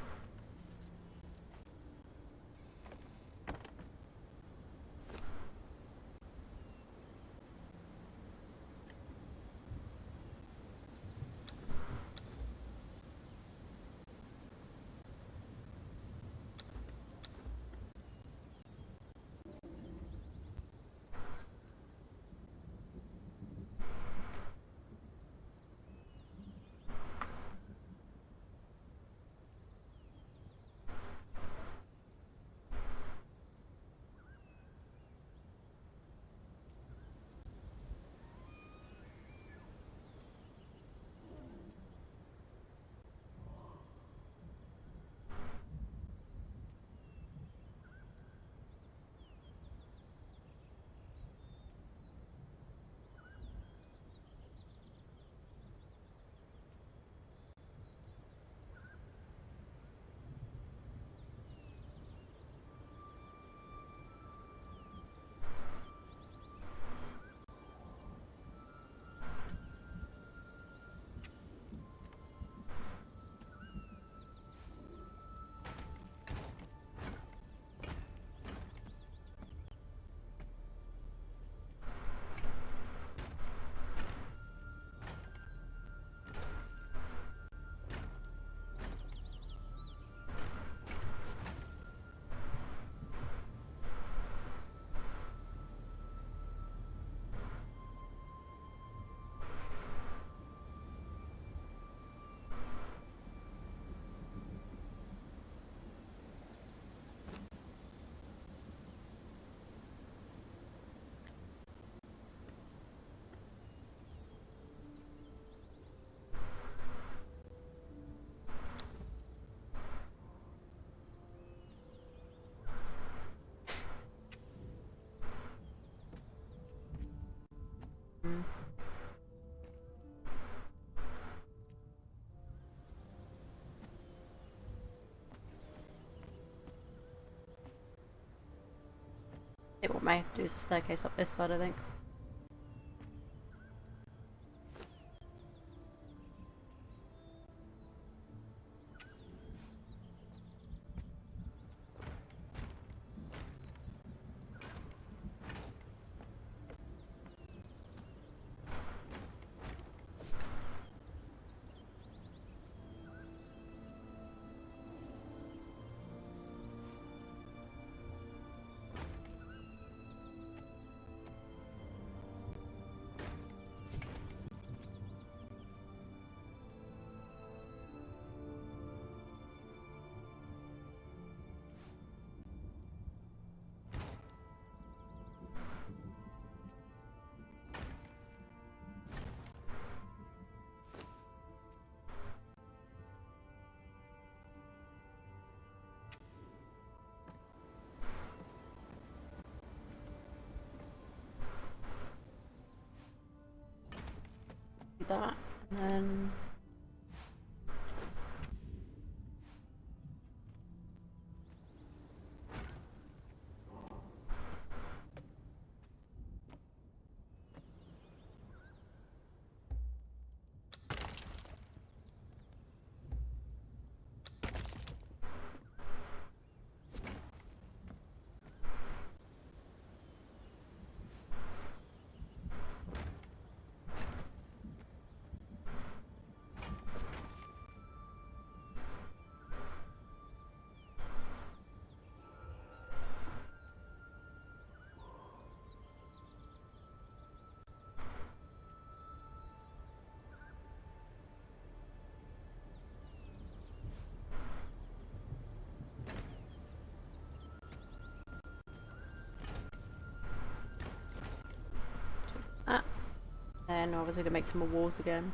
I think what may have to do is a staircase up this side, I think. That, and then Then obviously gonna make some more walls again.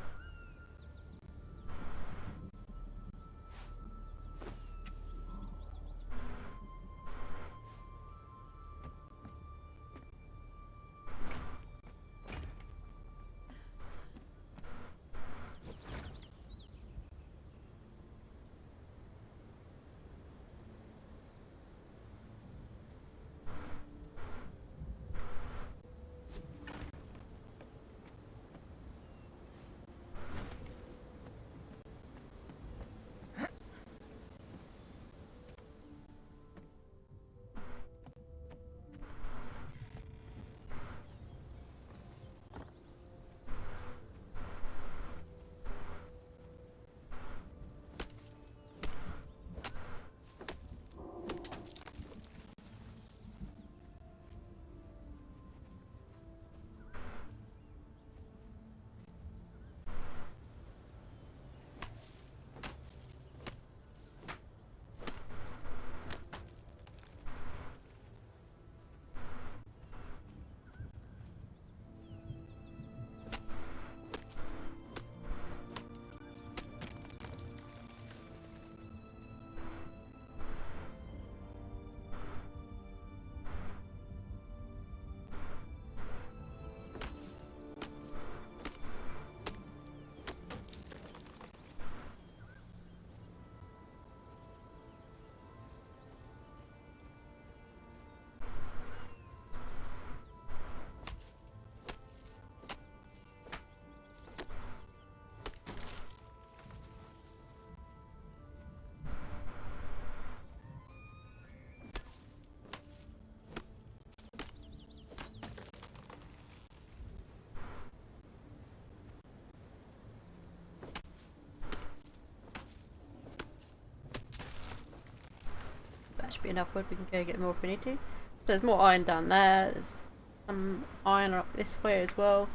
That should be enough wood. We can go get more if we need to. So there's more iron down there. There's some iron up this way as well.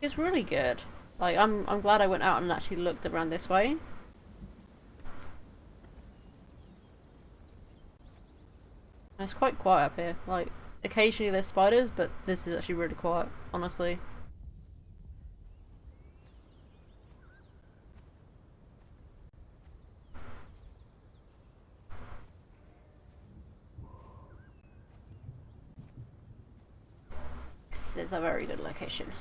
It's really good. Like I'm glad I went out and actually looked around this way. And it's quite quiet up here. Like occasionally there's spiders, but this is actually really quiet, honestly. This is a very good location.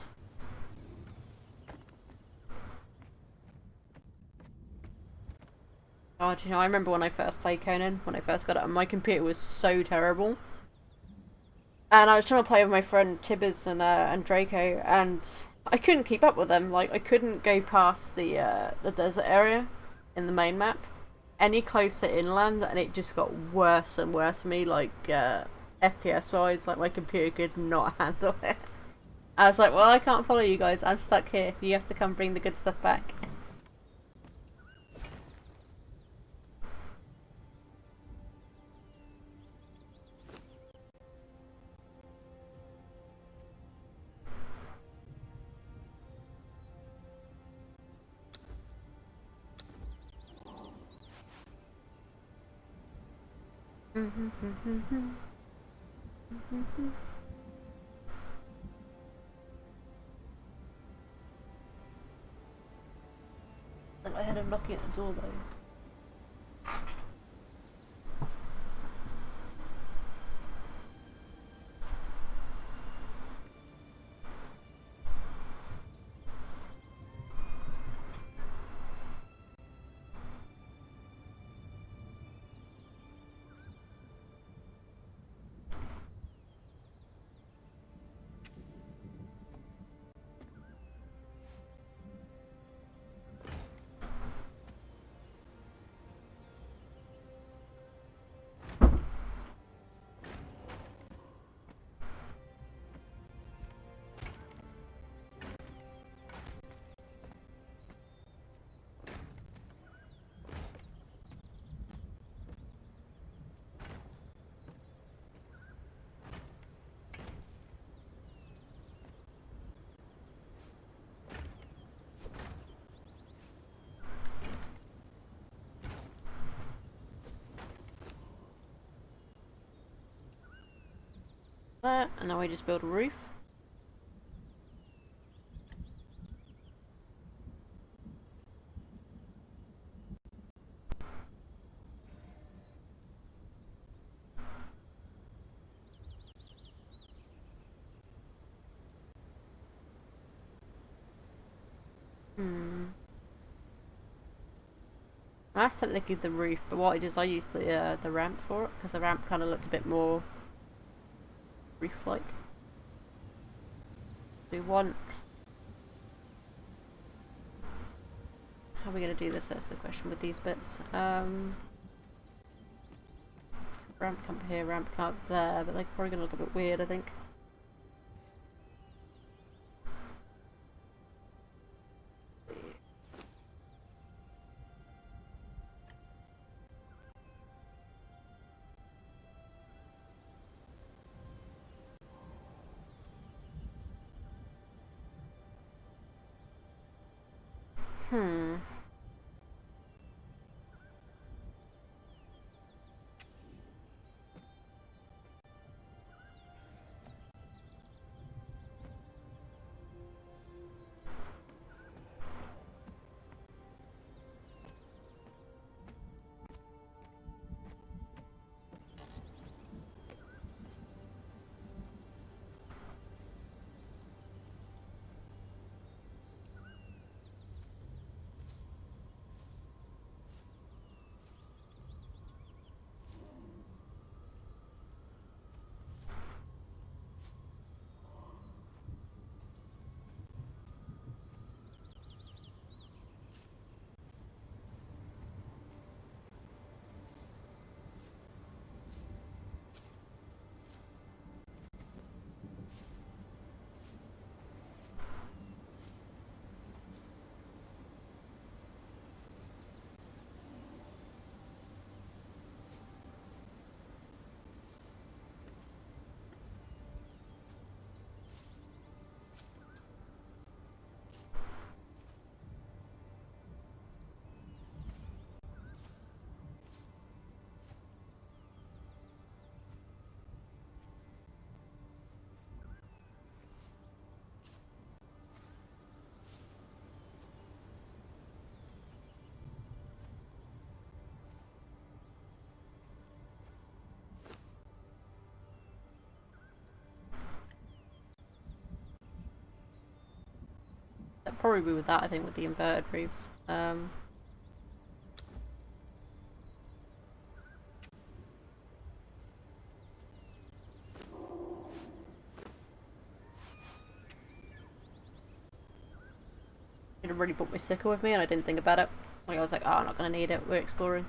Oh, do you know, I remember when I first played Conan, when I first got it, and my computer was so terrible. And I was trying to play with my friend Tibbers and Draco, and I couldn't keep up with them. Like, I couldn't go past the desert area in the main map any closer inland, and it just got worse and worse for me, like, FPS wise. Like, my computer could not handle it. I was like, well, I can't follow you guys, I'm stuck here. You have to come bring the good stuff back. I heard him knocking at the door though. There, and now we just build a roof. That's technically the roof, but what I did is I used the ramp for it, because the ramp kind of looked a bit more roof-like. We want... How are we going to do this? That's the question with these bits. So ramp come up here, ramp come up there, but they're probably going to look a bit weird, I think. That'd probably be with that, I think, with the inverted roofs. I'd already brought my sickle with me and I didn't think about it. Like, I was like, oh, I'm not going to need it, we're exploring.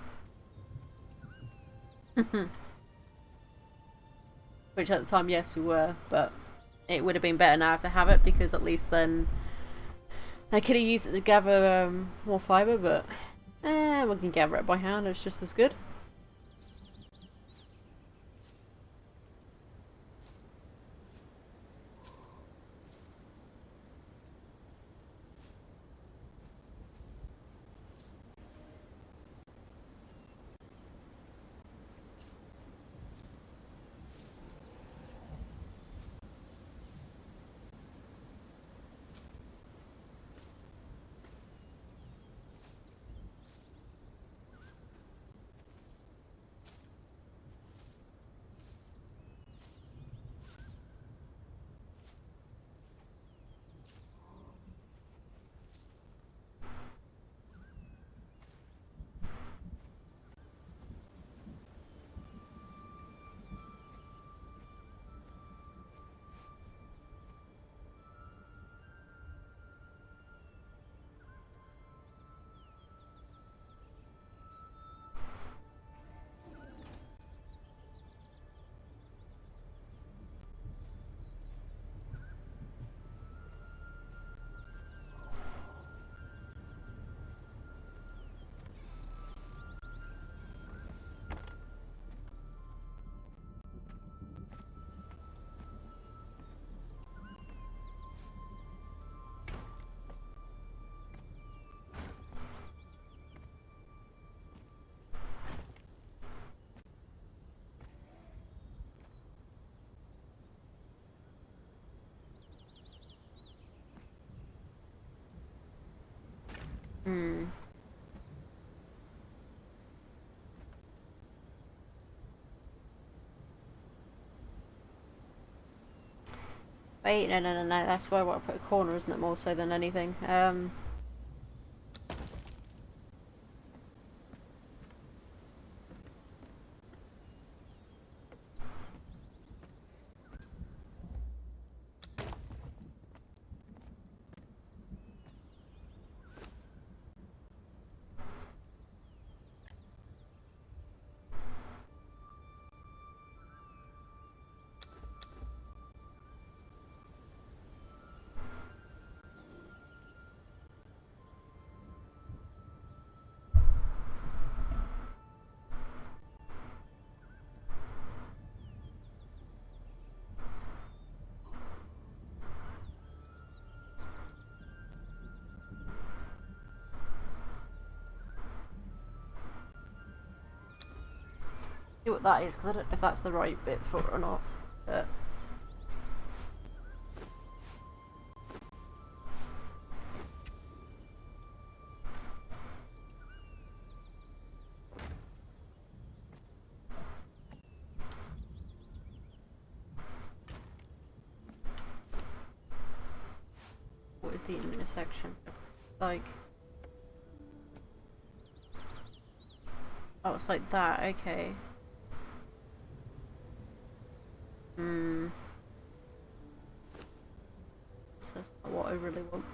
Which at the time, yes, we were, but it would have been better now to have it, because at least then I could have used it to gather more fibre, but we can gather it by hand, it's just as good. Wait, no, that's where I want to put a corner, isn't it, more so than anything? See what that is, because I don't know if that's the right bit for it or not. But what is the intersection? Like, oh, it's like that. Okay. So that's not what I really want.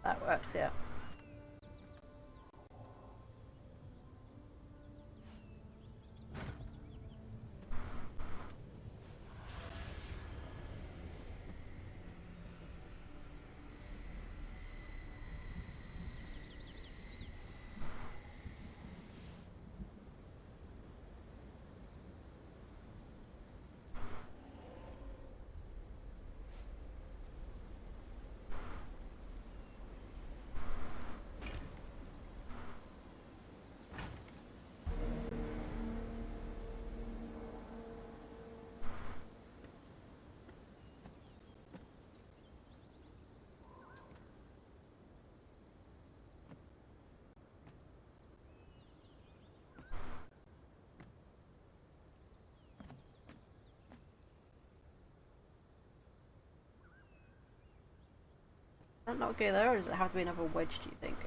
That works, yeah. Does that not go there, or does it have to be another wedge, do you think?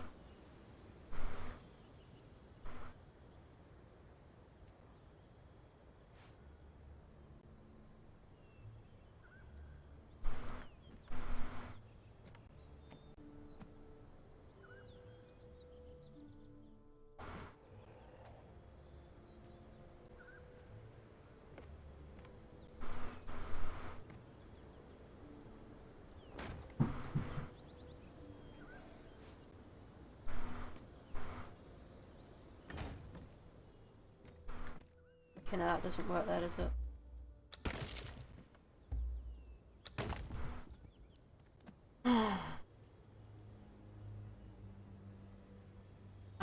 Okay, no, that doesn't work there, does it? Okay,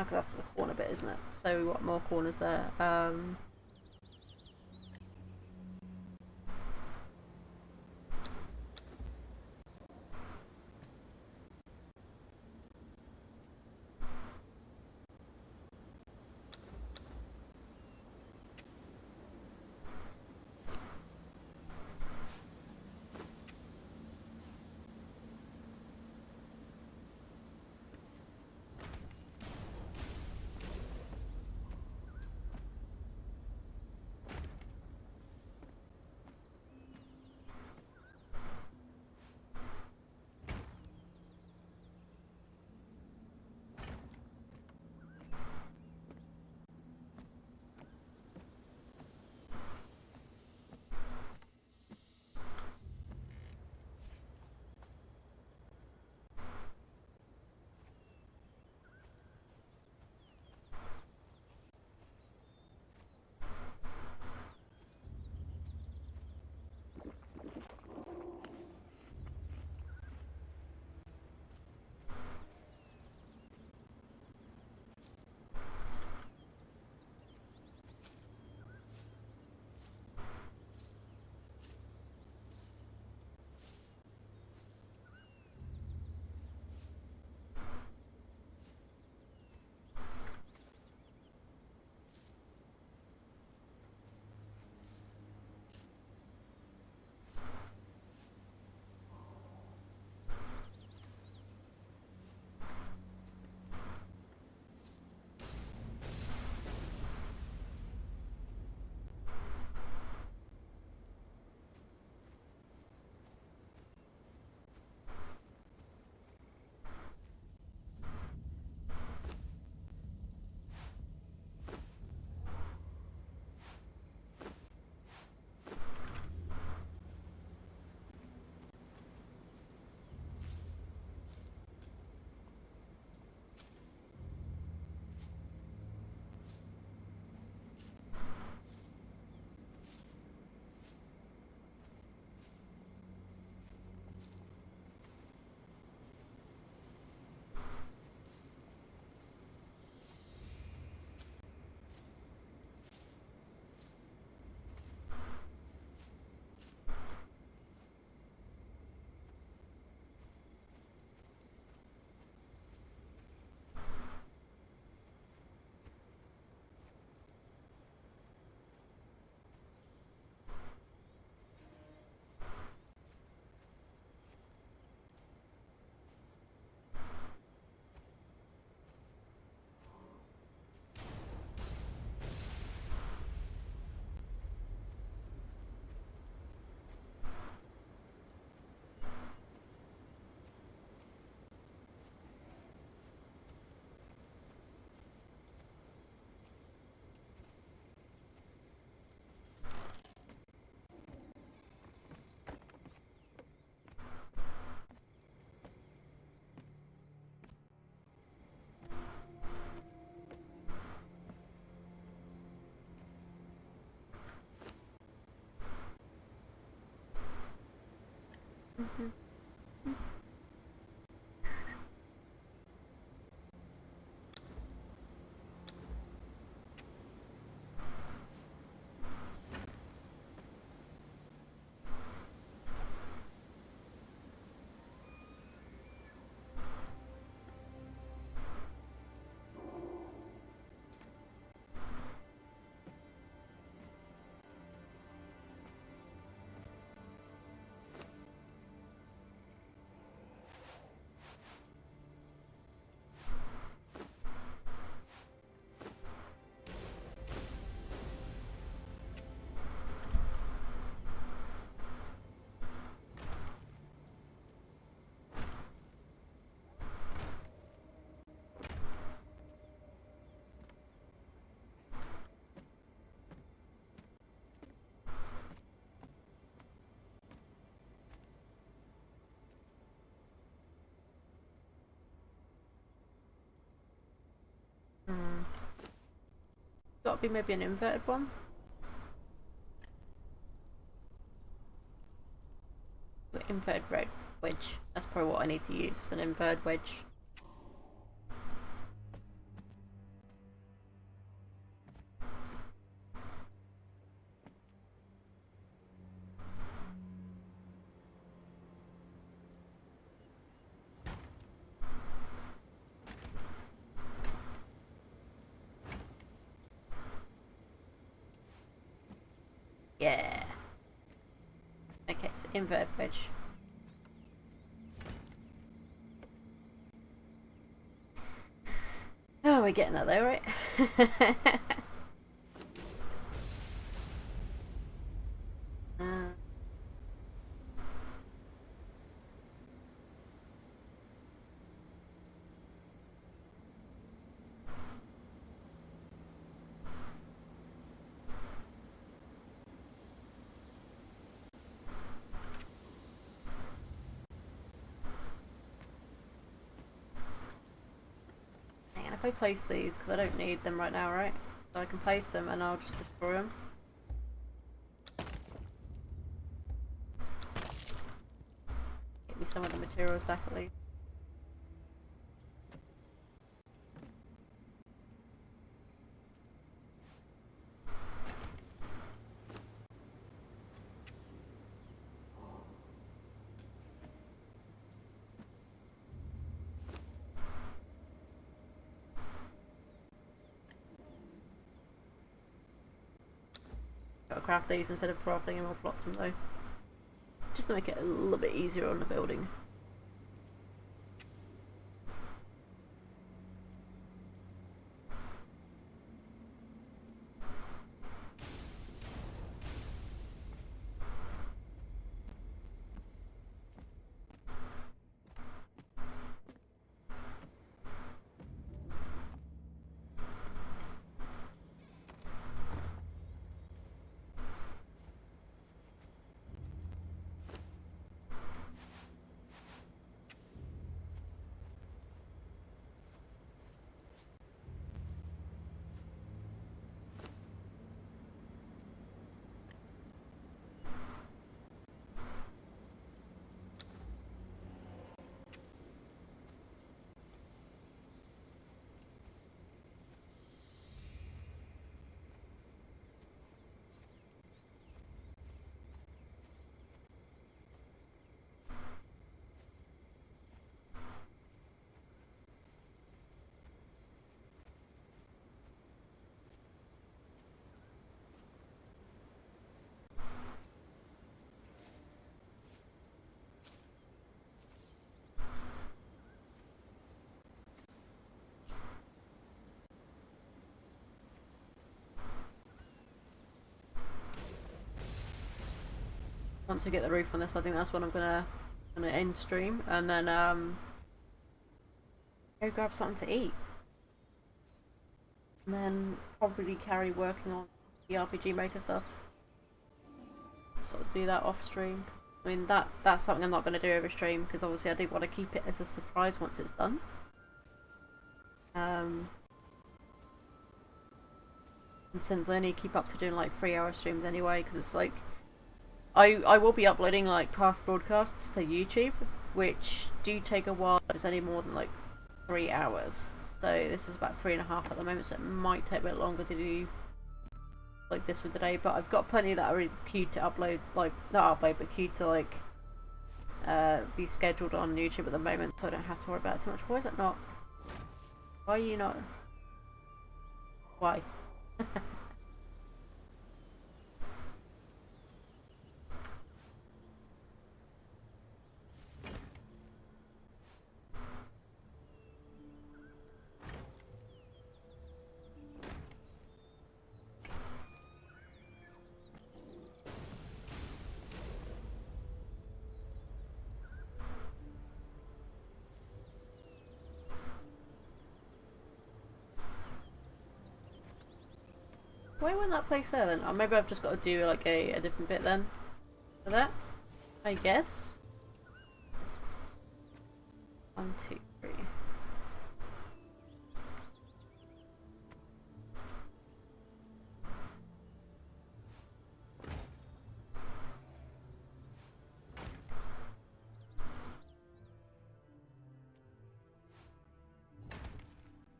that's the corner bit, isn't it? So we want more corners there. Got to be maybe an inverted one. Inverted red wedge. That's probably what I need to use. It's an inverted wedge. Yeah. Okay, so inverted wedge. Oh, we're getting that there, right? If I place these, because I don't need them right now, right? So I can place them and I'll just destroy them. Get me some of the materials back at least. Gotta craft these instead of crafting them or flotsam though. Just to make it a little bit easier on the building. Once I get the roof on this, I think that's when I'm gonna end stream, and then go grab something to eat, and then probably carry working on the RPG Maker stuff. Sort of do that off stream. I mean that's something I'm not gonna do over stream because obviously I do want to keep it as a surprise once it's done. And since I only keep up to doing like 3-hour streams anyway, because it's like I will be uploading like past broadcasts to YouTube, which do take a while. It's only more than like 3 hours. So this is about 3.5 at the moment, so it might take a bit longer to do like this with the day. But I've got plenty that are queued to upload, like not upload, but queued to like be scheduled on YouTube at the moment, so I don't have to worry about it too much. Why is it not? Why are you not? Why? Why went that place there then? Oh, maybe I've just got to do like a different bit then for that, I guess. 1, 2, 3.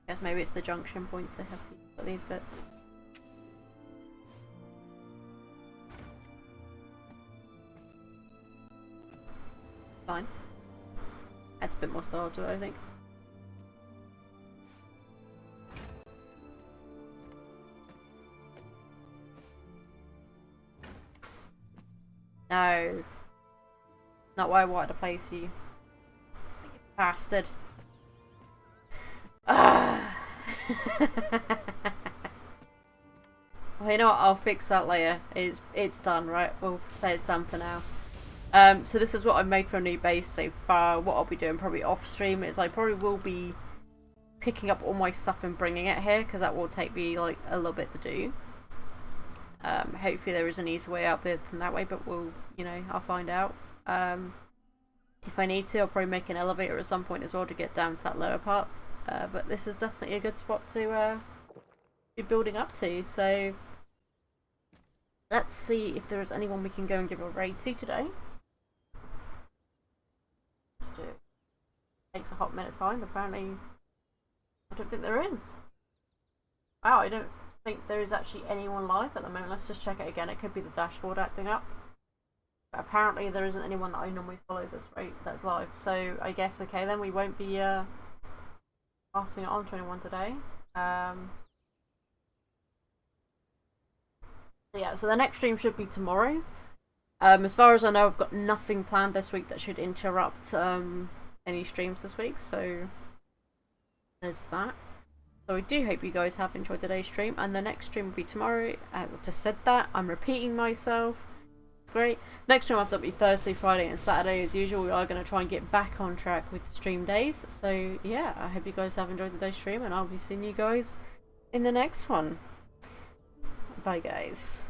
Guess maybe it's the junction points I have to put these bits. Fine. Adds a bit more style to it, I think. No. Not where I wanted to place you. You bastard. Ah. Well, you know what? I'll fix that later. It's done, right? We'll say it's done for now. So this is what I've made for a new base so far. What I'll be doing probably off stream is I probably will be picking up all my stuff and bringing it here, because that will take me like a little bit to do. Hopefully there is an easy way out there from that way, but we'll, you know, I'll find out. If I need to, I'll probably make an elevator at some point as well to get down to that lower part. But this is definitely a good spot to be building up to, so let's see if there is anyone we can go and give a raid to today. Takes a hot minute to find. Apparently I don't think there is. Wow, I don't think there is actually anyone live at the moment. Let's just check it again. It could be the dashboard acting up, but apparently there isn't anyone that I normally follow this rate that's live, so I guess okay then we won't be passing it on to anyone today. Yeah, so the next stream should be tomorrow. As far as I know, I've got nothing planned this week that should interrupt any streams this week, so there's that. So I do hope you guys have enjoyed today's stream, and the next stream will be tomorrow. I just said that, I'm repeating myself. It's great. Next stream after will be Thursday, Friday and Saturday as usual. We are going to try and get back on track with the stream days. So yeah, I hope you guys have enjoyed today's stream, and I'll be seeing you guys in the next one. Bye guys.